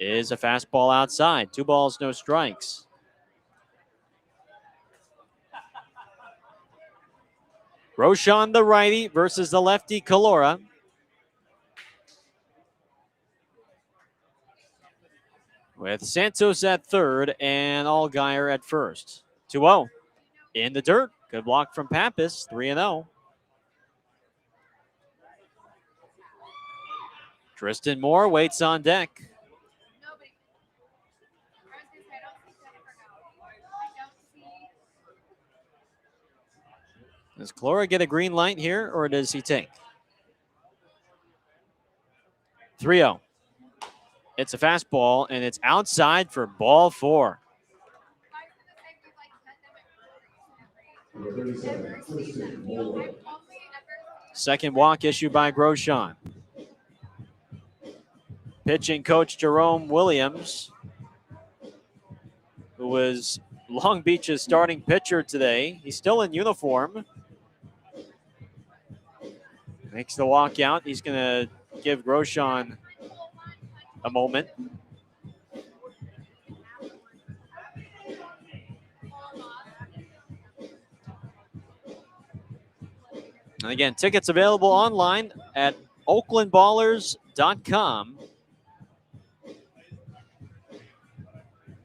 S1: is a fastball outside. 2 balls, no strikes. Roshan, the righty, versus the lefty, Calora. With Santos at third and Allgaier at first. 2-0 in the dirt. Good block from Pappas, 3-0. Tristan Moore waits on deck. Does Calora get a green light here, or does he take? 3-0. It's a fastball, and it's outside for ball 4. Second walk issued by Grosjean. Pitching coach Jerome Williams, who was Long Beach's starting pitcher today. He's still in uniform. Makes the walk out. He's going to give Grosjean a moment. And again, tickets available online at oaklandballers.com.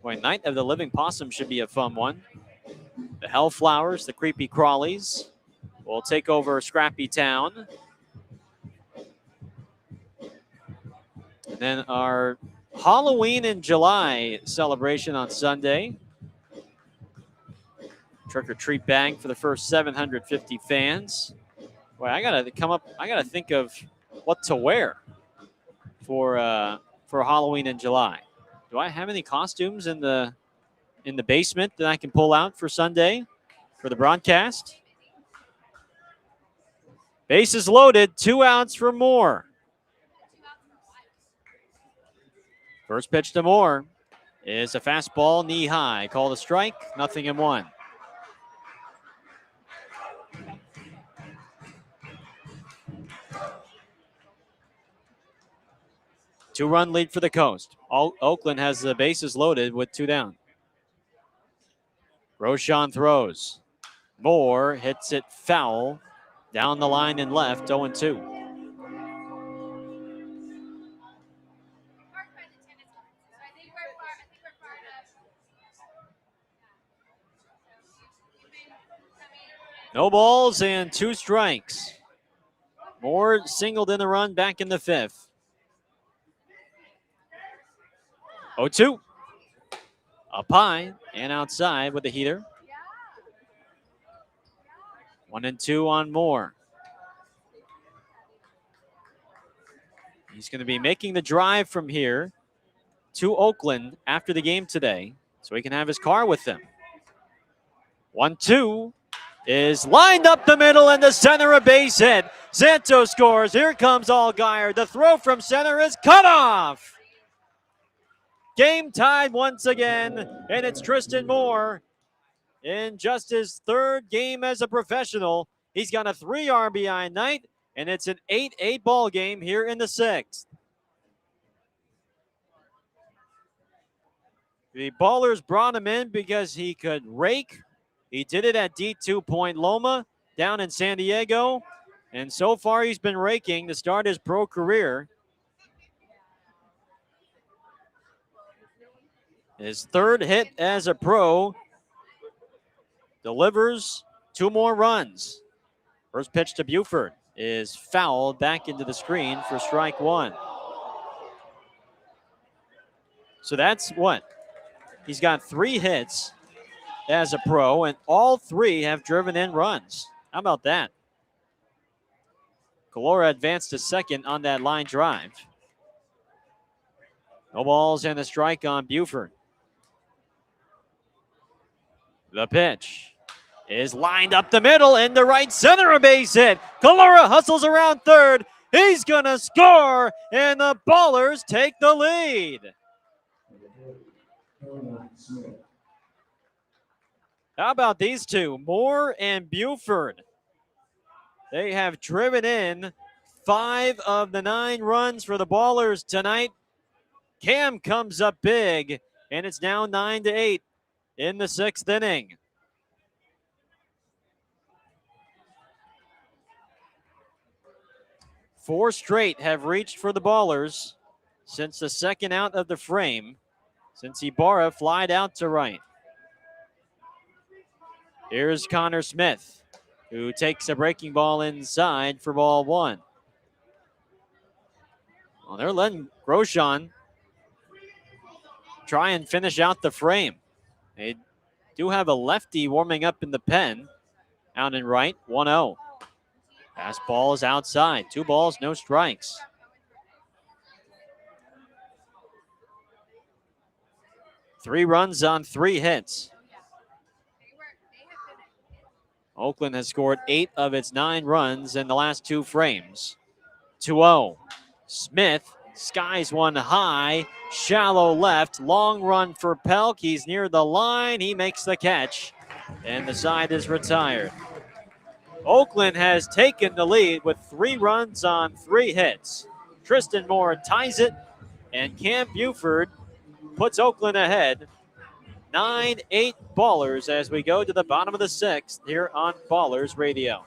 S1: Boy, Night of the Living Possum should be a fun one. The Hellflowers, the Creepy Crawlies, will take over Scrappy Town. And then our Halloween in July celebration on Sunday. Trick or treat bag for the first 750 fans. Boy, I gotta think of what to wear for Halloween in July. Do I have any costumes in the basement that I can pull out for Sunday for the broadcast? Bases loaded, 2 outs for Moore. First pitch to Moore is a fastball knee high. Called a strike, 0-1. Two-run lead for the Coast. Oakland has the bases loaded with 2 down. Roshan throws. Moore hits it foul. Down the line and left, 0-2. No balls and 2 strikes. Moore singled in the run back in the 5th. 0-2. Up high and outside with the heater. 1-2 on Moore. He's going to be making the drive from here to Oakland after the game today so he can have his car with him. 1-2 is lined up the middle and the center, a base hit. Santos scores. Here comes Allgaier. The throw from center is cut off. Game tied once again, and it's Tristan Moore in just his 3rd game as a professional. He's got a 3 RBI night, and it's an 8-8 ball game here in the 6th. The Ballers brought him in because he could rake. He did it at D2 Point Loma down in San Diego, and so far he's been raking to start his pro career. His 3rd hit as a pro, delivers 2 more runs. First pitch to Buford is fouled back into the screen for strike 1. So that's what? He's got 3 hits as a pro, and all three have driven in runs. How about that? Calora advanced to second on that line drive. No balls and a strike on Buford. The pitch is lined up the middle in the right center, a base hit. Calora hustles around third. He's going to score, and the Ballers take the lead. How about these two, Moore and Buford? They have driven in 5 of the 9 runs for the Ballers tonight. Cam comes up big, and it's now 9-8 in the 6th inning. Four straight have reached for the Ballers since the second out of the frame, since Ibarra flied out to right. Here's Connor Smith, who takes a breaking ball inside for ball 1. Well, they're letting Grosjean try and finish out the frame. They do have a lefty warming up in the pen. Out in right, 1-0. Fastball is outside. 2 balls, no strikes. Three runs on 3 hits. Oakland has scored 8 of its 9 runs in the last 2 frames. 2-0. Smith skies one high, shallow left, long run for Pelk. He's near the line. He makes the catch, and the side is retired. Oakland has taken the lead with 3 runs on 3 hits. Tristan Moore ties it, and Cam Buford puts Oakland ahead. 9-8 Ballers as we go to the bottom of the 6th here on Ballers Radio.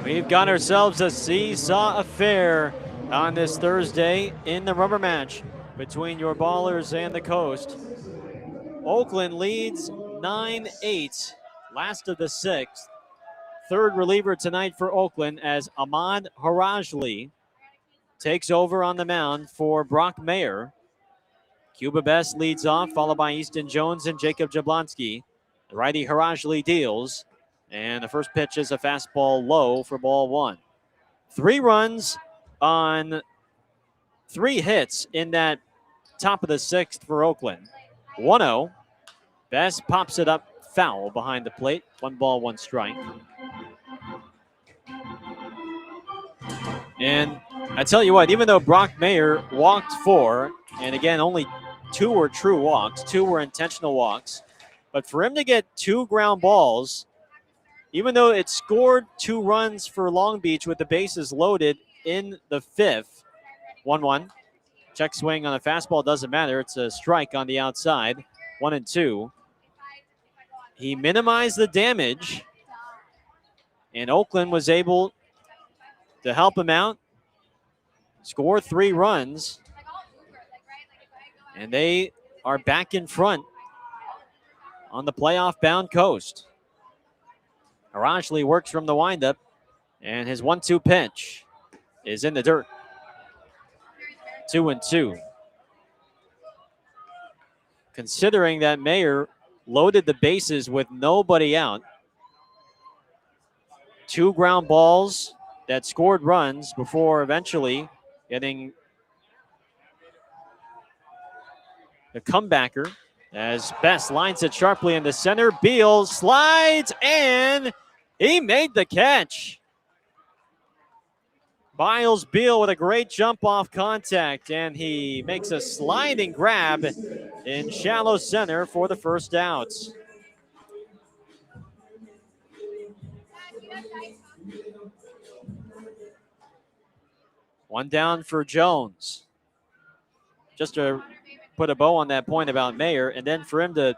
S1: We've got ourselves a seesaw affair on this Thursday in the rubber match between your Ballers and the Coast. Oakland leads 9-8, last of the 6th. Third reliever tonight for Oakland as Ahmad Harajli takes over on the mound for Brock Mayer. Cuba Best leads off, followed by Easton Jones and Jacob Jablonski. The righty Harajli deals. And the first pitch is a fastball low for ball 1. 3 runs on 3 hits in that top of the 6th for Oakland. 1-0. Best pops it up foul behind the plate. 1 ball, 1 strike. And I tell you what, even though Brock Mayer walked 4, and again, only 2 were true walks, 2 were intentional walks, but for him to get 2 ground balls, even though it scored 2 runs for Long Beach with the bases loaded in the 5th. 1-1. Check swing on a fastball, doesn't matter. It's a strike on the outside. 1-2. He minimized the damage, and Oakland was able to help him out, score 3 runs, and they are back in front on the playoff-bound coast. Arashli works from the windup, and his 1-2 pitch is in the dirt. 2-2. Considering that Mayer loaded the bases with nobody out, 2 ground balls that scored runs before eventually getting the comebacker as Best lines it sharply in the center. Beal slides, and he made the catch. Miles Beal with a great jump off contact, and he makes a sliding grab in shallow center for the first out. One down for Jones. Just to put a bow on that point about Mayer, and then for him to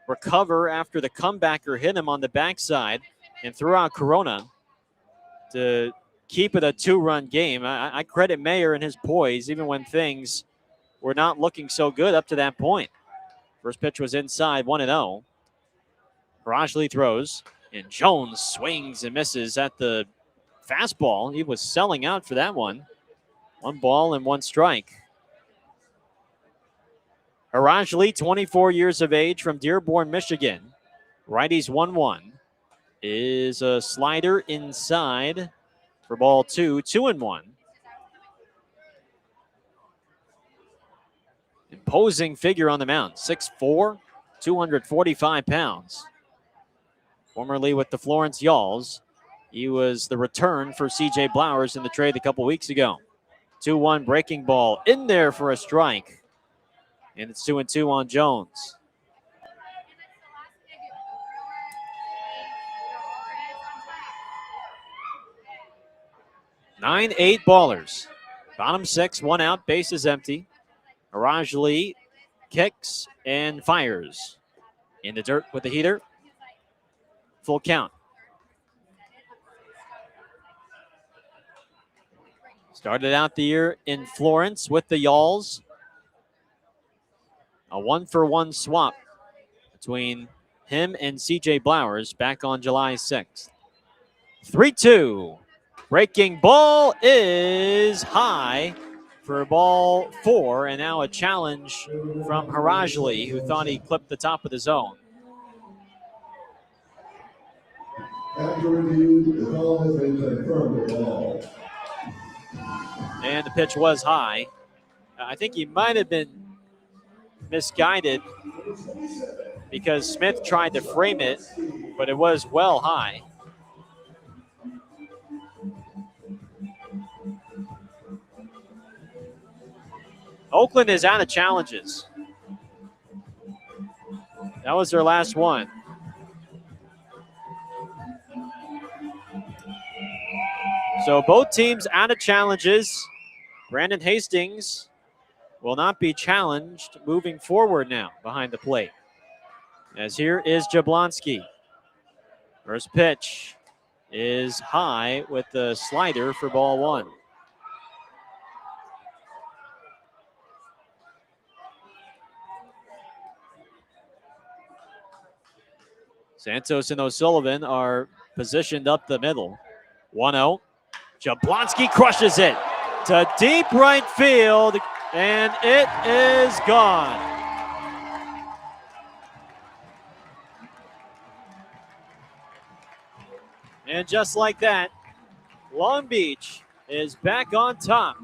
S1: recover after the comebacker hit him on the backside and threw out Corona to keep it a 2-run game. I credit Mayer and his poise, even when things were not looking so good up to that point. First pitch was inside, 1-0. Rajli throws, and Jones swings and misses at the fastball. He was selling out for that one. 1 ball and 1 strike. Arashli, 24 years of age, from Dearborn, Michigan. Righties 1-1. Is a slider inside for ball 2, 2-1. Imposing figure on the mound, 6'4", 245 pounds. Formerly with the Florence Yalls, he was the return for C.J. Blowers in the trade a couple weeks ago. 2-1 breaking ball in there for a strike. And it's 2-2 on Jones. Nine, 8 ballers. Bottom 6, 1 out, base is empty. Arashli kicks and fires. In the dirt with the heater. Full count. Started out the year in Florence with the Yalls. A 1-for-1 swap between him and C.J. Blowers back on July 6th. 3-2. Breaking ball is high for ball 4, and now a challenge from Harajli, who thought he clipped the top of the zone.
S3: After review, the call has been confirmed with ball.
S1: And the pitch was high. I think he might have been misguided because Smith tried to frame it, but it was well high. Oakland is out of challenges. That was their last one. So both teams out of challenges. Brandon Hastings will not be challenged moving forward now behind the plate. As here is Jablonski. First pitch is high with the slider for ball 1. Santos and O'Sullivan are positioned up the middle. 1-0. Jablonski crushes it to deep right field, and it is gone. And just like that, Long Beach is back on top.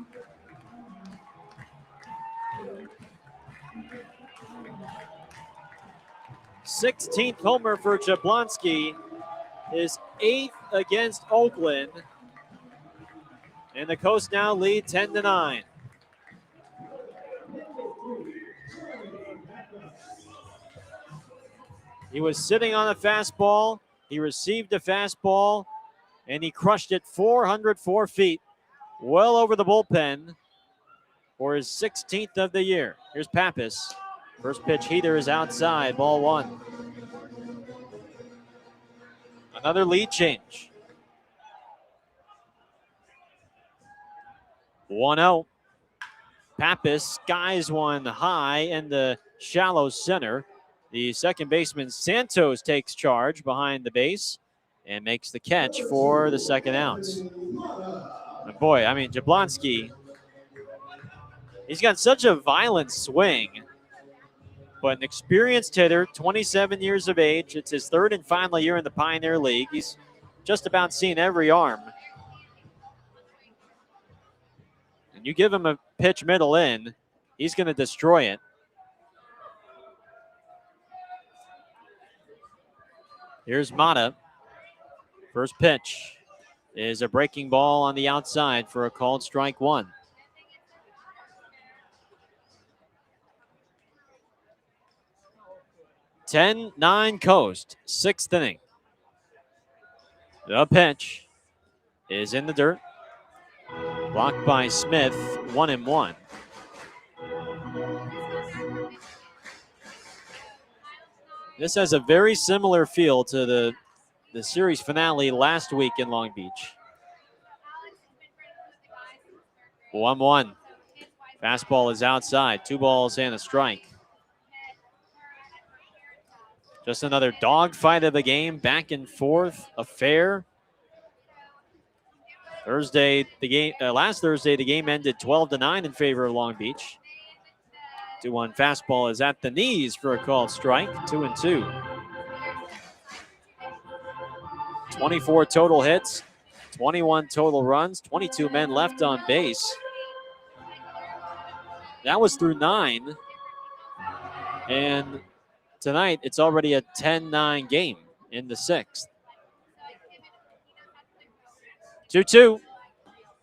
S1: Sixteenth homer for Jablonski, his 8th against Oakland. And the Coast now lead 10-9. He was sitting on a fastball. He received a fastball, and he crushed it 404 feet, well over the bullpen for his 16th of the year. Here's Pappas. First pitch heater is outside, ball one. Another lead change. 1-0. Pappas skies one high in the shallow center. The second baseman Santos takes charge behind the base and makes the catch for the second out. And boy, I mean, Jablonski, he's got such a violent swing, but an experienced hitter, 27 years of age. It's his third and final year in the Pioneer League. He's just about seen every arm. And you give him a pitch middle in, he's going to destroy it. Here's Mata. First pitch is a breaking ball on the outside for a called strike one. (10-9) Coast, sixth inning. The pitch is in the dirt. Blocked by Smith, 1-1. This has a very similar feel to the series finale last week in Long Beach. 1-1. Fastball is outside. 2 balls and a strike. Just another dogfight of a game, back and forth affair. Last Thursday, the game ended 12-9 in favor of Long Beach. 2-1 fastball is at the knees for a called strike. 2-2. 24 total hits, 21 total runs, 22 men left on base. That was through 9. And tonight, it's already a 10-9 game in the 6th. 2-2.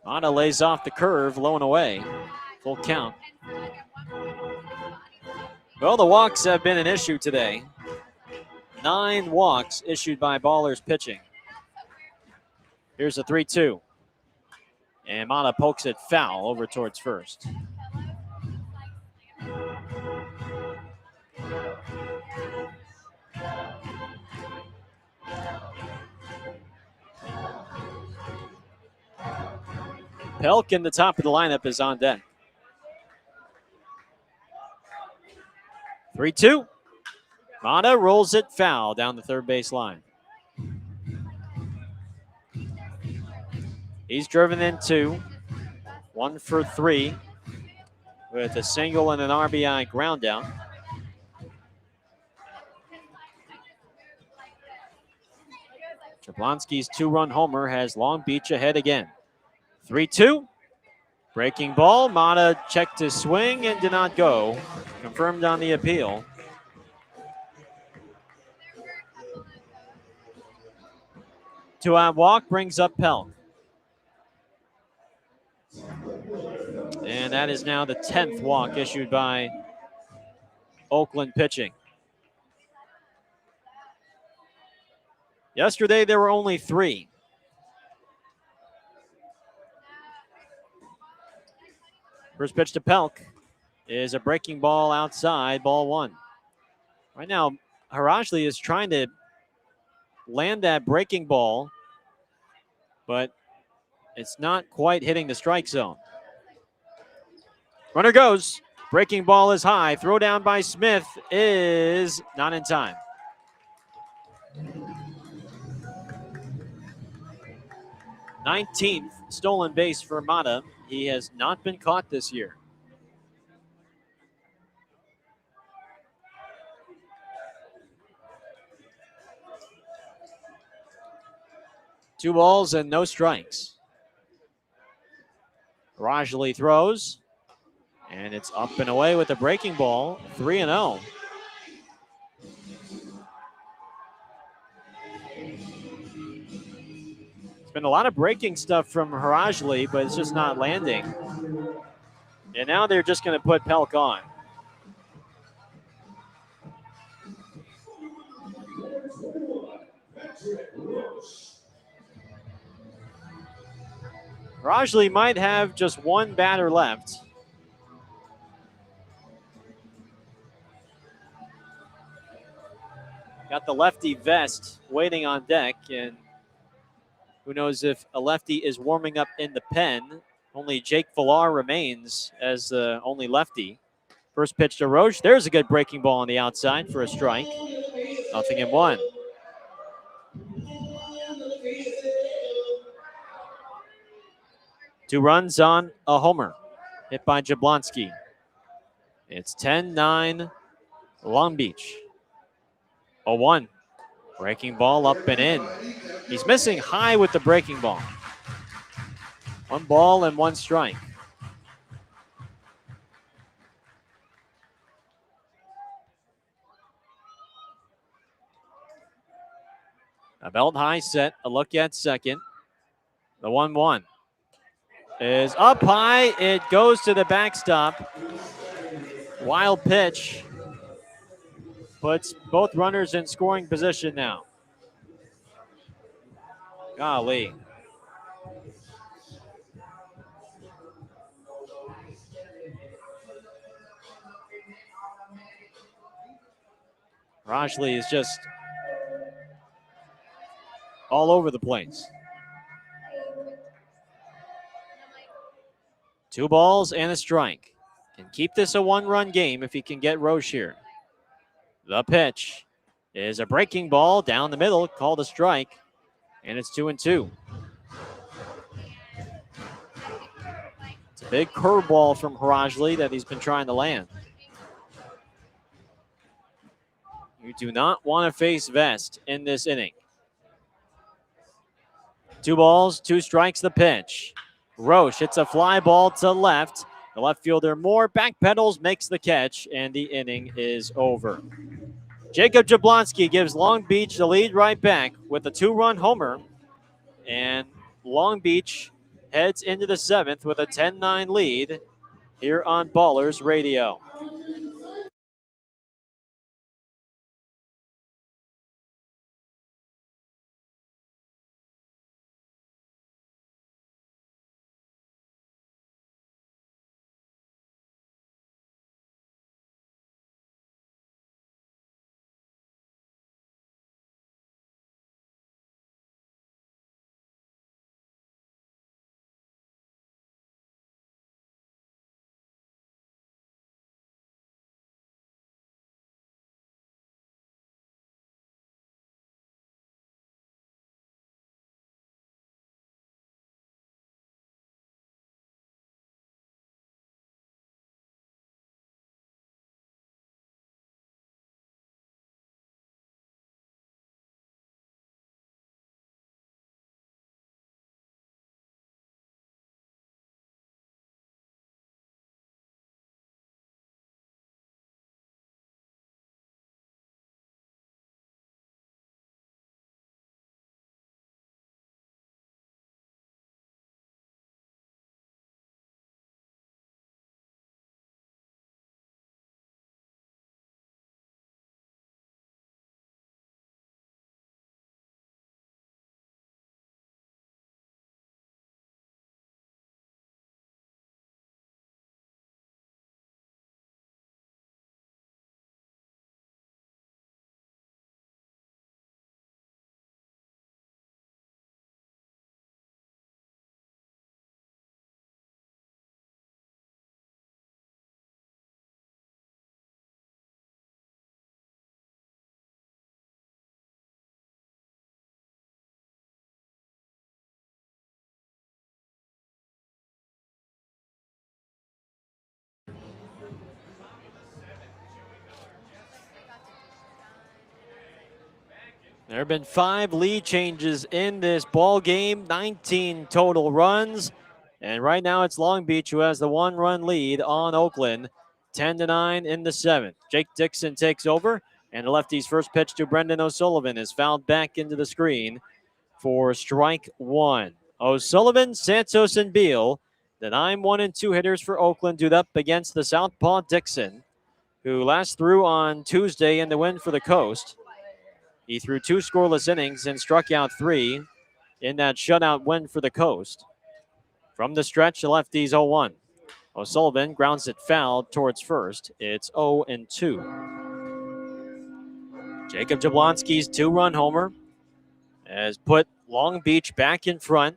S1: Mata lays off the curve, low and away. Full count. Well, the walks have been an issue today. 9 walks issued by ballers pitching. Here's a 3-2. And Mata pokes it foul over towards first. Pelk in the top of the lineup is on deck. 3-2. Mata rolls it foul down the third base line. He's driven in 2. 1 for 3 with a single and an RBI ground out. Jablonski's 2-run homer has Long Beach ahead again. 3-2. Breaking ball. Mata checked his swing and did not go. Confirmed on the appeal. Two-out walk brings up Pelk. And that is now the 10th walk issued by Oakland pitching. Yesterday, there were only 3. First pitch to Pelk is a breaking ball outside, ball 1. Right now, Harajli is trying to land that breaking ball, but it's not quite hitting the strike zone. Runner goes. Breaking ball is high. Throw down by Smith is not in time. (19th) stolen base for Mata. He has not been caught this year. Two balls and no strikes. Rajali throws, and it's up and away with a breaking ball. 3-0. It's been a lot of breaking stuff from Harajli, but it's just not landing. And now they're just going to put Pelk on. Rajli might have just one batter left. Got the lefty vest waiting on deck, and who knows if a lefty is warming up in the pen. Only Jake Villar remains as the only lefty. First pitch to Roche. There's a good breaking ball on the outside for a strike. 0-1. Two runs on a homer hit by Jablonski. It's 10-9 Long Beach. 0-1. Breaking ball up and in. He's missing high with the breaking ball. 1 ball and 1 strike. A belt high set, a look at second. The 1-1 is up high. It goes to the backstop. Wild pitch. Puts both runners in scoring position now. Golly. Rajli is just all over the place. 2 balls and a strike. Can keep this a 1-run game if he can get Roche here. The pitch is a breaking ball down the middle, called a strike, and it's 2-2. It's a big curveball from Rajli that he's been trying to land. You do not want to face Vest in this inning. 2 balls, 2 strikes, the pitch. Roche hits a fly ball to left. The left fielder Moore backpedals, makes the catch, and the inning is over. Jacob Jablonski gives Long Beach the lead right back with a 2-run homer. And Long Beach heads into the 7th with a 10-9 lead here on Ballers Radio. There have been 5 lead changes in this ball game, 19 total runs. And right now it's Long Beach who has the 1-run lead on Oakland, 10-9 in the 7th. Jake Dixon takes over, and the lefty's first pitch to Brendan O'Sullivan is fouled back into the screen for strike 1. O'Sullivan, Santos, and Beal, the 9-1 and 2 hitters for Oakland, do up against the southpaw Dixon, who last threw on Tuesday in the win for the Coast. He threw 2 scoreless innings and struck out 3 in that shutout win for the Coast. From the stretch, the lefties 0-1. O'Sullivan grounds it foul towards first. It's 0-2. Jacob Jablonski's 2-run homer has put Long Beach back in front.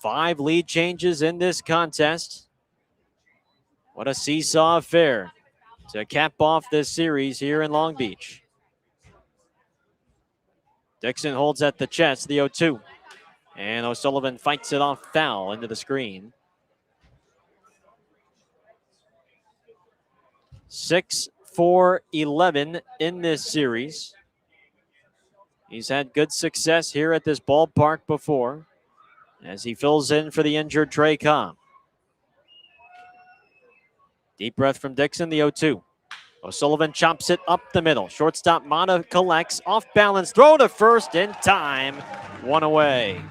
S1: 5 lead changes in this contest. What a seesaw affair to cap off this series here in Long Beach. Dixon holds at the chest, the 0-2. And O'Sullivan fights it off foul into the screen. 6-4-11 in this series. He's had good success here at this ballpark before as he fills in for the injured Trey Cobb. Deep breath from Dixon, the 0-2. O'Sullivan chops it up the middle. Shortstop Mata collects, off balance, throw to first in time. 1 away.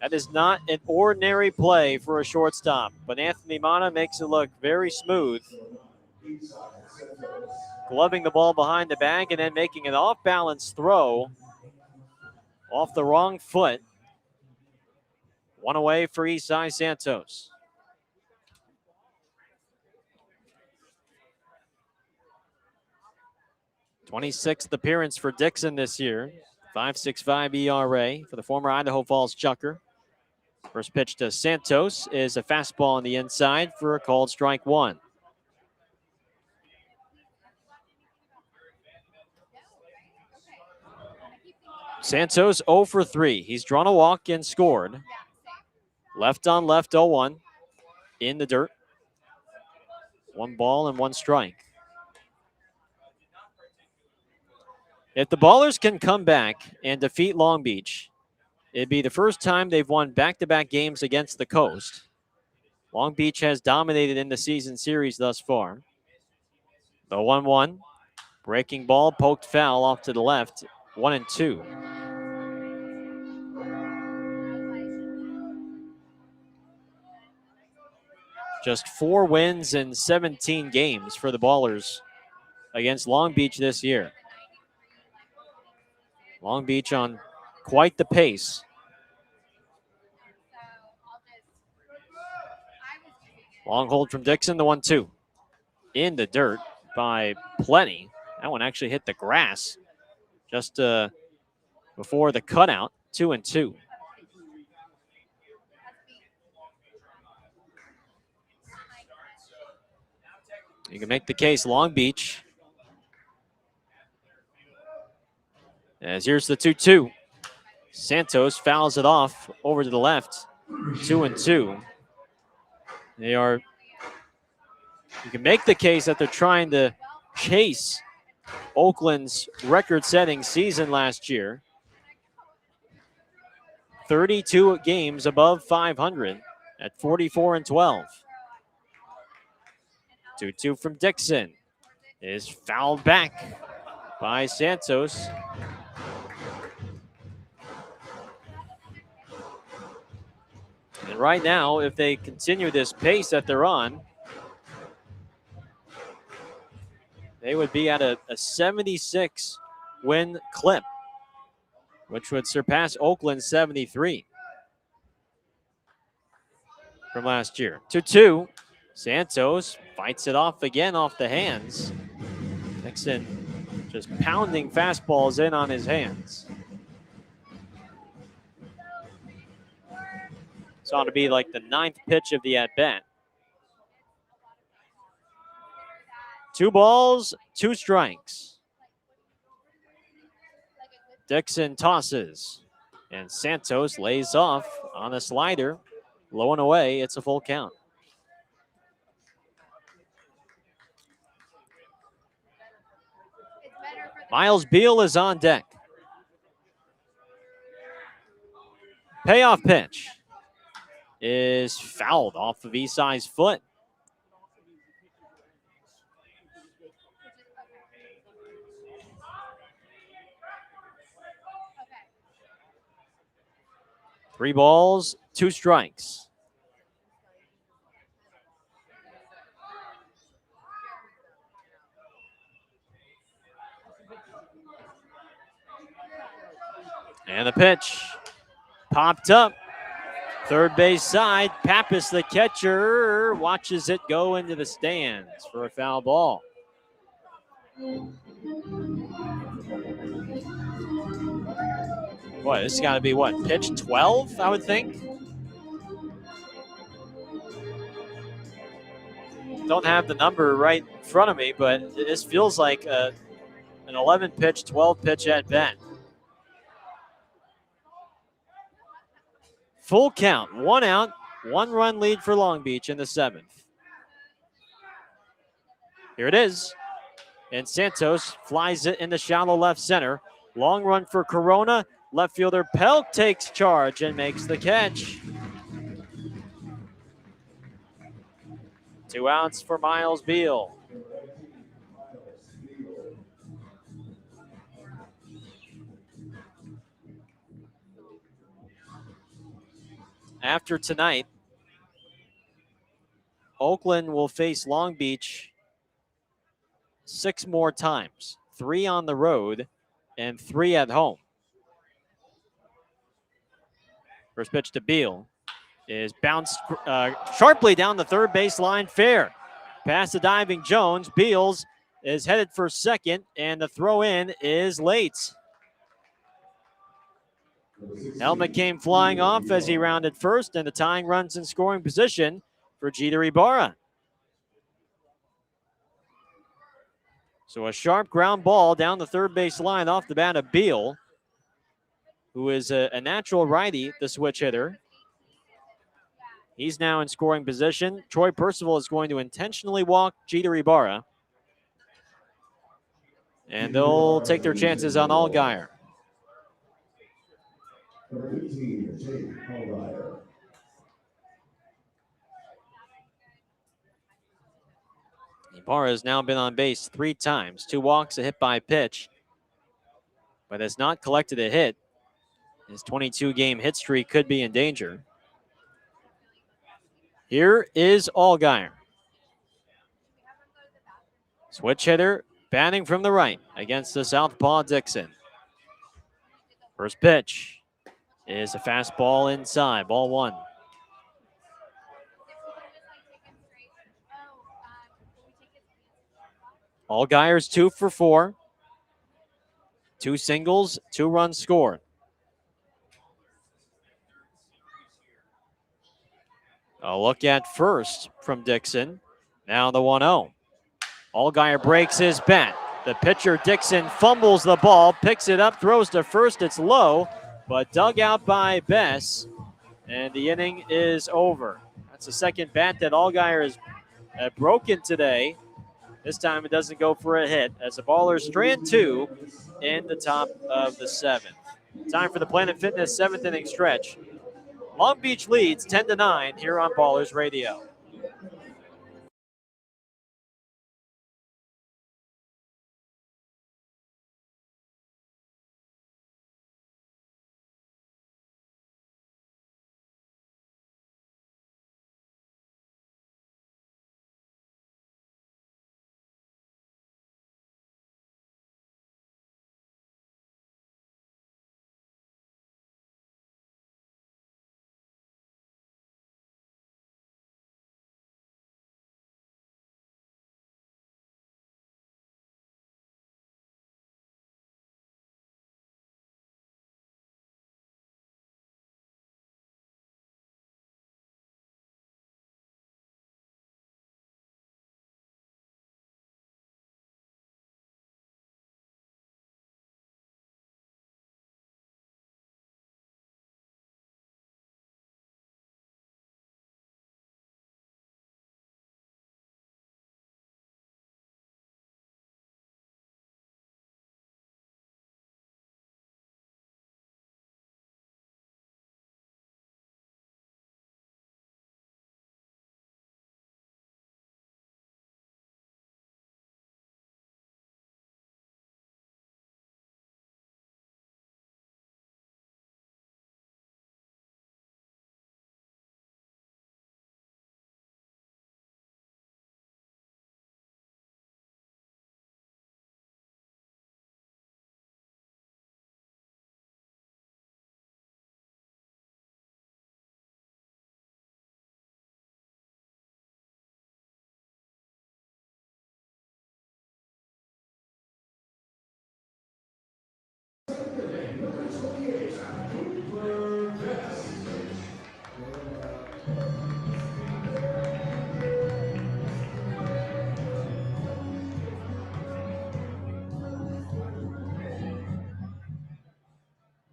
S1: That is not an ordinary play for a shortstop, but Anthony Mata makes it look very smooth. Gloving the ball behind the bag and then making an off-balance throw off the wrong foot. 1 away for Isai Santos. '26th appearance for Dixon this year. 5.65 ERA for the former Idaho Falls Chucker. First pitch to Santos is a fastball on the inside for a called strike 1. Santos 0 for 3. He's drawn a walk and scored. Left on left 0-1 in the dirt. 1 ball and 1 strike. If the Ballers can come back and defeat Long Beach, it'd be the first time they've won back-to-back games against the Coast. Long Beach has dominated in the season series thus far. The 1-1. Breaking ball, poked foul off to the left. 1-2. Just 4 wins in 17 games for the Ballers against Long Beach this year. Long Beach on quite the pace. Long hold from Dixon, the 1-2. In the dirt by plenty. That one actually hit the grass just before the cutout. 2-2. You can make the case Long Beach. As here's the 2-2. Santos fouls it off over to the left. 2-2. You can make the case that they're trying to chase Oakland's record-setting season last year. 32 games above 500 at 44-12. 2-2 from Dixon is fouled back by Santos. And right now, if they continue this pace that they're on, they would be at a 76 win clip, which would surpass Oakland's 73 from last year. 2-2. Santos fights it off again off the hands. Dixon just pounding fastballs in on his hands. This ought to be like the 9th pitch of the at-bat. 2 balls, 2 strikes. Dixon tosses, and Santos lays off on a slider. Low and away, it's a full count. Miles Beal is on deck. Payoff pitch is fouled off of Isai's foot. Three balls, 2 strikes. And the pitch popped up. Third base side. Pappas, the catcher, watches it go into the stands for a foul ball. Boy, this has got to be what? Pitch 12, I would think. Don't have the number right in front of me, but this feels like an 11 pitch, 12 pitch at bat. Full count, 1 out, 1 run lead for Long Beach in the 7th. Here it is. And Santos flies it into shallow left center. Long run for Corona. Left fielder Pelk takes charge and makes the catch. 2 outs for Miles Beal. After tonight, Oakland will face Long Beach 6 more times, 3 on the road and 3 at home. First pitch to Beal is bounced sharply down the third base line, fair. Past the diving Jones, Beals is headed for second, and the throw in is late. Helmet came flying off as he rounded first, and the tying runs in scoring position for Jeter Ibarra. So a sharp ground ball down the third base line off the bat of Beal, who is a natural righty, the switch hitter. He's now in scoring position. Troy Percival is going to intentionally walk Jeter Ibarra. And they'll take their chances on Allgaier. Ibarra has now been on base 3 times, 2 walks, a hit by pitch, but has not collected a hit. His 22-game hit streak could be in danger. Here is Allgaier. Switch hitter, batting from the right against the southpaw Dixon. First pitch is a fastball inside, ball 1. Allgaier's 2 for 4. 2 singles, 2 runs scored. A look at first from Dixon. Now the 1-0. Allgaier breaks his bat. The pitcher, Dixon, fumbles the ball, picks it up, throws to first. It's low, but dug out by Bess, and the inning is over. That's the second bat that Allgaier has broken today. This time it doesn't go for a hit as the Ballers strand 2 in the top of the 7th. Time for the Planet Fitness 7th inning stretch. Long Beach leads 10-9 here on Ballers Radio.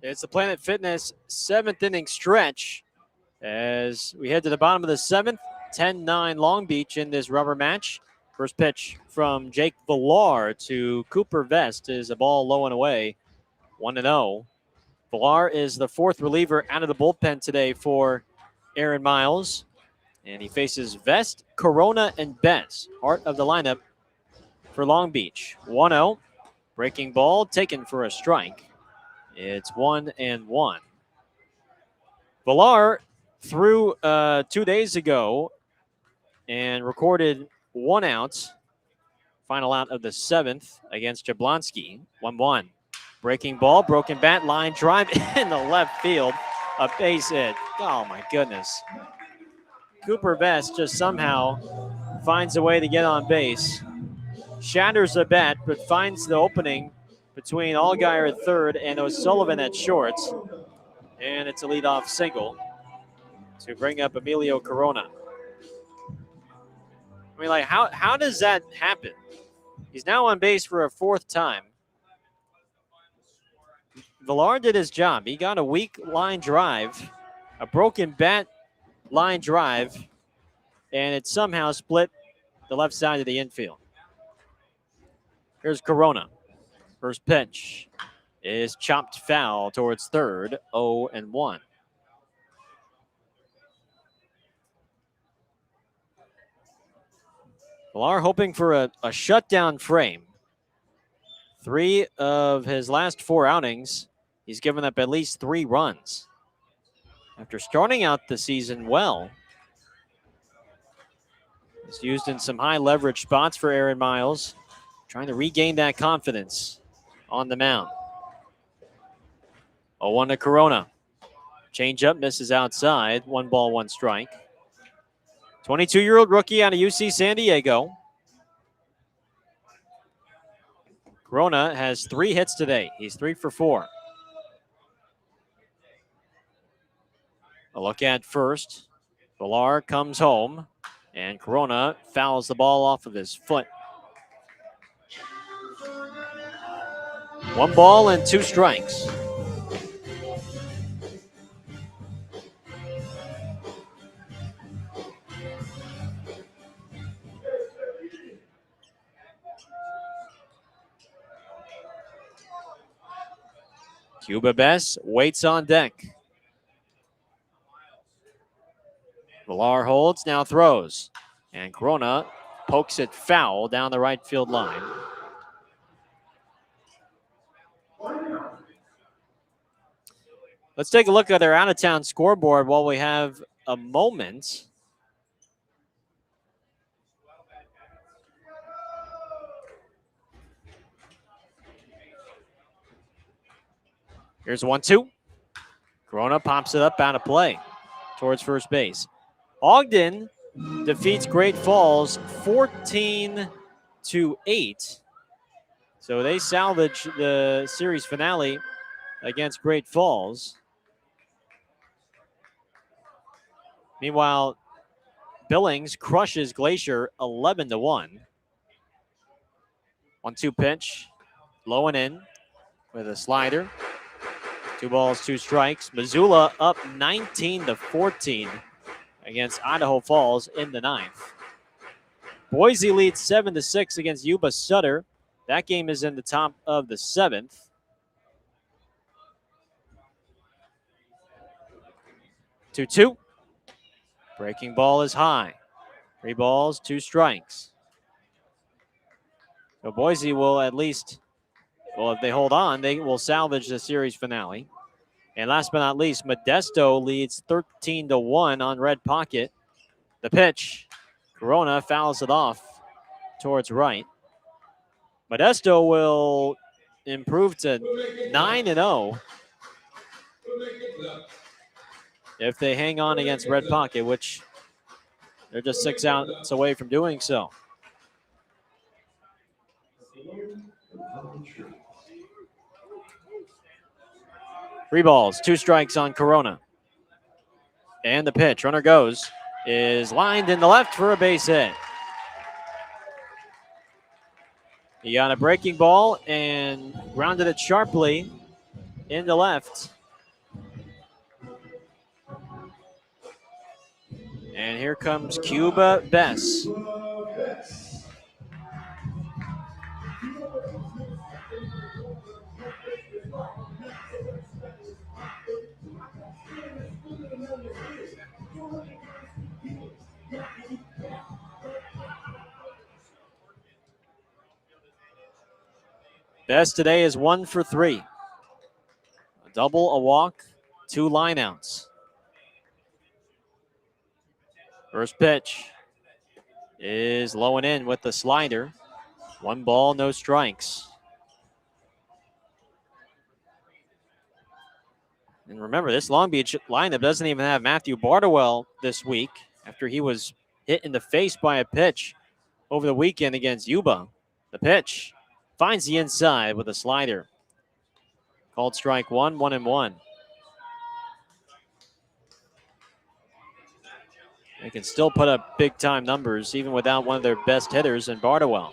S1: It's the Planet Fitness 7th inning stretch as we head to the bottom of the 7th. 10-9 Long Beach in this rubber match. First pitch from Jake Villar to Cooper Vest is a ball low and away, 1-0. Villar is the 4th reliever out of the bullpen today for Aaron Miles. And he faces Vest, Corona, and Betts, heart of the lineup for Long Beach. 1-0. Breaking ball taken for a strike. It's 1-1. Villar threw 2 days ago and recorded 1 out. Final out of the 7th against Jablonski. 1-1. Breaking ball, broken bat, line drive in the left field. A base hit. Oh my goodness. Cooper Vest just somehow finds a way to get on base. Shatters the bat, but finds the opening between Allgaier at third and O'Sullivan at short. And it's a leadoff single to bring up Emilio Corona. I mean, like, how does that happen? He's now on base for a 4th time. Villar did his job. He got a weak line drive, a broken bat line drive, and it somehow split the left side of the infield. Here's Corona. First pitch is chopped foul towards third, 0-1. Villar hoping for a shutdown frame. 3 of his last 4 outings, he's given up at least 3 runs. After starting out the season well, he's used in some high leverage spots for Aaron Miles, trying to regain that confidence on the mound. 0-1 to Corona. Change up, misses outside. 1 ball, 1 strike. 22-year-old rookie out of UC San Diego. Corona has 3 hits today. He's 3 for 4. A look at first. Villar comes home, and Corona fouls the ball off of his foot. 1 ball and 2 strikes. Cuba Bess waits on deck. Villar holds, now throws. And Corona pokes it foul down the right field line. Let's take a look at our out-of-town scoreboard while we have a moment. Here's 1-2. Corona pops it up out of play towards first base. Ogden defeats Great Falls 14-8. So they salvage the series finale against Great Falls. Meanwhile, Billings crushes Glacier 11-1. 1-2 pitch, low and in with a slider. 2 balls, 2 strikes. Missoula up 19-14 against Idaho Falls in the 9th. Boise leads 7-6 against Yuba Sutter. That game is in the top of the 7th. Two. Breaking ball is high. 3 balls, 2 strikes. So Boise will at least, well, if they hold on, they will salvage the series finale. And last but not least, Modesto leads 13-1 on Red Pocket. The pitch, Corona fouls it off towards right. Modesto will improve to 9-0 if they hang on against Red Pocket, which they're just 6 outs away from doing so. 3 balls, 2 strikes on Corona. And the pitch, runner goes, is lined in the left for a base hit. He got a breaking ball and grounded it sharply into left. And here comes Cuba Bess. Bess today is 1 for 3. A double, a walk, 2 lineouts. First pitch is low and in with the slider. 1 ball, no strikes. And remember, this Long Beach lineup doesn't even have Matthew Bardowell this week after he was hit in the face by a pitch over the weekend against Yuba. The pitch finds the inside with a slider. Called strike 1, 1-1. They can still put up big-time numbers even without one of their best hitters in Bardowell.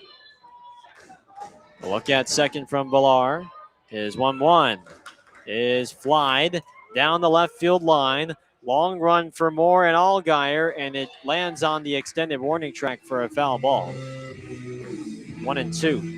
S1: A look at second from Villar is 1-1. Is flied down the left field line. Long run for Moore and Allgaier, and it lands on the extended warning track for a foul ball. 1-2.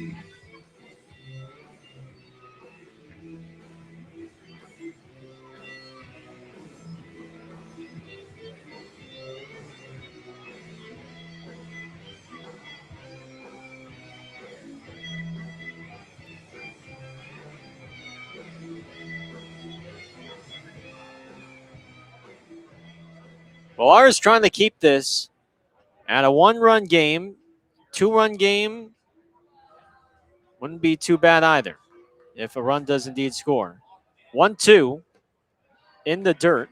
S1: Villar is trying to keep this at a 1-run game. 2-run game wouldn't be too bad either if a run does indeed score. 1-2 in the dirt.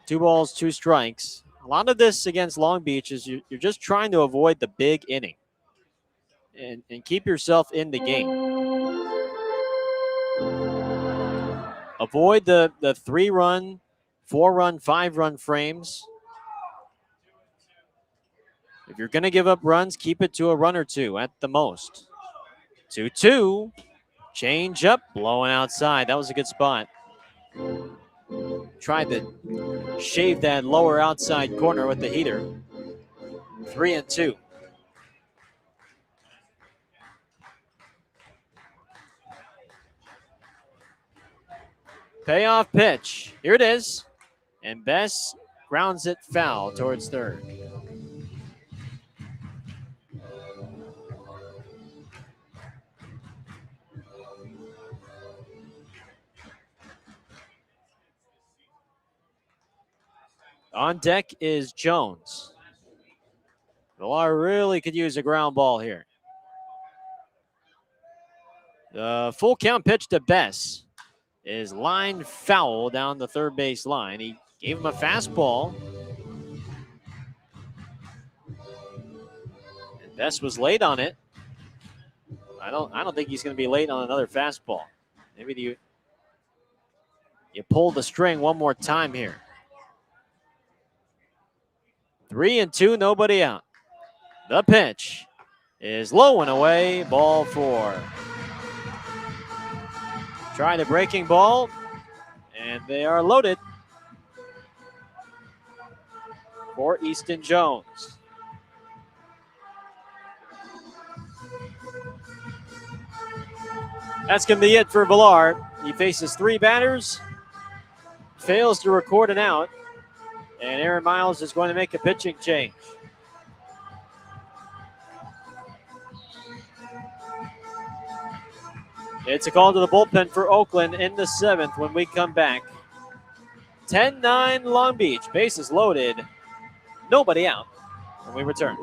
S1: 2 balls, 2 strikes. A lot of this against Long Beach is you're just trying to avoid the big inning and keep yourself in the game. Avoid the 3-run, 4-run, 5-run frames. If you're going to give up runs, keep it to a run or 2 at the most. 2-2. Change up, blowing outside. That was a good spot. Tried to shave that lower outside corner with the heater. 3-2. Payoff pitch. Here it is. And Bess grounds it foul towards third. On deck is Jones. Villar really could use a ground ball here. The full count pitch to Bess is lined foul down the third base line. He gave him a fastball. And Bess was late on it. I don't think he's going to be late on another fastball. Maybe you pull the string one more time here. 3-2, nobody out. The pitch is low and away, ball 4. Trying a breaking ball, and they are loaded for Easton Jones. That's going to be it for Villar. He faces 3 batters, fails to record an out, and Aaron Miles is going to make a pitching change. It's a call to the bullpen for Oakland in the 7th when we come back. 10-9 Long Beach, bases loaded, nobody out when we return.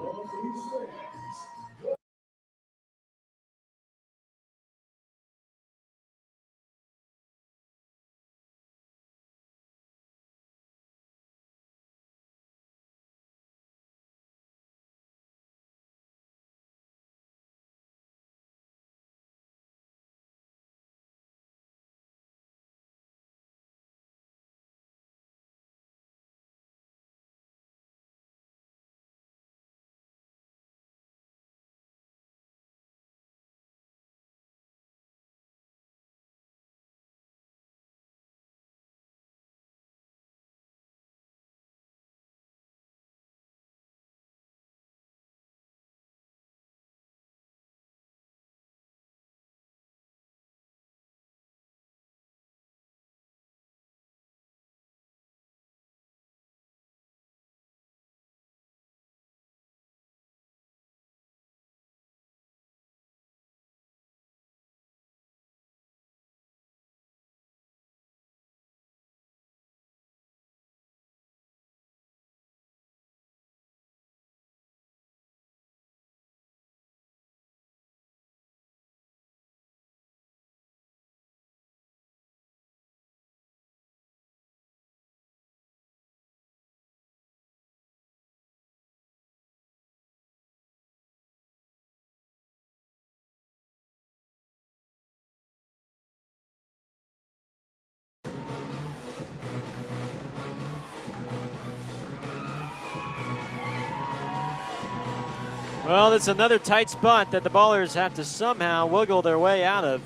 S1: Well, it's another tight spot that the Ballers have to somehow wiggle their way out of.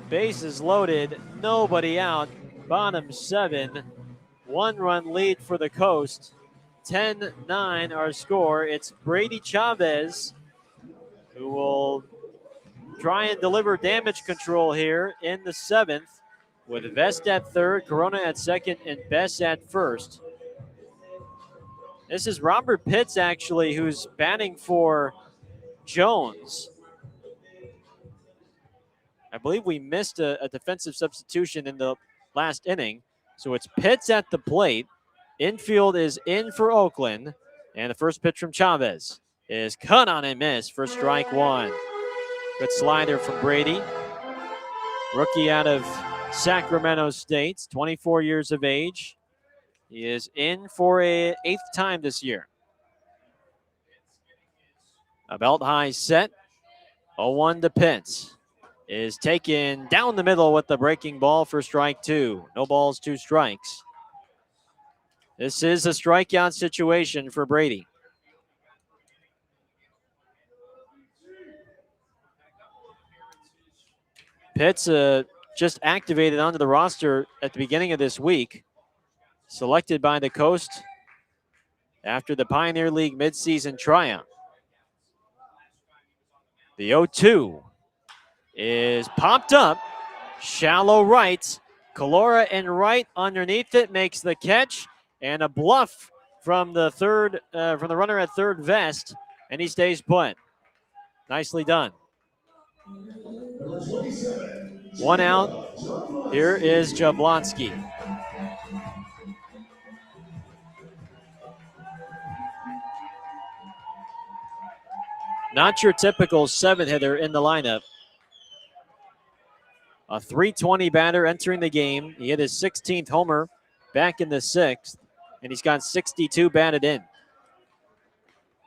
S1: Bases loaded, nobody out. Bottom 7, 1-run lead for the Coast. 10-9 our score. It's Brady Chavez who will try and deliver damage control here in the 7th with Vest at third, Corona at second, and Bess at first. This is Robert Pitts, actually, who's batting for Jones. I believe we missed a defensive substitution in the last inning. So it's Pitts at the plate. Infield is in for Oakland. And the first pitch from Chavez is cut on and missed for strike 1. Good slider from Brady. Rookie out of Sacramento State, 24 years of age. He is in for a 8th time this year. A belt high set. 0-1 to Pitts. Is taken down the middle with the breaking ball for strike 2. No balls, 2 strikes. This is a strikeout situation for Brady. Pitts just activated onto the roster at the beginning of this week. Selected by the Coast after the Pioneer League midseason tryout. The 0-2 is popped up. Shallow right. Calora and right underneath it makes the catch. And a bluff from the runner at third, Vest, and he stays put. Nicely done. 1 out. Here is Jablonski. Not your typical 7-hitter in the lineup. A .320 batter entering the game. He hit his 16th homer back in the 6th, and he's got 62 batted in.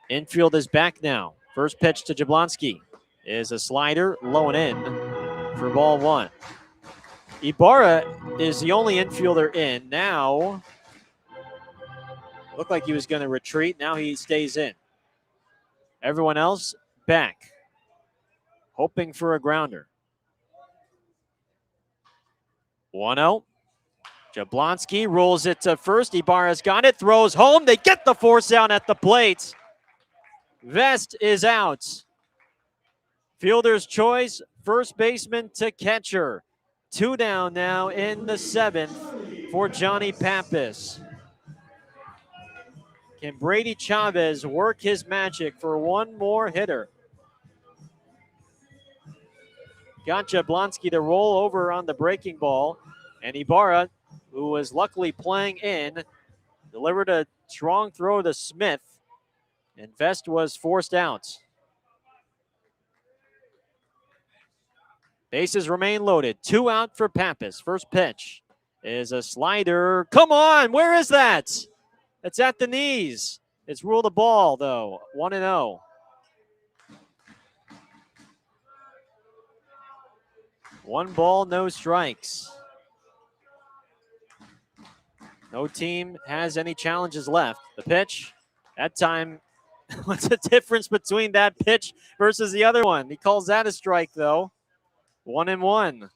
S1: Infield is back now. First pitch to Jablonski is a slider, low and in for ball 1. Ibarra is the only infielder in. Now, looked like he was going to retreat. Now he stays in. Everyone else back, hoping for a grounder. 1-0. Jablonski rolls it to first. Ibarra's got it, throws home. They get the force out at the plate. Vest is out. Fielder's choice, first baseman to catcher. 2 down now in the 7th for Johnny Pappas. Can Brady Chavez work his magic for one more hitter? Got Jablonski to roll over on the breaking ball. And Ibarra, who was luckily playing in, delivered a strong throw to Smith. And Vest was forced out. Bases remain loaded. 2 out for Pappas. First pitch is a slider. Come on, where is that? It's at the knees. It's ruled a ball, though. 1-0. 1 ball, no strikes. No team has any challenges left. The pitch, that time, what's the difference between that pitch versus the other one? He calls that a strike, though. 1-1.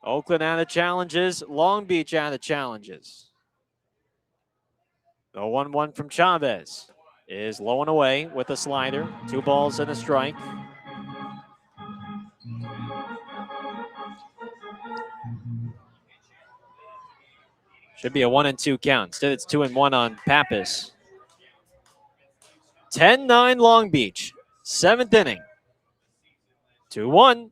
S1: Oakland out of challenges. Long Beach out of challenges. The 1-1 from Chavez is low and away with a slider. 2 balls and a strike. Should be a 1-2 count. Instead, it's 2-1 on Pappas. 10-9 Long Beach. 7th inning. 2-1.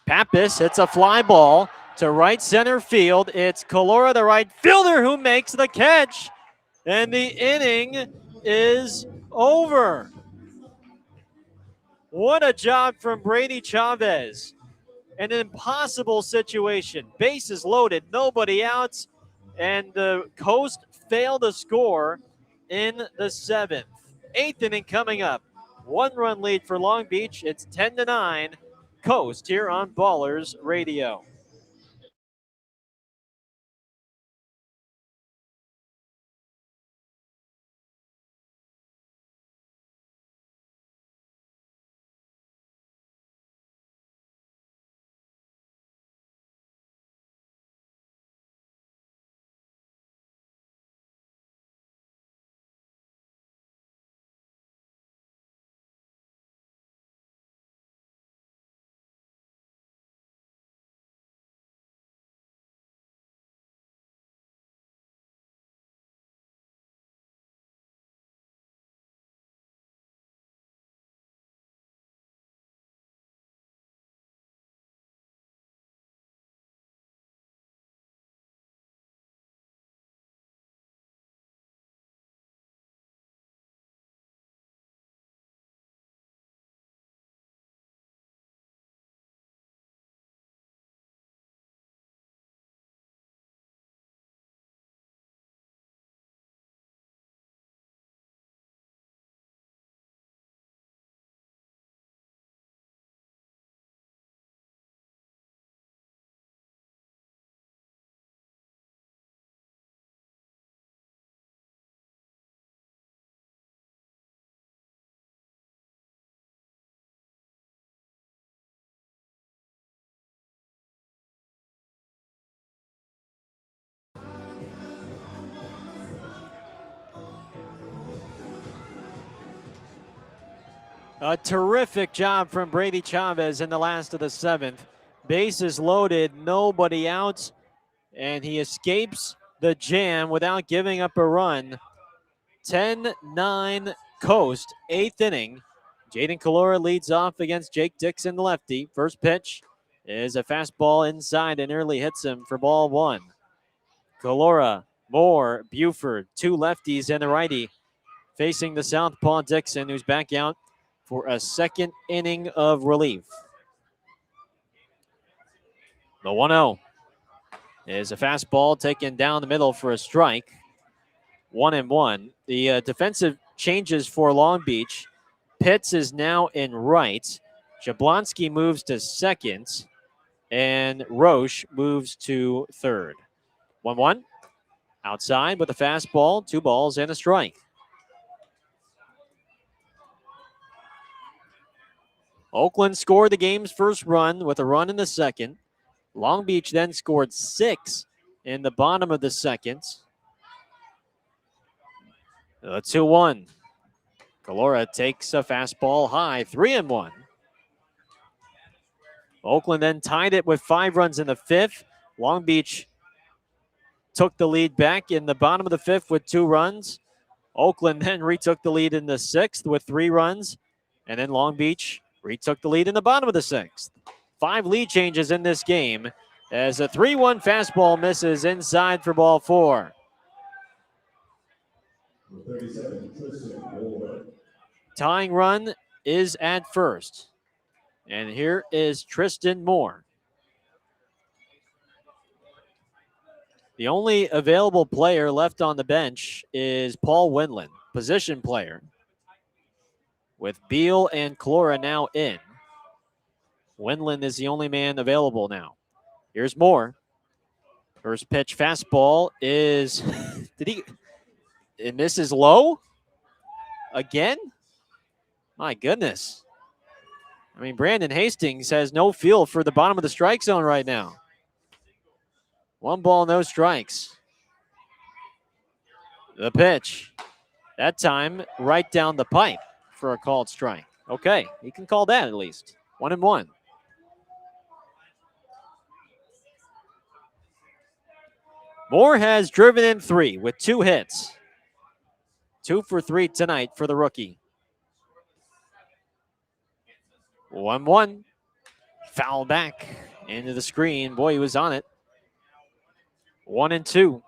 S1: Pappas hits a fly ball to right center field. It's Calora, the right fielder, who makes the catch. And the inning is over. What a job from Brady Chavez. An impossible situation. Bases loaded, nobody out. And the Coast failed to score in the 7th. 8th inning coming up. 1-run lead for Long Beach. It's 10-9. Coast here on Ballers Radio. A terrific job from Brady Chavez in the last of the 7th. Bases loaded, nobody out, and he escapes the jam without giving up a run. 10-9 Coast, 8th inning. Jaden Calora leads off against Jake Dixon, the lefty. First pitch is a fastball inside and nearly hits him for ball 1. Calora, Moore, Buford, 2 lefties and a righty facing the southpaw Dixon, who's back out for a 2nd inning of relief. The 1-0 is a fastball taken down the middle for a strike. 1-1. The defensive changes for Long Beach. Pitts is now in right. Jablonski moves to second. And Roche moves to third. 1-1. Outside with a fastball, 2 balls and a strike. Oakland scored the game's first run with a run in the second. Long Beach then scored 6 in the bottom of the second. 2-1. Calora takes a fastball high, 3-1. Oakland then tied it with 5 runs in the 5th. Long Beach took the lead back in the bottom of the 5th with 2 runs. Oakland then retook the lead in the 6th with 3 runs. And then Long Beach retook the lead in the bottom of the 6th. 5 lead changes in this game as a 3-1 fastball misses inside for ball 4. Tying run is at first. And here is Tristan Moore. The only available player left on the bench is Paul Winland, position player, with Beal and Calora now in. Winland is the only man available now. Here's Moore. First pitch fastball is, it misses low? Again? My goodness. I mean, Brandon Hastings has no feel for the bottom of the strike zone right now. 1 ball, no strikes. The pitch. That time, right down the pipe for a called strike. Okay, he can call that at least. 1-1. Moore has driven in 3 with 2 hits. 2 for 3 tonight for the rookie. 1-1. Foul back into the screen. Boy, he was on it. 1-2.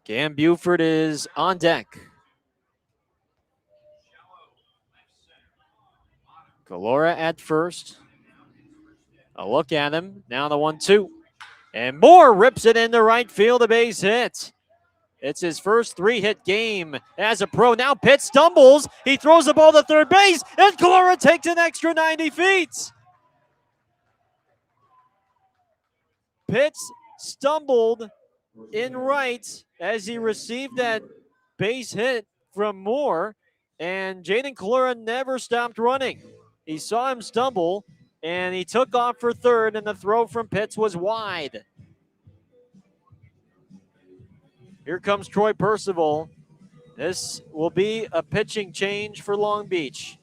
S1: Cam Buford is on deck. Calora at first. A look at him. Now the 1-2. And Moore rips it into right field, a base hit. It's his first 3-hit game as a pro. Now Pitt stumbles. He throws the ball to third base, and Calora takes an extra 90 feet. Pitts stumbled in right as he received that base hit from Moore, and Jaden Calora never stopped running. He saw him stumble, and he took off for third, and the throw from Pitts was wide. Here comes Troy Percival. This will be a pitching change for Long Beach.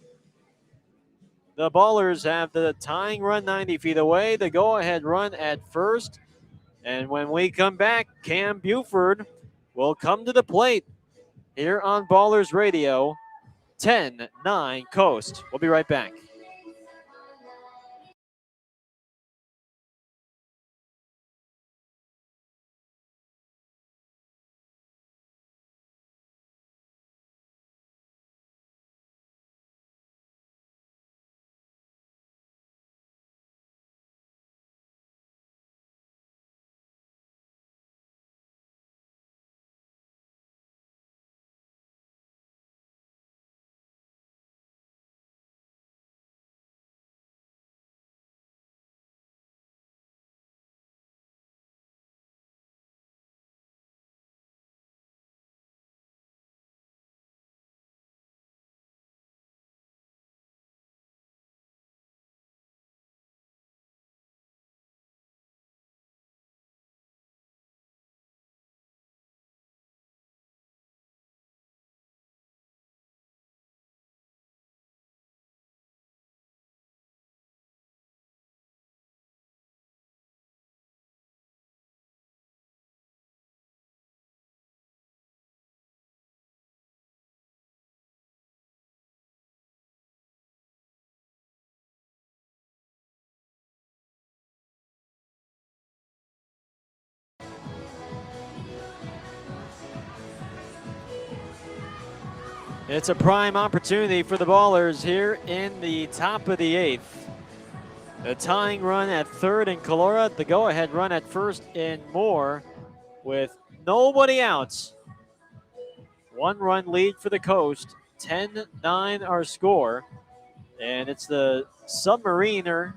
S1: The Ballers have the tying run 90 feet away, the go-ahead run at first. And when we come back, Cam Buford will come to the plate here on Ballers Radio. 10-9 Coast. We'll be right back. It's a prime opportunity for the Ballers here in the top of the 8th. The tying run at third in Calora, the go-ahead run at first in Moore with nobody out. 1-run lead for the Coast, 10-9 our score. And it's the Submariner,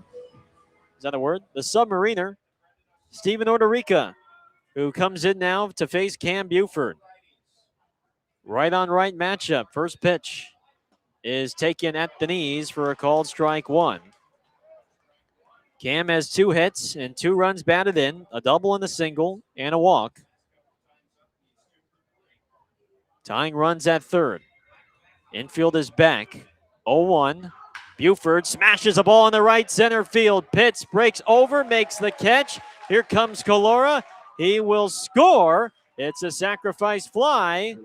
S1: is that a word? The Submariner, Steven Ordorica, who comes in now to face Cam Buford. Right on right matchup. First pitch is taken at the knees for a called strike 1. Cam has 2 hits and 2 runs batted in, a double and a single, and a walk. Tying runs at third. Infield is back. 0-1. Buford smashes a ball in the right center field. Pitts breaks over, makes the catch. Here comes Calora. He will score. It's a sacrifice fly,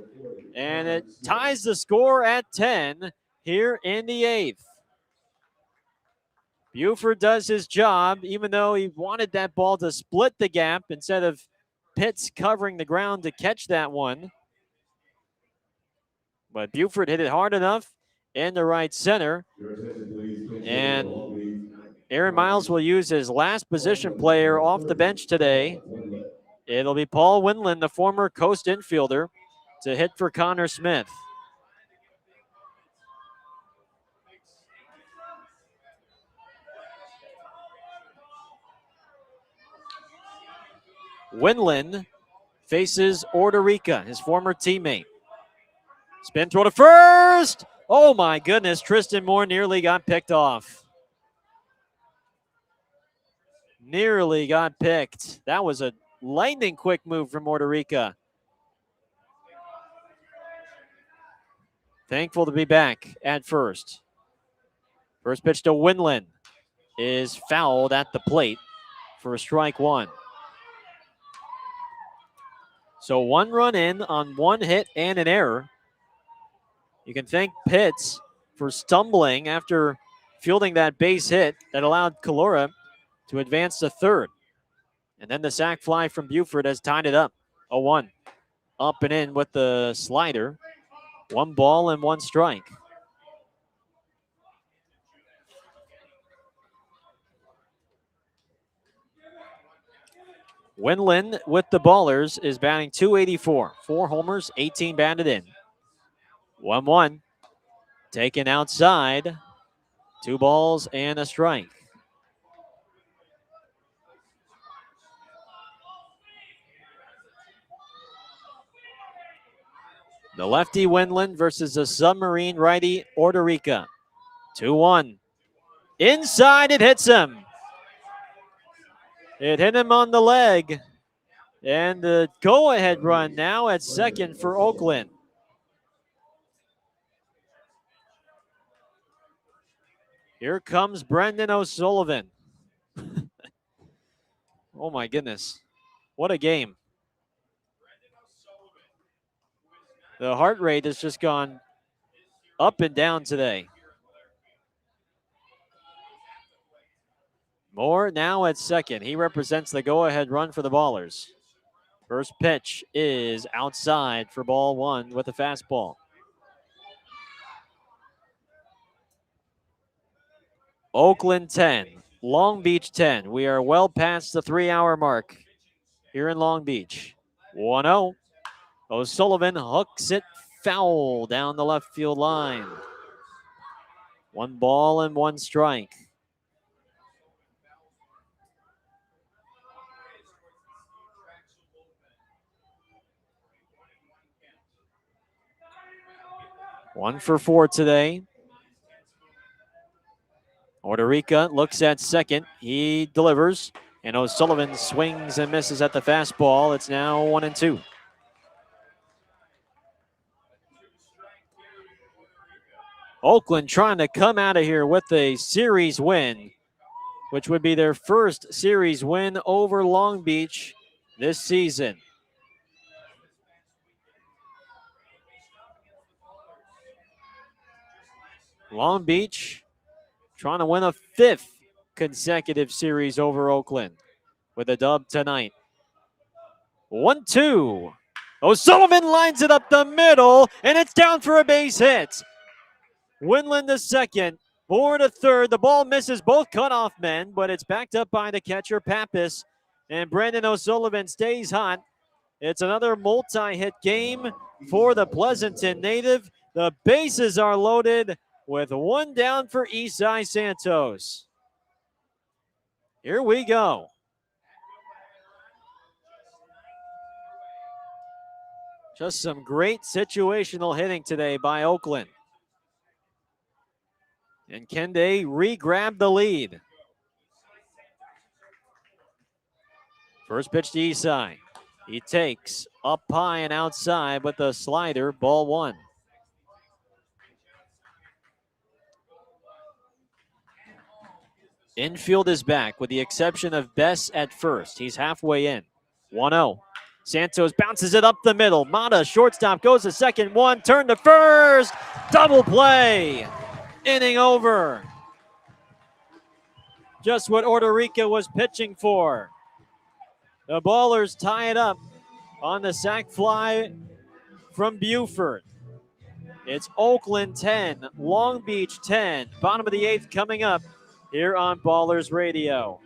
S1: and it ties the score at 10 here in the 8th. Buford does his job, even though he wanted that ball to split the gap instead of Pitts covering the ground to catch that one. But Buford hit it hard enough in the right center. And Aaron Miles will use his last position player off the bench today. It'll be Paul Winland, the former Coast infielder, to hit for Connor Smith. Winland faces Ordorica, his former teammate. Spin throw to first. Oh my goodness, Tristan Moore nearly got picked off. Nearly got picked. That was a lightning quick move from Ordorica. Thankful to be back at first. First pitch to Winland is fouled at the plate for strike 1. So 1 run in on 1 hit and an error. You can thank Pitts for stumbling after fielding that base hit that allowed Calora to advance to third. And then the sac fly from Buford has tied it up. 0-1. Up and in with the slider. 1 ball and 1 strike. Winland with the Ballers is batting .284. 4 homers, 18 batted in. 1-1. Taken outside. 2 balls and a strike. The lefty Winland versus the submarine righty Ordorica. 2-1. Inside, it hits him. It hit him on the leg. And the go-ahead run now at second for Oakland. Here comes Brendan O'Sullivan. Oh my goodness. What a game. The heart rate has just gone up and down today. Moore now at second. He represents the go-ahead run for the Ballers. First pitch is outside for ball 1 with a fastball. Oakland 10, Long Beach 10. We are well past the 3-hour mark here in Long Beach. 1-0. O'Sullivan hooks it foul down the left field line. 1 ball and 1 strike. One for 4 today. Ordorica looks at second. He delivers. And O'Sullivan swings and misses at the fastball. It's now 1-2. Oakland trying to come out of here with a series win, which would be their first series win over Long Beach this season. Long Beach trying to win a 5th consecutive series over Oakland with a dub tonight. 1-2. O'Sullivan lines it up the middle, and it's down for a base hit. Winland to second, Moore to third. The ball misses both cutoff men, but it's backed up by the catcher, Pappas, and Brandon O'Sullivan stays hot. It's another multi-hit game for the Pleasanton native. The bases are loaded with one down for Eastside Santos. Here we go. Just some great situational hitting today by Oakland. And can they re-grab the lead? First pitch to Eastside. He takes up high and outside with the slider, ball one. Infield is back with the exception of Bess at first. He's halfway in. 1-0. Santos bounces it up the middle. Mata, shortstop, goes to second. One, turn to first. Double play. Inning over. Just what Ordorica was pitching for. The Ballers tie it up on the sac fly from Buford. It's Oakland 10, Long Beach 10. Bottom of the eighth coming up here on Ballers Radio.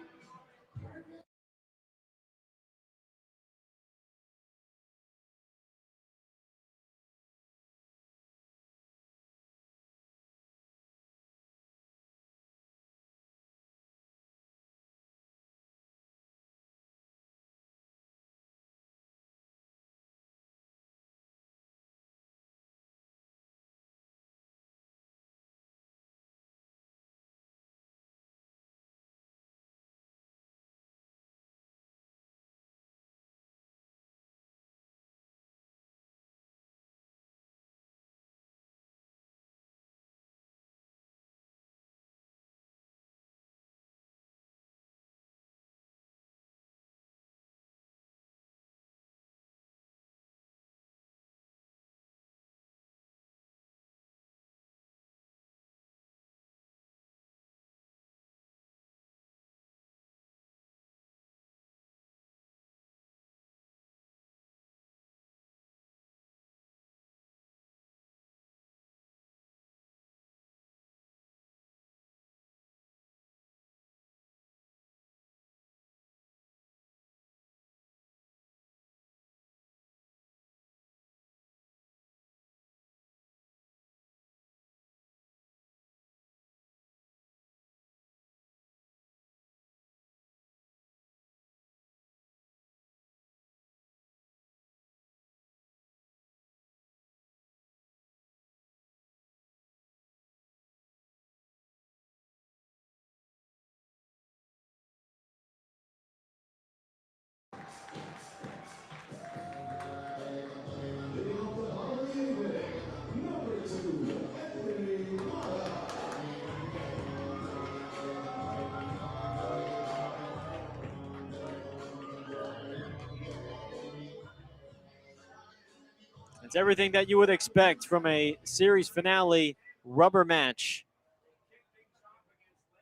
S1: It's everything that you would expect from a series finale rubber match.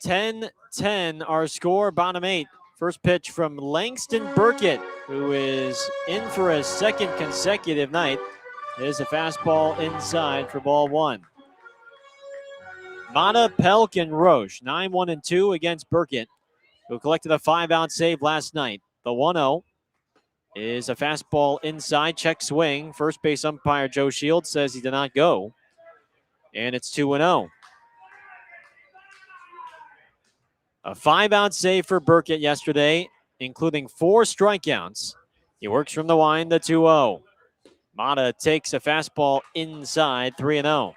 S1: 10-10 our score, bottom eight. First pitch from Langston Burkett, who is in for a second consecutive night. There's a fastball inside for ball one. Mata, Pelk, and Roche, 9-1-2 against Burkett, who collected a 5-out save last night. The 1-0 is a fastball inside, check swing. First base umpire Joe Shields says he did not go. And it's 2-0. A 5-out save for Burkett yesterday, including 4 strikeouts. He works from the line, the 2-0. Mata takes a fastball inside, 3-0.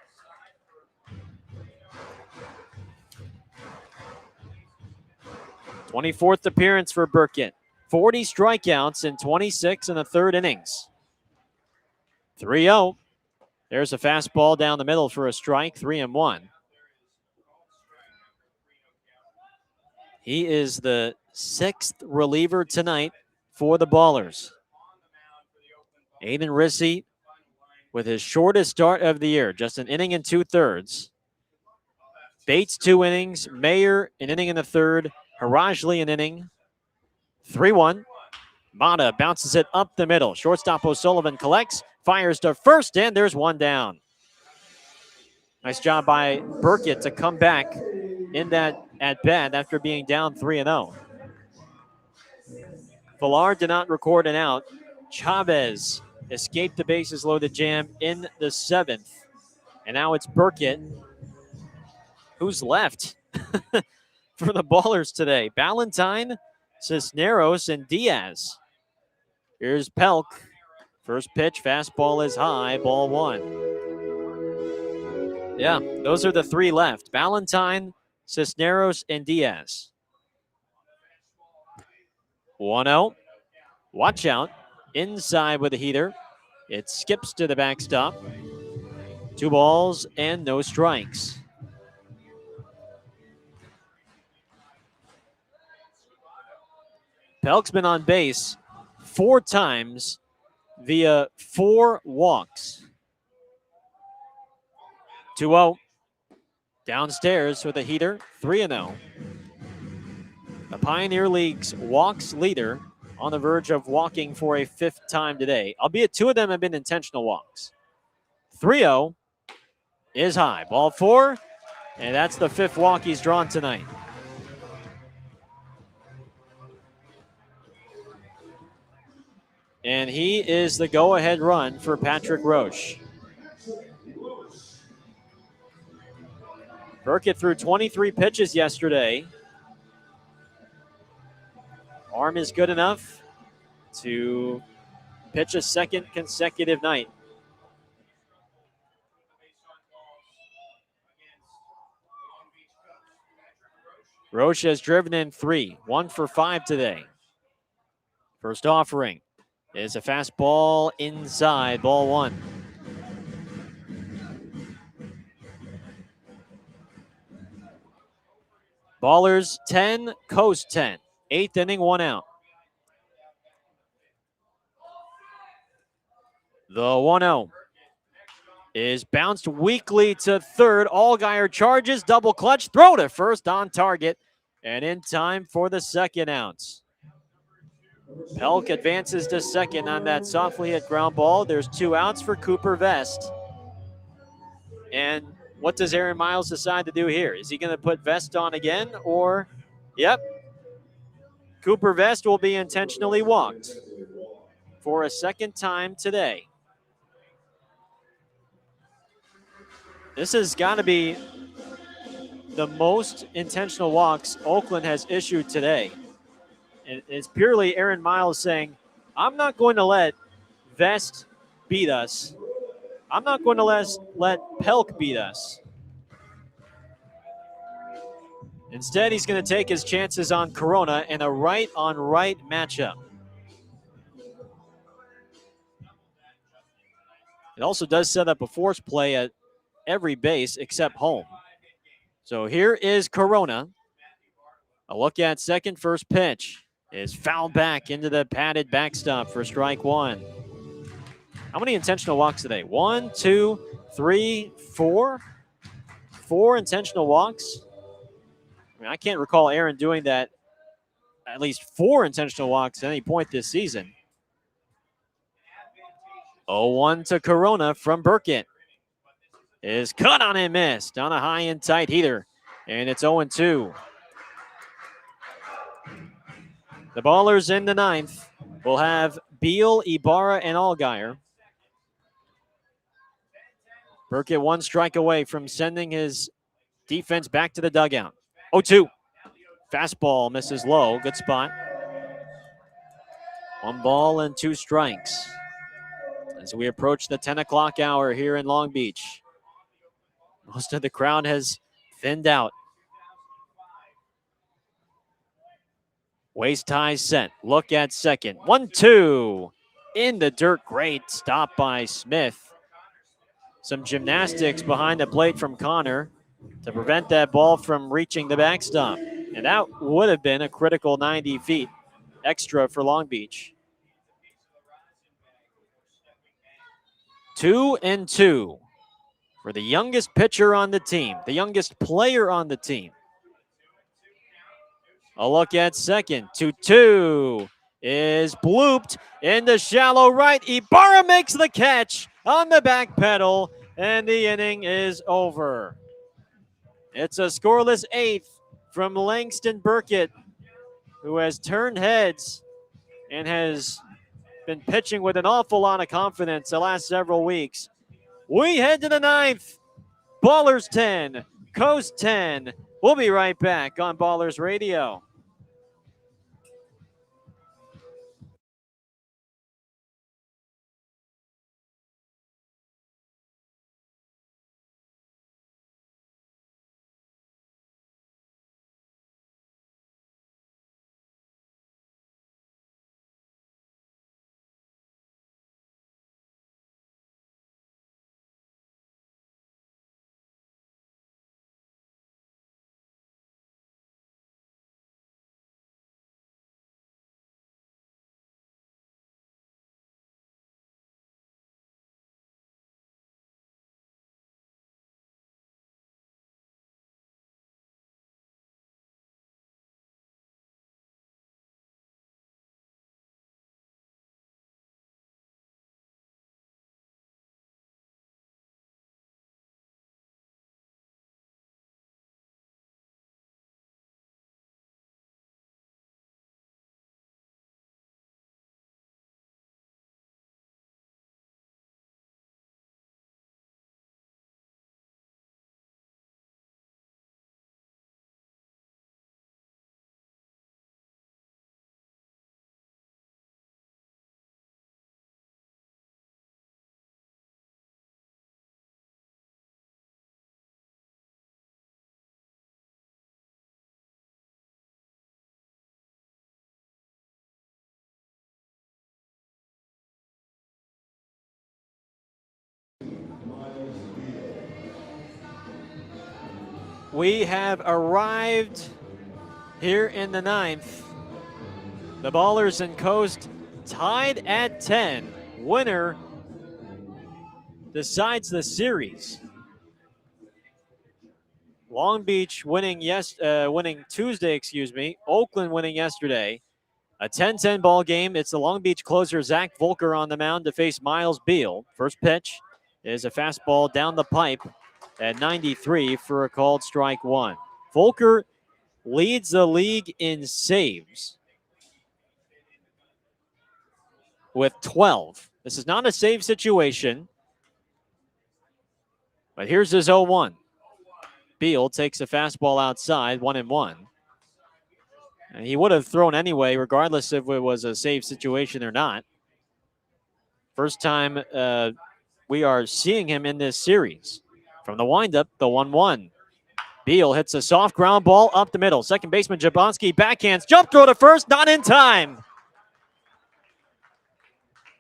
S1: '24th appearance for Burkett. 40 strikeouts in 26 and a third innings. 3-0. There's a fastball down the middle for a strike, 3-1. He is the 6th reliever tonight for the Ballers. Aiden Rissy with his shortest start of the year, just an inning and 2/3. Bates 2 innings, Mayer an inning and a third, Harajli an inning. 3-1. Mata bounces it up the middle. Shortstop O'Sullivan collects, fires to first, and there's one down. Nice job by Burkett to come back in that at bat after being down 3-0. Villar did not record an out. Chavez escaped the bases loaded jam in the 7th. And now it's Burkett. Who's left for the Ballers today? Ballantyne, Cisneros, and Diaz. Here's Pelk. First pitch, fastball is high, ball 1. Yeah, those are the 3 left. Ballantyne, Cisneros, and Diaz. 1-0. Watch out. Inside with a heater. It skips to the backstop. 2 balls and no strikes. Pelk's been on base 4 times via 4 walks. 2-0. Downstairs with a heater, 3-0. The Pioneer League's walks leader on the verge of walking for a 5th time today, albeit 2 of them have been intentional walks. 3-0 is high. Ball 4, and that's the 5th walk he's drawn tonight. And he is the go-ahead run for Patrick Roche. Burkett threw 23 pitches yesterday. Arm is good enough to pitch a 2nd consecutive night. Roche has driven in 3, 1 for 5 today. First offering is a fastball inside, ball 1. Ballers 10, Coast 10. 8th inning, 1 out. The 1-0 is bounced weakly to third. Allgaier charges, double clutch, throw to first on target, and in time for the 2nd out. Pelk advances to 2nd on that softly hit ground ball. There's 2 outs for Cooper Vest. And what does Aaron Miles decide to do here? Is he going to put Vest on again? Or, yep, Cooper Vest will be intentionally walked for a 2nd time today. This has got to be the most intentional walks Oakland has issued today. And it's purely Aaron Miles saying, I'm not going to let Vest beat us. I'm not going to let Pelk beat us. Instead, he's going to take his chances on Corona in a right-on-right matchup. It also does set up a force play at every base except home. So here is Corona. A look at 2nd. First pitch is fouled back into the padded backstop for strike 1. How many intentional walks today? 1, 2, 3, 4? 4 intentional walks? I mean, I can't recall Aaron doing that, at least 4 intentional walks at any point this season. 0-1 to Corona from Burkett. Is cut on and missed on a high and tight heater. And it's 0-2. The Ballers in the 9th will have Beal, Ibarra, and Allgaier. Burkett 1 strike away from sending his defense back to the dugout. 0-2. Fastball misses low. Good spot. 1 ball and 2 strikes. As we approach the 10 o'clock hour here in Long Beach. Most of the crowd has thinned out. Waist high set. Look at 2nd. 1-2. In the dirt. Great stop by Smith. Some gymnastics behind the plate from Connor to prevent that ball from reaching the backstop. And that would have been a critical 90 feet extra for Long Beach. 2-2 for the youngest pitcher on the team, the youngest player on the team. A look at 2nd. 2-2. is blooped into shallow right. Ibarra makes the catch on the back pedal, and the inning is over. It's a scoreless eighth from Langston Burkett, who has turned heads and has been pitching with an awful lot of confidence the last several weeks. We head to the ninth. Ballers 10, Coast 10. We'll be right back on Ballers Radio. We have arrived here in the ninth. The Ballers and Coast tied at 10. Winner decides the series. Long Beach winning Tuesday, Oakland winning yesterday. A 10-10 ball game. It's the Long Beach closer, Zach Volker, on the mound to face Miles Beal. First pitch is a fastball down the pipe at 93 for a called strike one. Volker leads the league in saves with 12. This is not a save situation, but here's his 0-1. Beal takes a fastball outside, 1-1. And he would have thrown anyway, regardless if it was a save situation or not. First time we are seeing him in this series. From the windup, the 1-1. Beal hits a soft ground ball up the middle. Second baseman Jablonski backhands, jump throw to first, not in time.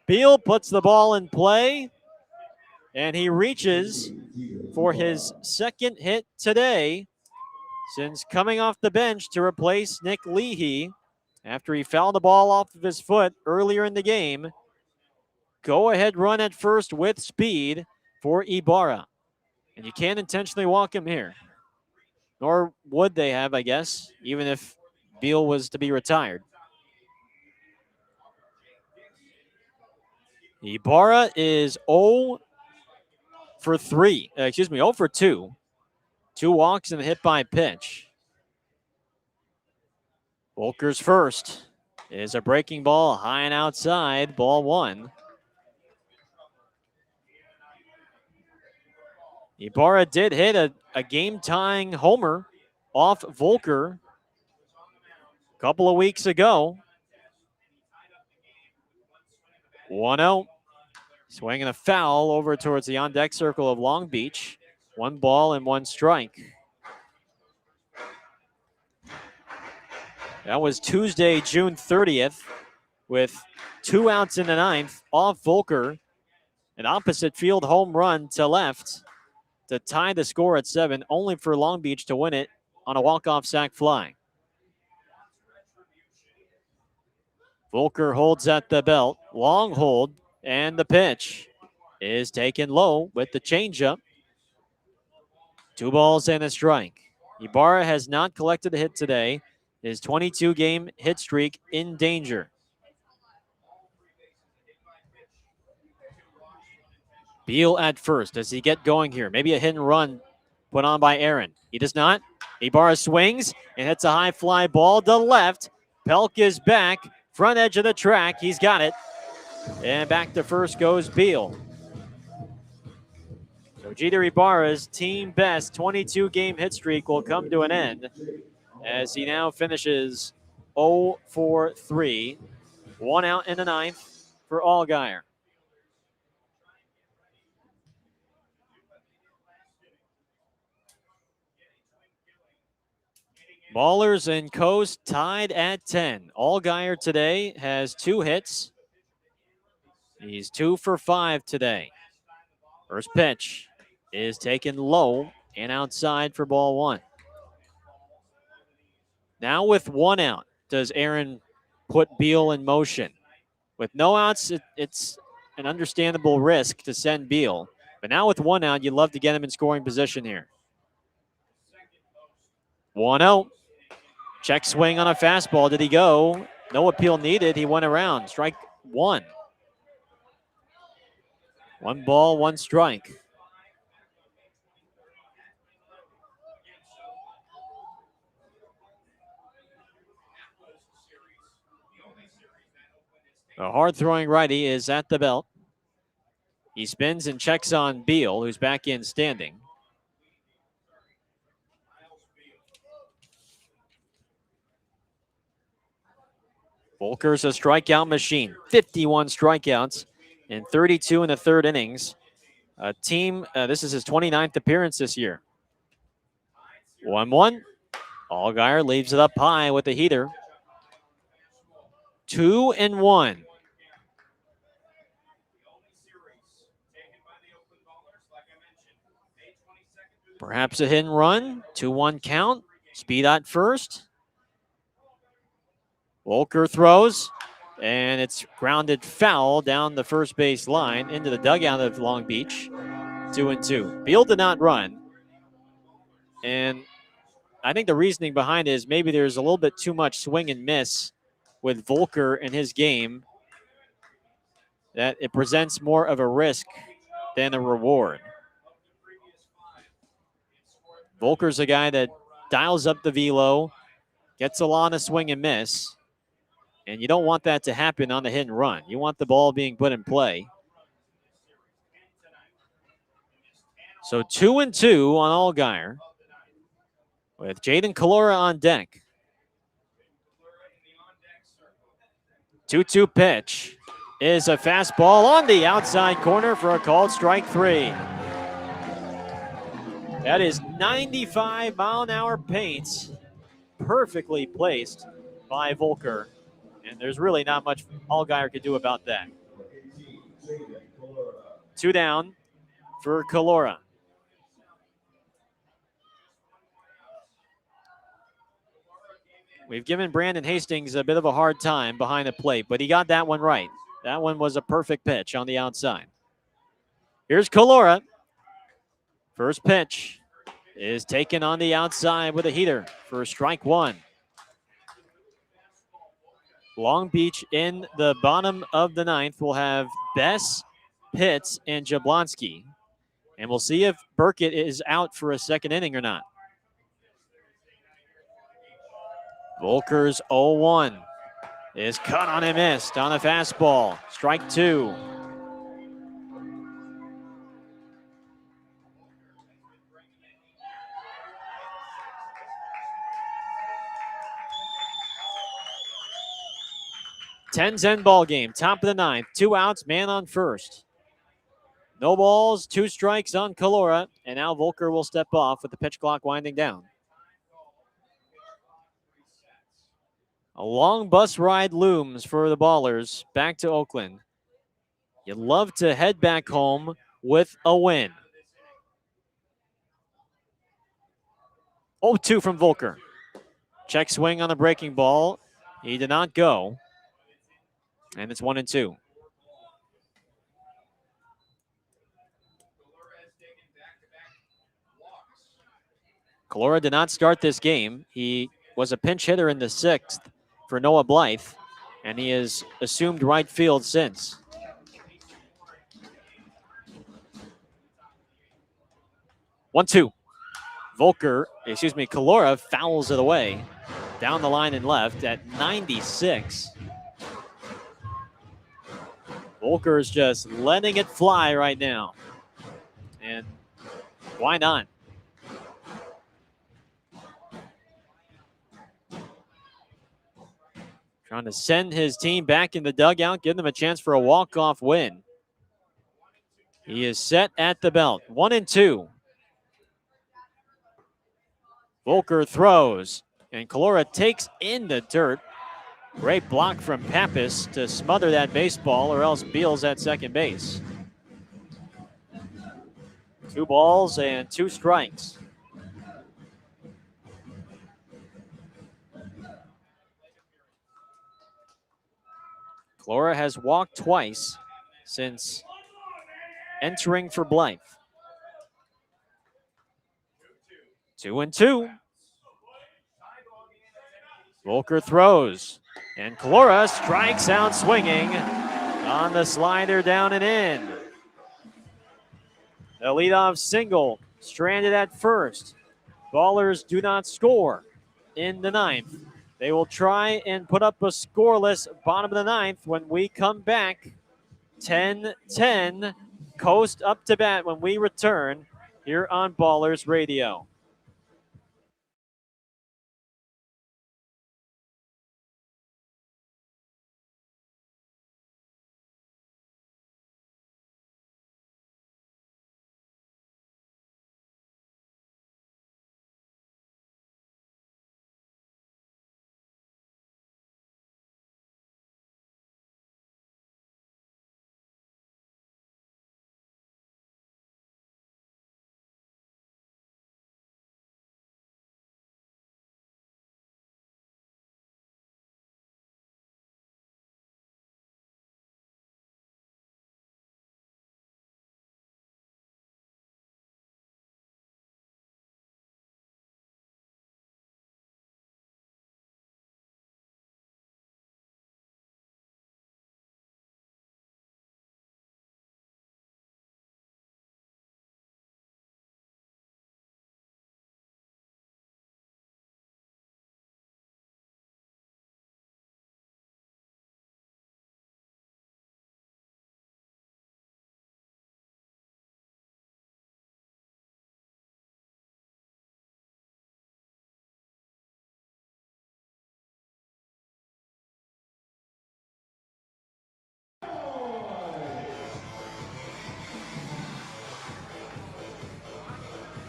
S1: Beal puts the ball in play, and he reaches for his second hit today since coming off the bench to replace Nick Leahy after he fouled the ball off of his foot earlier in the game. Go-ahead run at first with speed for Ibarra. And you can't intentionally walk him here. Nor would they have, I guess, even if Beal was to be retired. Ibarra is 0 for 2. 2 walks and a hit by pitch. Volker's first is a breaking ball high and outside, ball 1. Ibarra did hit a game-tying homer off Volker a couple of weeks ago. 1-0. Swinging a foul over towards the on-deck circle of Long Beach. 1 ball and 1 strike. That was Tuesday, June 30th, with 2 outs in the ninth off Volker. An opposite field home run to left to tie the score at 7, only for Long Beach to win it on a walk-off sac fly. Volker holds at the belt, long hold, and the pitch is taken low with the changeup. 2 balls and a strike. Ibarra has not collected a hit today. His 22-game hit streak in danger. Beal at first. Does he get going here? Maybe a hit and run put on by Aaron. He does not. Ibarra swings and hits a high fly ball to left. Pelk is back. Front edge of the track. He's got it. And back to first goes Beal. So Jeter Ibarra's team best 22-game hit streak will come to an end as he now finishes 0 for 3. 1 out in the ninth for Allgaier. Ballers and Coast tied at 10. Allgaier today has 2 hits. He's 2 for 5 today. First pitch is taken low and outside for ball 1. Now with 1 out, does Aaron put Beal in motion? With no outs, it's an understandable risk to send Beal. But now with 1 out, you'd love to get him in scoring position here. 1-0. Check swing on a fastball. Did he go? No appeal needed. He went around. Strike 1. 1 ball, 1 strike. A hard-throwing righty is at the belt. He spins and checks on Beal, who's back in standing. Volker's a strikeout machine. 51 strikeouts and 32 in the 3rd innings. This is his 29th appearance this year. 1-1. Allgaier leaves it up high with the heater. 2-1. Perhaps a hit and run. 2-1 count. Speed at first. Volker throws, and it's grounded foul down the first base line into the dugout of Long Beach. 2-2. Beal did not run. And I think the reasoning behind it is maybe there's a little bit too much swing and miss with Volker in his game, that it presents more of a risk than a reward. Volker's a guy that dials up the velo, gets a lot of swing and miss, and you don't want that to happen on the hit and run. You want the ball being put in play. So 2-2 on Allgaier with Jaden Calora on deck. 2-2 pitch is a fastball on the outside corner for a called strike 3. That is 95-mile-an-hour paints, perfectly placed by Volker. And there's really not much Allgaier could do about that. 2 down for Calora. We've given Brandon Hastings a bit of a hard time behind the plate, but he got that one right. That one was a perfect pitch on the outside. Here's Calora. First pitch is taken on the outside with a heater for strike 1. Long Beach in the bottom of the 9th will have Bess, Pitts, and Jablonski. And we'll see if Burkett is out for a 2nd inning or not. Volker's 0-1 is cut on and missed on a fastball. Strike 2. Ten ball game, top of the 9th. 2 outs, man on first. No balls, 2 strikes on Calora, and now Volker will step off with the pitch clock winding down. A long bus ride looms for the Ballers back to Oakland. You'd love to head back home with a win. 0-2 from Volker. Check swing on the breaking ball. He did not go. And it's 1-2. Calora did not start this game. He was a pinch hitter in the 6th for Noah Blythe, and he has assumed right field since. 1-2. Kalora fouls it away down the line and left at 96. Volker is just letting it fly right now. And why not? Trying to send his team back in the dugout, give them a chance for a walk-off win. He is set at the belt. 1-2. Volker throws, and Kalora takes in the dirt. Great block from Pappas to smother that baseball, or else Beals at second base. 2 balls and 2 strikes. Kalora has walked twice since entering for Blythe. 2-2. Volker throws, and Kalora strikes out swinging on the slider down and in. The leadoff single stranded at first. Ballers do not score in the 9th. They will try and put up a scoreless bottom of the 9th when we come back. 10-10, Coast up to bat when we return here on Ballers Radio.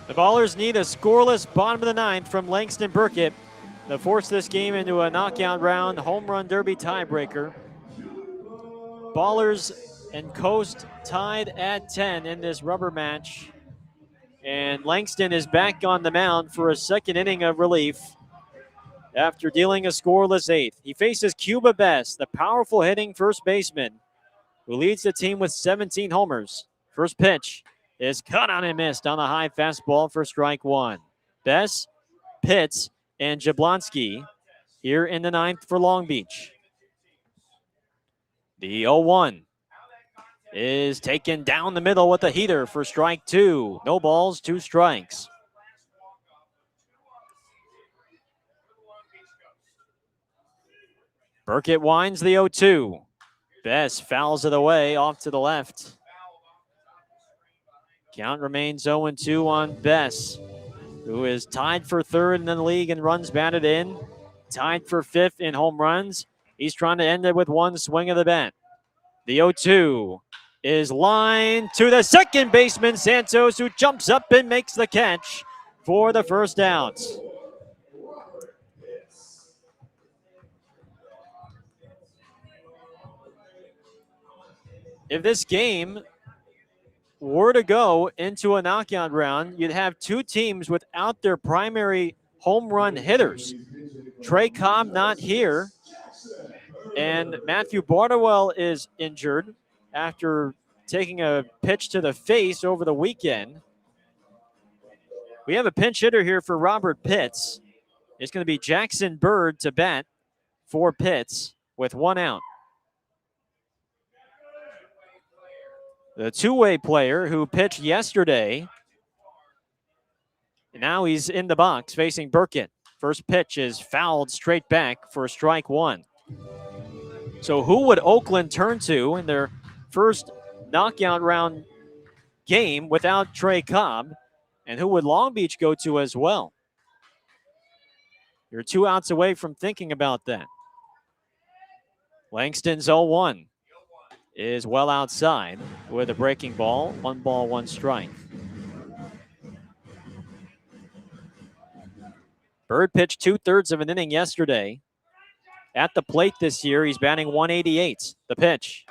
S1: The Ballers need a scoreless bottom of the 9th from Langston Burkett to force this game into a knockout round home run derby tiebreaker. Ballers and Coast tied at 10 in this rubber match. And Langston is back on the mound for a second inning of relief after dealing a scoreless 8th. He faces Cuba Best, the powerful hitting first baseman who leads the team with 17 homers. First pitch is cut on and missed on the high fastball for strike 1. Bess, Pitts, and Jablonski here in the 9th for Long Beach. The 0-1 is taken down the middle with a heater for strike 2. No balls, 2 strikes. Burkett winds the 0-2. Bess fouls it away off to the left. Count remains 0-2 on Bess, who is tied for 3rd in the league in runs batted in, tied for 5th in home runs. He's trying to end it with 1 swing of the bat. The 0-2 is lined to the second baseman, Santos, who jumps up and makes the catch for the first out. If this game were to go into a knockout round, you'd have 2 teams without their primary home run hitters. Trey Cobb not here, and Matthew Bardwell is injured after taking a pitch to the face over the weekend. We have a pinch hitter here for Robert Pitts. It's going to be Jackson Bird to bat for Pitts with 1 out. The two-way player who pitched yesterday Now he's in the box facing Burkett. First pitch is fouled straight back for strike one. So who would Oakland turn to in their first knockout round game without Trey Cobb? And who would Long Beach go to as well? You're 2 outs away from thinking about that. Langston's 0-1 is well outside with a breaking ball. 1 ball, 1 strike. Bird pitched 2/3 of an inning yesterday. At the plate this year, he's batting 188. The pitch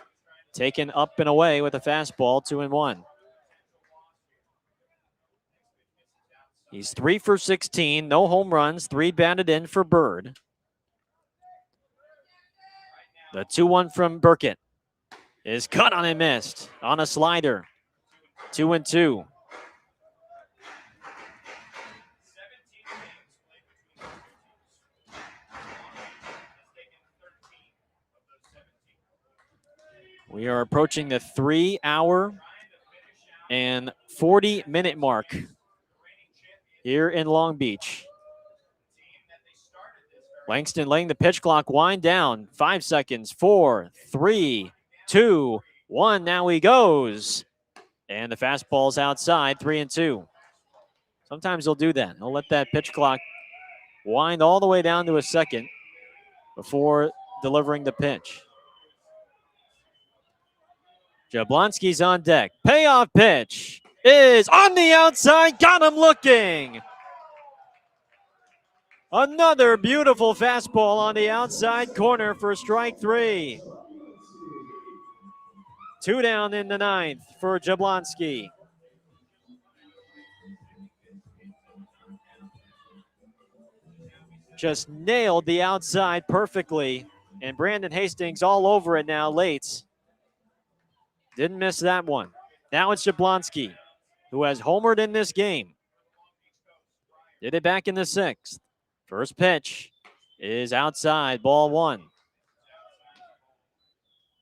S1: taken up and away with a fastball, 2-1. He's 3 for 16, no home runs, 3 batted in for Bird. The 2-1 from Burkett is cut on and missed on a slider. 2-2. We are approaching the 3 hour and 40-minute mark here in Long Beach. Langston letting the pitch clock wind down. 5 seconds. 4, 3, 2, 1. Now he goes. And the fastball's outside. 3-2. Sometimes he'll do that. He'll let that pitch clock wind all the way down to a second before delivering the pitch. Jablonski's on deck. Payoff pitch is on the outside. Got him looking. Another beautiful fastball on the outside corner for strike 3. 2 down in the 9th for Jablonski. Just nailed the outside perfectly. And Brandon Hastings all over it now late. Didn't miss that one. Now it's Jablonski, who has homered in this game. Did it back in the 6th. First pitch is outside, ball 1.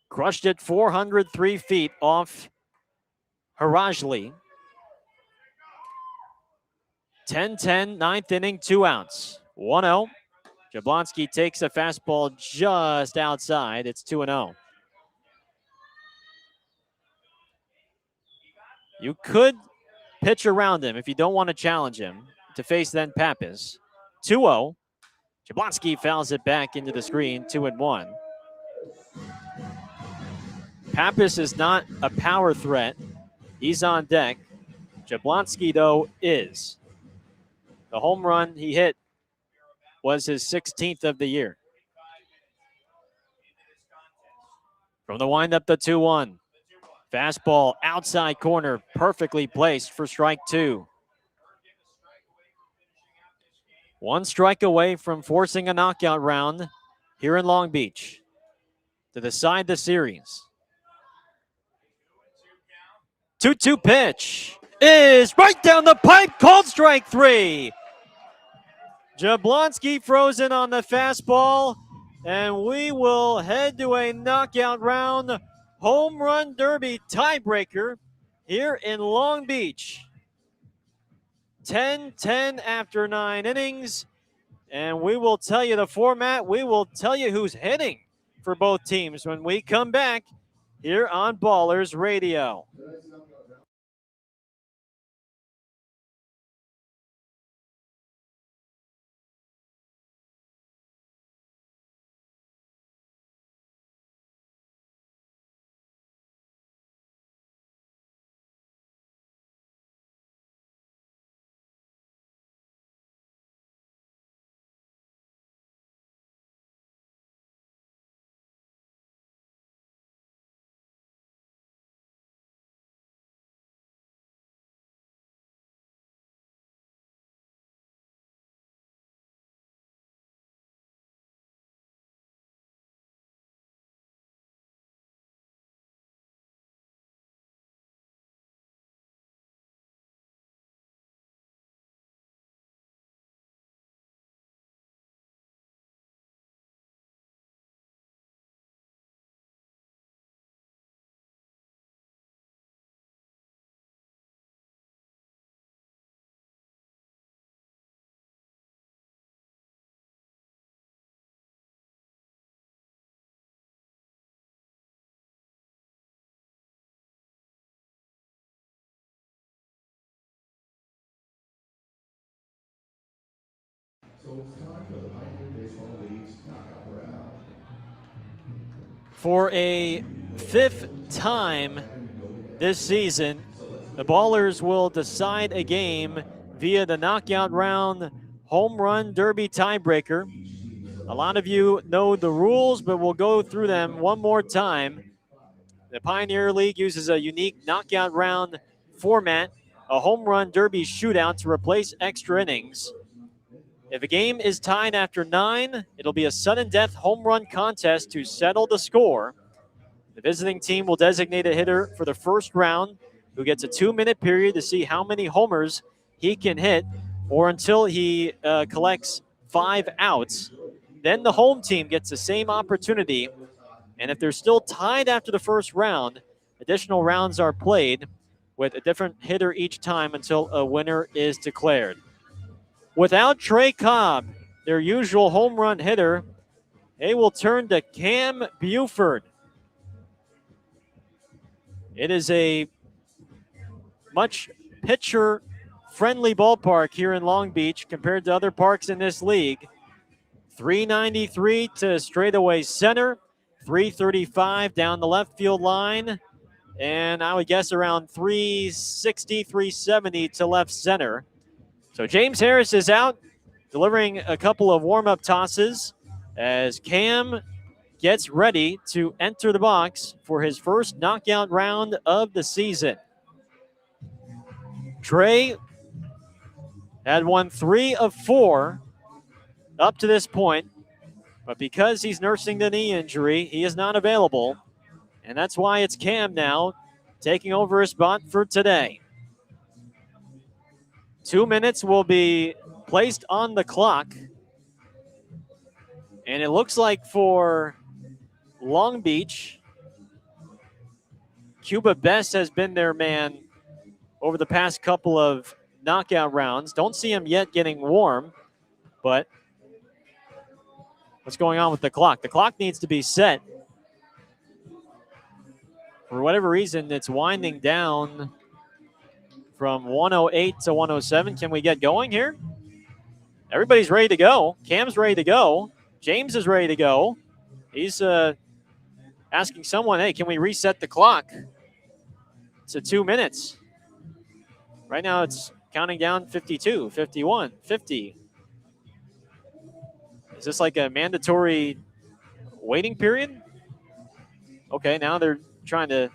S1: Crushed it 403 feet off Harajli. 10-10, 9th inning, 2 outs. 1-0. Jablonski takes a fastball just outside. It's 2-0. You could pitch around him if you don't want to challenge him to face then Pappas. 2-0. Jablonski fouls it back into the screen, 2-1. Pappas is not a power threat. He's on deck. Jablonski, though, is. The home run he hit was his 16th of the year. From the windup, the 2-1. Fastball outside corner, perfectly placed for strike 2. 1 strike away from forcing a knockout round here in Long Beach to decide the series. 2-2 pitch is right down the pipe, called strike 3. Jablonski frozen on the fastball, and we will head to a knockout round home run derby tiebreaker here in Long Beach. 10-10 after 9 innings, and we will tell you the format. We will tell you who's hitting for both teams when we come back here on Ballers Radio.
S3: So it's time for the Pioneer Baseball League's knockout round.
S1: For a 5th time this season, the Ballers will decide a game via the knockout round home run derby tiebreaker. A lot of you know the rules, but we'll go through them one more time. The Pioneer League uses a unique knockout round format, a home run derby shootout to replace extra innings. If a game is tied after 9, it'll be a sudden death home run contest to settle the score. The visiting team will designate a hitter for the first round who gets a 2-minute period to see how many homers he can hit or until he collects 5 outs. Then the home team gets the same opportunity, and if they're still tied after the first round, additional rounds are played with a different hitter each time until a winner is declared. Without Trey Cobb, their usual home run hitter, they will turn to Cam Buford. It is a much pitcher-friendly ballpark here in Long Beach compared to other parks in this league. 393 to straightaway center, 335 down the left field line, and I would guess around 360, 370 to left center. So James Harris is out, delivering a couple of warm-up tosses as Cam gets ready to enter the box for his first knockout round of the season. Trey had won 3 of 4 up to this point, but because he's nursing the knee injury, he is not available, and that's why it's Cam now taking over his spot for today. 2 minutes will be placed on the clock, and it looks like for Long Beach, Cuba Best has been their man over the past couple of knockout rounds. Don't see him yet getting warm, but what's going on with the clock? The clock needs to be set. For whatever reason, it's winding down from 108 to 107. Can we get going here? Everybody's ready to go. Cam's ready to go. James is ready to go. He's asking someone, hey, can we reset the clock to 2 minutes? Right now it's counting down 52, 51, 50. Is this like a mandatory waiting period? Okay, now they're trying to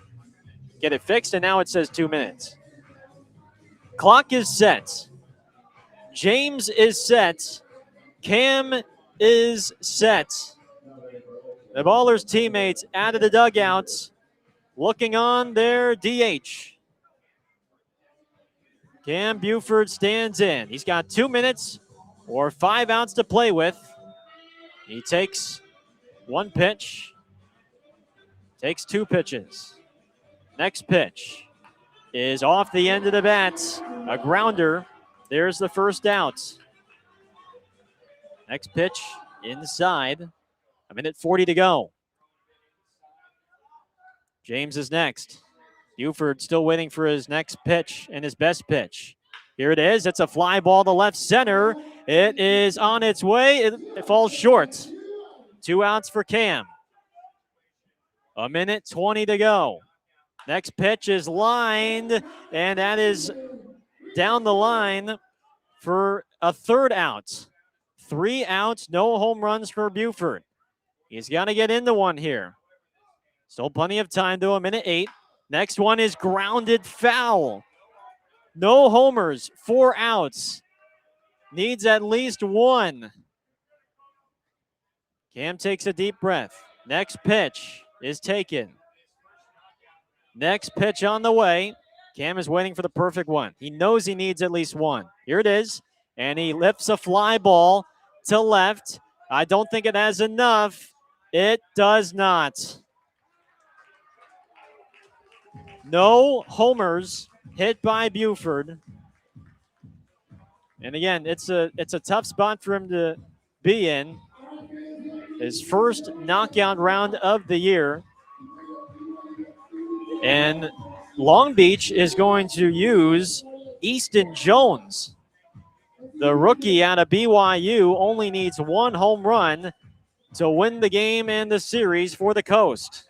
S1: get it fixed, and now it says 2 minutes. Clock is set. James is set. Cam is set. The Ballers teammates out of the dugouts, looking on their DH. Cam Buford stands in. He's got 2 minutes or 5 outs to play with. He takes 1 pitch, takes 2 pitches. Next pitch is off the end of the bat, a grounder. There's the first out. Next pitch inside, 1:40 to go. James is next. Buford still waiting for his next pitch and his best pitch. Here it is. It's a fly ball to left center. It is on its way. It falls short. 2 outs for Cam. 1:20 to go. Next pitch is lined, and that is down the line for a 3rd out. 3 outs, no home runs for Buford. He's got to get into one here. Still plenty of time to 1:08. Next one is grounded foul. No homers, 4 outs. Needs at least 1. Cam takes a deep breath. Next pitch is taken. Next pitch on the way. Cam is waiting for the perfect one. He knows he needs at least 1. Here it is. And he lifts a fly ball to left. I don't think it has enough. It does not. No homers hit by Buford. And again, it's a tough spot for him to be in. His first knockout round of the year. And Long Beach is going to use Easton Jones, The rookie out of BYU only needs one home run to win the game and the series for the Coast.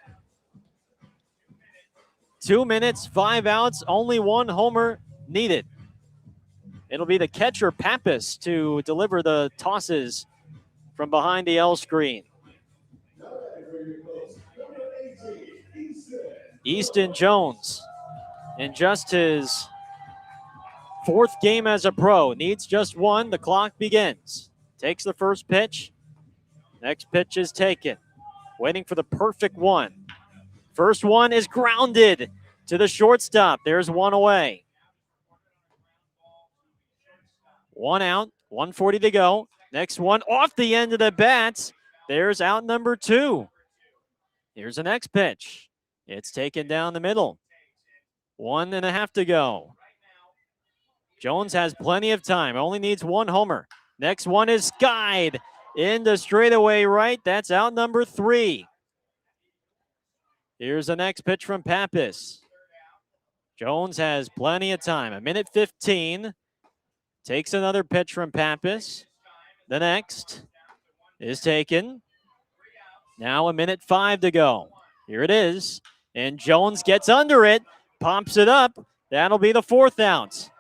S1: 2 minutes, 5 outs, only one homer needed. It'll be the catcher, Pappas, to deliver the tosses from behind the L screen. Easton Jones, in just his 4th game as a pro, needs just one. The clock begins. Takes the first pitch. Next pitch is taken. Waiting for the perfect one. First one is grounded to the shortstop. There's one away. 1 out, 140 to go. Next one off the end of the bats. There's out number 2. Here's the next pitch. It's taken down the middle. 1.5 to go. Jones has plenty of time. Only needs one homer. Next one is skied into straightaway right. That's out number 3. Here's the next pitch from Pappas. Jones has plenty of time. 1:15. Takes another pitch from Pappas. The next is taken. Now 1:05 to go. Here it is. And Jones gets under it. Pops it up. That'll be the 4th out.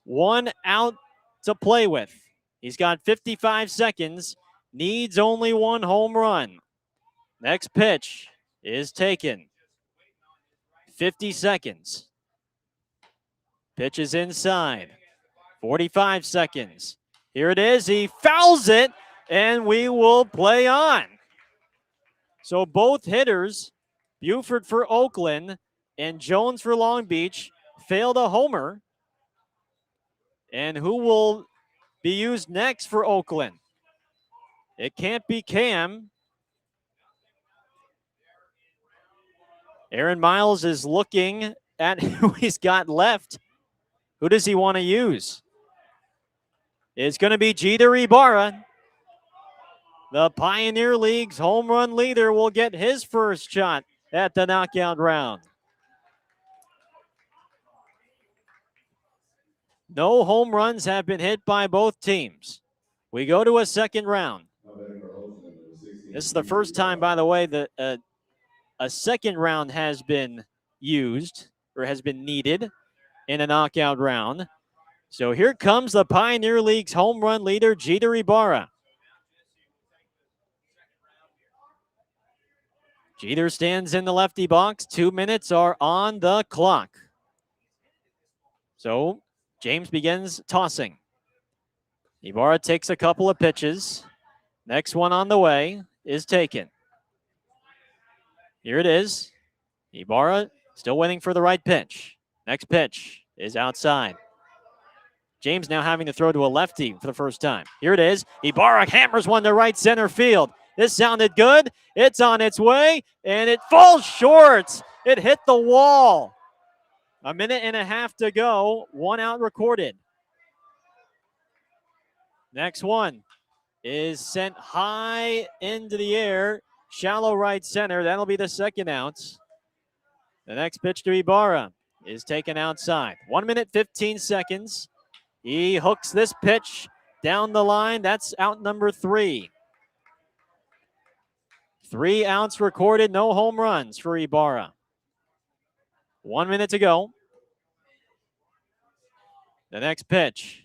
S1: 1 out to play with. He's got 55 seconds. Needs only one home run. Next pitch is taken. 50 seconds. Pitch is inside. 45 seconds. Here it is. He fouls it, and we will play on. So both hitters, Buford for Oakland and Jones for Long Beach, failed a homer. And who will be used next for Oakland? It can't be Cam. Aaron Miles is looking at who he's got left. Who does he want to use? It's going to be Jeter Ibarra. The Pioneer League's home run leader will get his first shot at the knockout round. No home runs have been hit by both teams. We go to a second round. This is the first time, by the way, that a second round has been used or has been needed in a knockout round. So here comes the Pioneer League's home run leader, Jeter Ibarra. Jeter stands in the lefty box. 2 minutes are on the clock. So James begins tossing. Ibarra takes a couple of pitches. Next one on the way is taken. Here it is. Ibarra still waiting for the right pitch. Next pitch is outside. James now having to throw to a lefty for the first time. Here it is. Ibarra hammers one to right center field. This sounded good. It's on its way, and it falls short. It hit the wall. 1.5 to go. 1 out recorded. Next one is sent high into the air. Shallow right center. That'll be the 2nd out. The next pitch to Ibarra is taken outside. 1:15 seconds. He hooks this pitch down the line. That's out number 3. 3 outs recorded, no home runs for Ibarra. 1 minute to go. The next pitch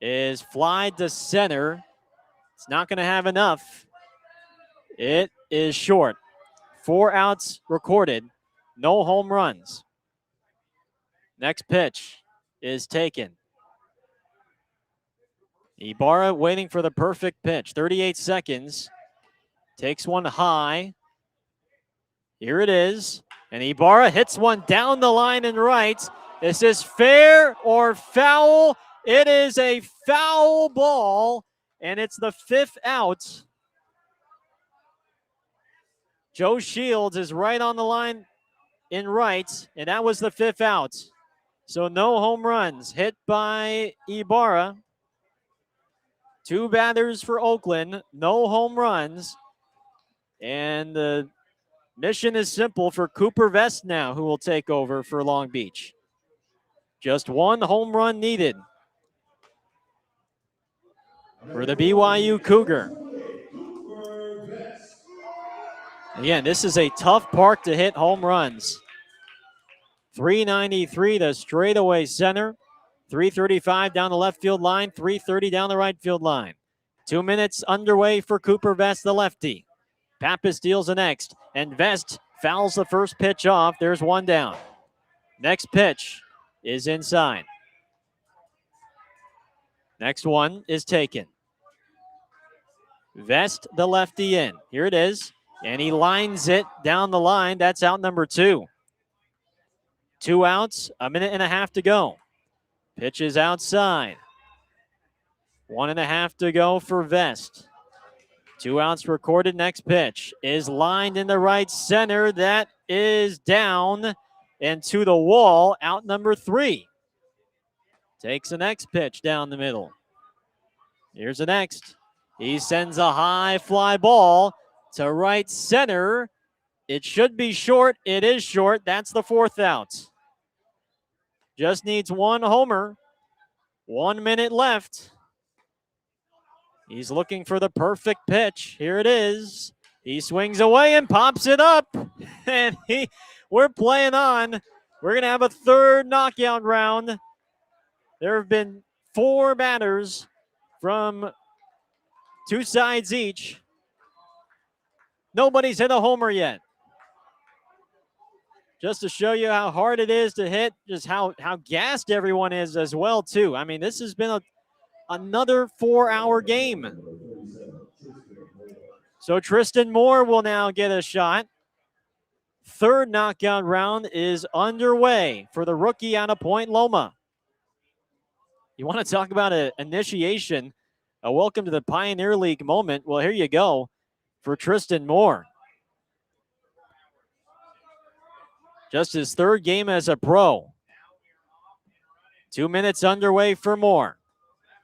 S1: is fly to center. It's not going to have enough. It is short. 4 outs recorded, no home runs. Next pitch is taken. Ibarra waiting for the perfect pitch. 38 seconds. Takes one high. Here it is. And Ibarra hits one down the line and right. This is fair or foul. It is a foul ball, and it's the 5th out. Joe Shields is right on the line in right, and that was the 5th out. So no home runs hit by Ibarra. 2 batters for Oakland, no home runs. And the mission is simple for Cooper Vest now, who will take over for Long Beach. Just 1 home run needed. for the BYU Cougar. Again, this is a tough park to hit home runs. 393 to straightaway center. 335 down the left field line. 330 down the right field line. 2 minutes underway for Cooper Vest, the lefty. Pappas deals the next, and Vest fouls the first pitch off. There's one down. Next pitch is inside. Next one is taken. Vest, the lefty, in. Here it is. And he lines it down the line. That's out number 2. 2 outs, a minute and a half to go. Pitch is outside. 1.5 to go for Vest. 2 outs recorded. Next pitch is lined in the right center. That is down and to the wall. Out number 3. Takes the next pitch down the middle. Here's the next. He sends a high fly ball to right center. It should be short. It is short. That's the 4th out. Just needs 1 homer. 1 minute left. He's looking for the perfect pitch. Here it is. He swings away and pops it up. And we're playing on. We're going to have a 3rd knockout round. There have been 4 batters from 2 sides each. Nobody's hit a homer yet. Just to show you how hard it is to hit, just how gassed everyone is as well, too. I mean, this has been another 4-hour game. So Tristan Moore will now get a shot. 3rd knockout round is underway for the rookie out of Point Loma. You want to talk about an initiation, a welcome to the Pioneer League moment? Well, here you go for Tristan Moore. Just his 3rd game as a pro. 2 minutes underway for Moore.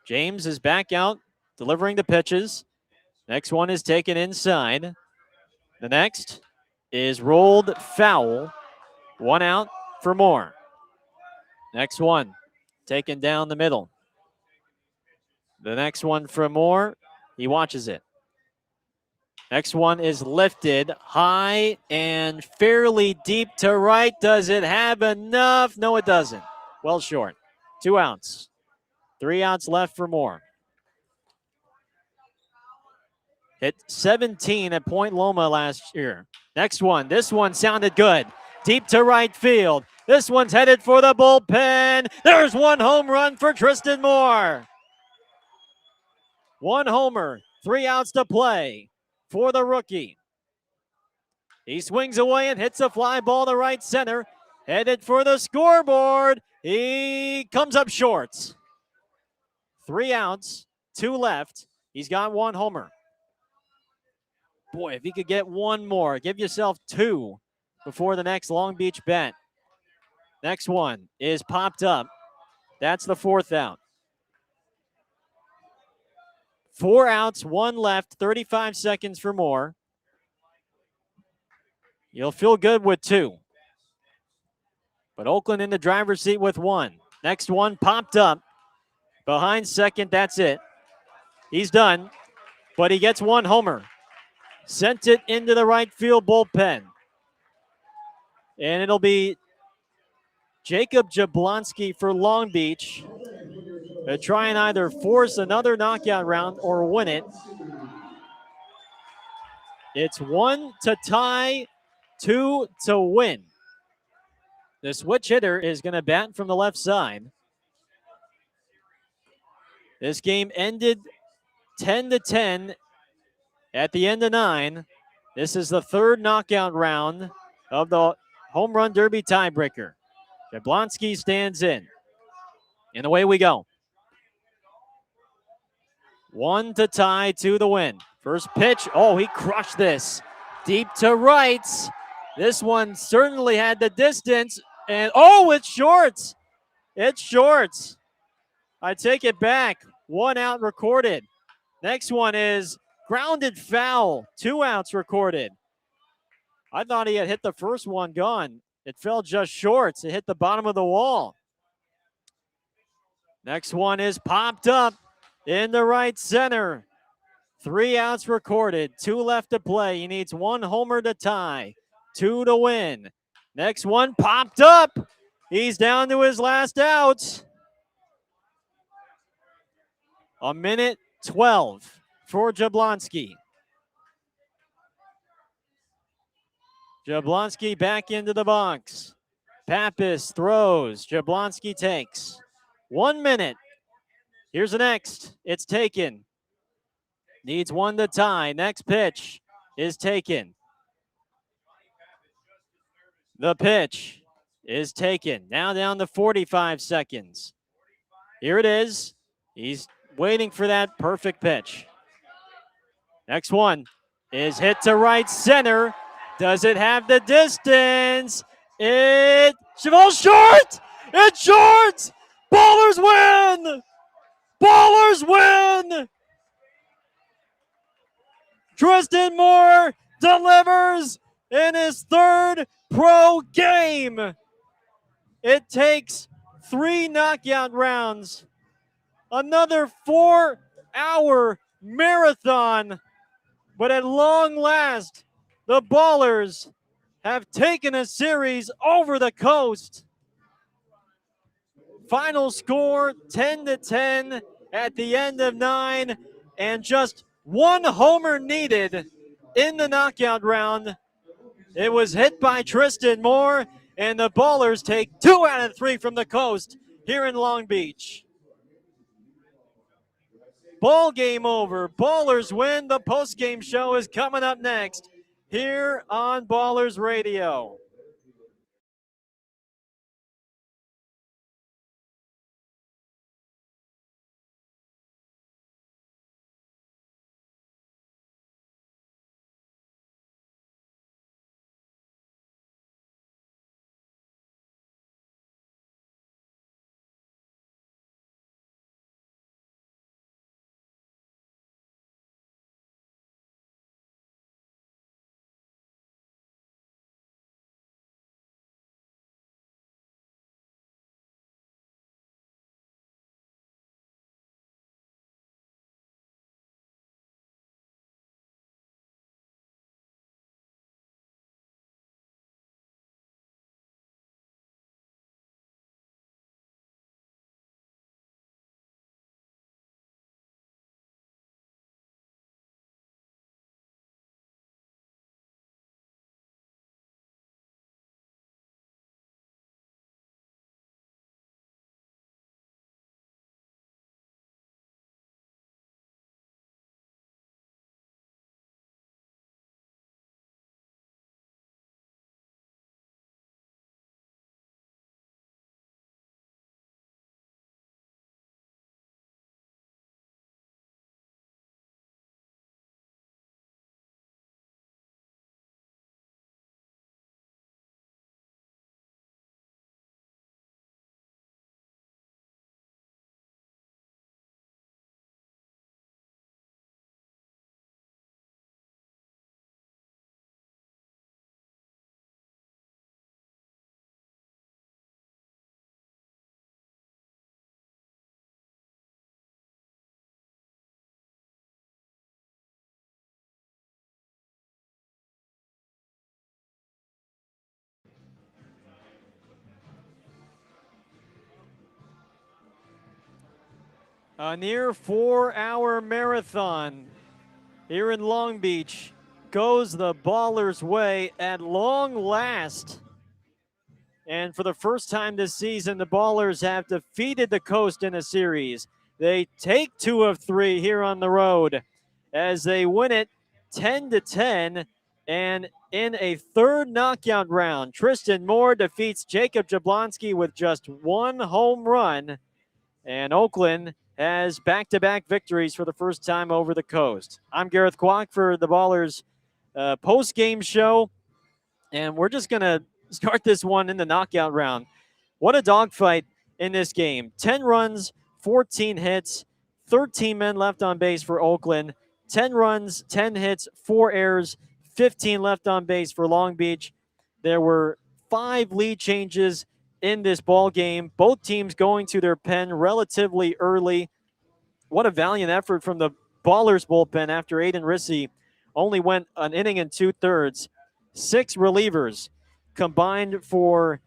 S1: James is back out, delivering the pitches. Next one is taken inside. The next is rolled foul. 1 out for Moore. Next one, taken down the middle. The next one for Moore, he watches it. Next one is lifted high and fairly deep to right. Does it have enough? No, it doesn't. Well short. 2 outs. 3 outs left for Moore. Hit 17 at Point Loma last year. Next one. This one sounded good. Deep to right field. This one's headed for the bullpen. There's 1 home run for Tristan Moore. 1 homer. 3 outs to play for the rookie. He swings away and hits a fly ball to right center. Headed for the scoreboard. He comes up short. 3 outs, 2 left. He's got 1 homer. Boy, if he could get 1 more, give yourself 2 before the next Long Beach bet. Next one is popped up. That's the 4th out. 4 outs, 1 left, 35 seconds for Moore. You'll feel good with 2. But Oakland in the driver's seat with 1. Next one popped up. Behind second, that's it. He's done, but he gets 1 homer. Sent it into the right field bullpen. And it'll be Jacob Jablonski for Long Beach. They try and either force another knockout round or win it. It's 1 to tie, 2 to win. The switch hitter is going to bat from the left side. This game ended 10-10 at the end of 9. This is the 3rd knockout round of the Home Run Derby tiebreaker. Jablonski stands in. And away we go. 1 to tie, 2 to win. First pitch. Oh, he crushed this. Deep to right. This one certainly had the distance. And, oh, it's short. It's short. I take it back. 1 out recorded. Next one is grounded foul. 2 outs recorded. I thought he had hit the first one, gone. It fell just short. It hit the bottom of the wall. Next one is popped up. in the right center. 3 outs recorded, 2 left to play. He needs 1 homer to tie, 2 to win. Next one popped up. He's down to his last out. A minute 12 for Jablonski. Jablonski back into the box. Pappas throws. Jablonski takes. 1 minute. Here's the next. It's taken. Needs 1 to tie. Next pitch is taken. The pitch is taken. Now down to 45 seconds. Here it is. He's waiting for that perfect pitch. Next one is hit to right center. Does it have the distance? It falls short. It's short. Ballers win. Ballers win. Tristan Moore delivers in his 3rd pro game. It takes 3 knockout rounds, another 4-hour marathon, but at long last, the Ballers have taken a series over the coast. Final score 10-10 at the end of 9, and just 1 homer needed in the knockout round. It was hit by Tristan Moore, and the Ballers take 2 out of 3 from the coast here in Long Beach. Ball game over. Ballers win. The postgame show is coming up next here on Ballers Radio. A near 4-hour marathon here in Long Beach goes the Ballers' way at long last. And for the first time this season, the Ballers have defeated the Coast in a series. They take 2 of 3 here on the road as they win it 10-10. And in a 3rd knockout round, Tristan Moore defeats Jacob Jablonski with just 1 home run. And Oakland has back-to-back victories for the first time over the Coast. I'm Gareth Kwok for the Ballers post-game show, and we're just going to start this one in the knockout round. What a dogfight in this game. 10 runs, 14 hits, 13 men left on base for Oakland. 10 runs, 10 hits, 4 errors, 15 left on base for Long Beach. There were 5 lead changes in this ball game. Both teams going to their pen relatively early. what a valiant effort from the Ballers bullpen after Aiden Rissy only went an inning and 2/3. 6 relievers combined for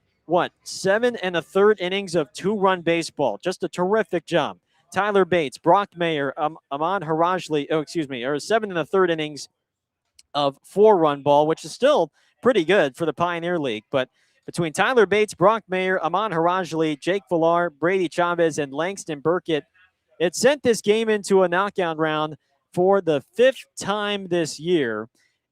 S1: 7 1/3 innings of 2-run baseball. Just a terrific job. Tyler Bates, Brock Mayer, Ahmad Harajli, 7 1/3 innings of 4-run ball, which is still pretty good for the Pioneer League. But between Tyler Bates, Brock Mayer, Ahmad Harajli, Jake Villar, Brady Chavez, and Langston Burkett, it sent this game into a knockout round for the 5th time this year.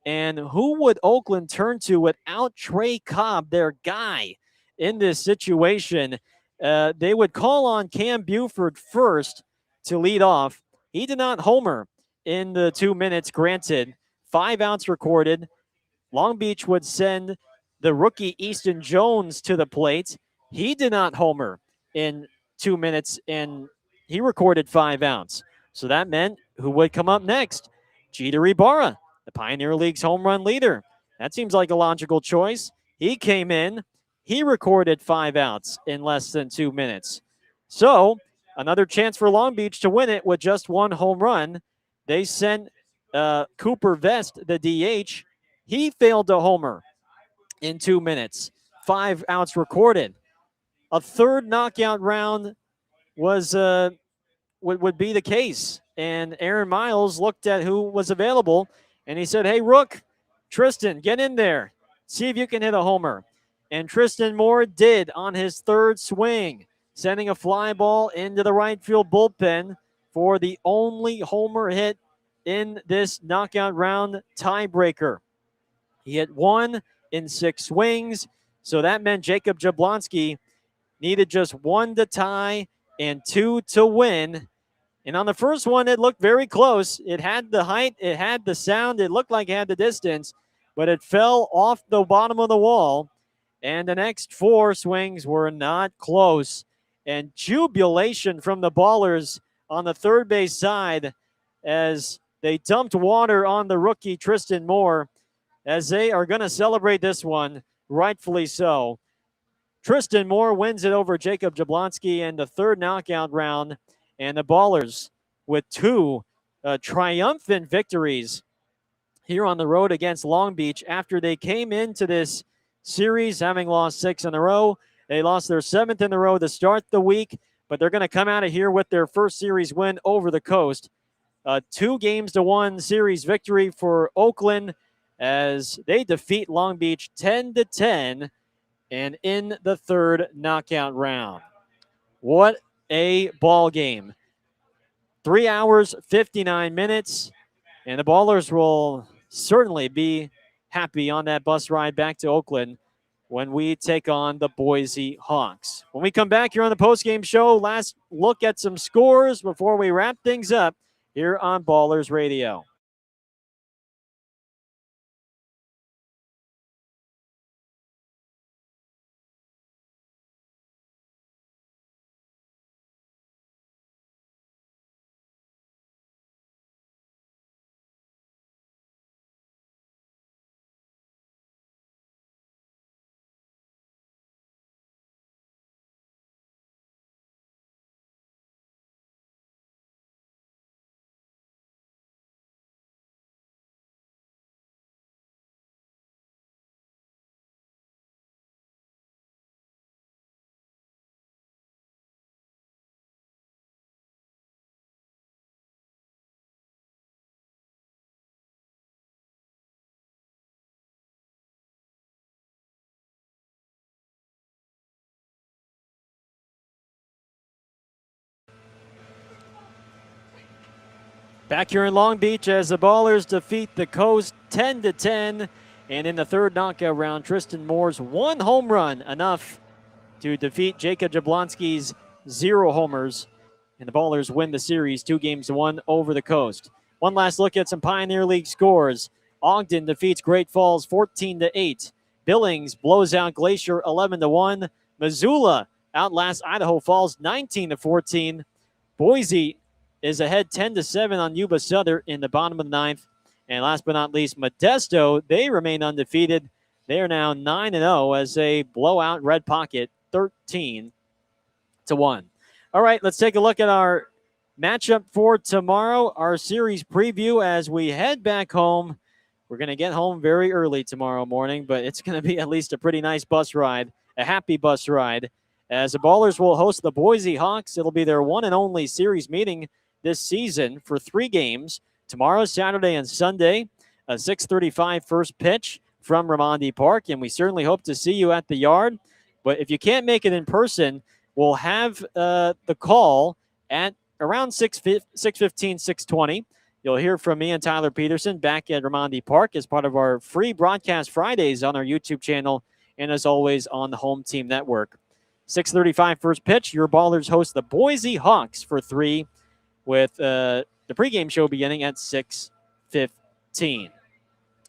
S1: And who would Oakland turn to without Trey Cobb, their guy, in this situation? They would call on Cam Buford first to lead off. He did not homer in the 2 minutes granted. 5 outs recorded. Long Beach would send the rookie Easton Jones to the plate. He did not homer in 2 minutes, and he recorded 5 outs. So that meant who would come up next? Jeter Ibarra, the Pioneer League's home run leader. That seems like a logical choice. He came in. He recorded 5 outs in less than 2 minutes. So another chance for Long Beach to win it with just 1 home run. They sent Cooper Vest, the DH. He failed to homer in 2 minutes. 5 outs recorded. A third knockout round was would be the case. And Aaron Miles looked at who was available, and he said, "Hey, Rook, Tristan, get in there. See if you can hit a homer." And Tristan Moore did on his third swing, sending a fly ball into the right field bullpen for the only homer hit in this knockout round tiebreaker. He hit 1 in 6 swings, so that meant Jacob Jablonski needed just 1 to tie and 2 to win. And on the first one, it looked very close. It had the height, it had the sound, it looked like it had the distance, but it fell off the bottom of the wall. And the next 4 swings were not close. And jubilation from the Ballers on the third base side as they dumped water on the rookie Tristan Moore, as they are going to celebrate this one, rightfully so. Tristan Moore wins it over Jacob Jablonski in the third knockout round, and the Ballers with 2 triumphant victories here on the road against Long Beach after they came into this series having lost 6 in a row. They lost their 7th in a row to start the week, but they're going to come out of here with their first series win over the coast. 2-1 series victory for Oakland as they defeat Long Beach 10-10 and in the third knockout round. What a ball game. 3 hours, 59 minutes, and the Ballers will certainly be happy on that bus ride back to Oakland when we take on the Boise Hawks. When we come back here on the postgame show, last look at some scores before we wrap things up here on Ballers Radio. Back here in Long Beach as the Ballers defeat the Coast 10-10. And in the third knockout round, Tristan Moore's 1 home run, enough to defeat Jacob Jablonski's 0 homers. And the Ballers win the series 2-1 over the Coast. One last look at some Pioneer League scores. Ogden defeats Great Falls 14-8. Billings blows out Glacier 11-1. Missoula outlasts Idaho Falls 19-14. Boise is ahead 10-7 on Yuba Sutter in the bottom of the 9th. And last but not least, Modesto, they remain undefeated. They are now 9-0 as they blow out Red Pocket 13-1. All right, let's take a look at our matchup for tomorrow, our series preview as we head back home. We're going to get home very early tomorrow morning, but it's going to be at least a pretty nice bus ride, a happy bus ride, as the Ballers will host the Boise Hawks. It'll be their one and only series meeting this season for 3 games, tomorrow, Saturday, and Sunday. A 6:35 first pitch from Ramondi Park, and we certainly hope to see you at the Yard. But if you can't make it in person, we'll have the call at around 6:15, 6:20. You'll hear from me and Tyler Peterson back at Ramondi Park as part of our free broadcast Fridays on our YouTube channel and, as always, on the Home Team Network. 6:35 first pitch. Your Ballers host the Boise Hawks for 3 with the pregame show beginning at 6:15.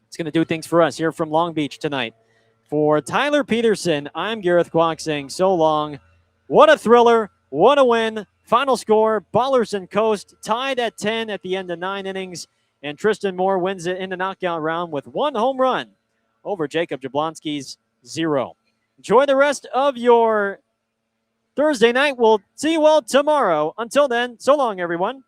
S1: It's going to do things for us here from Long Beach tonight. For Tyler Peterson, I'm Gareth Kwok saying so long. What a thriller. What a win. Final score, Ballers and Coast tied at 10 at the end of 9 innings. And Tristan Moore wins it in the knockout round with 1 home run over Jacob Jablonski's 0. Enjoy the rest of your Thursday night. We'll see you all tomorrow. Until then, so long, everyone.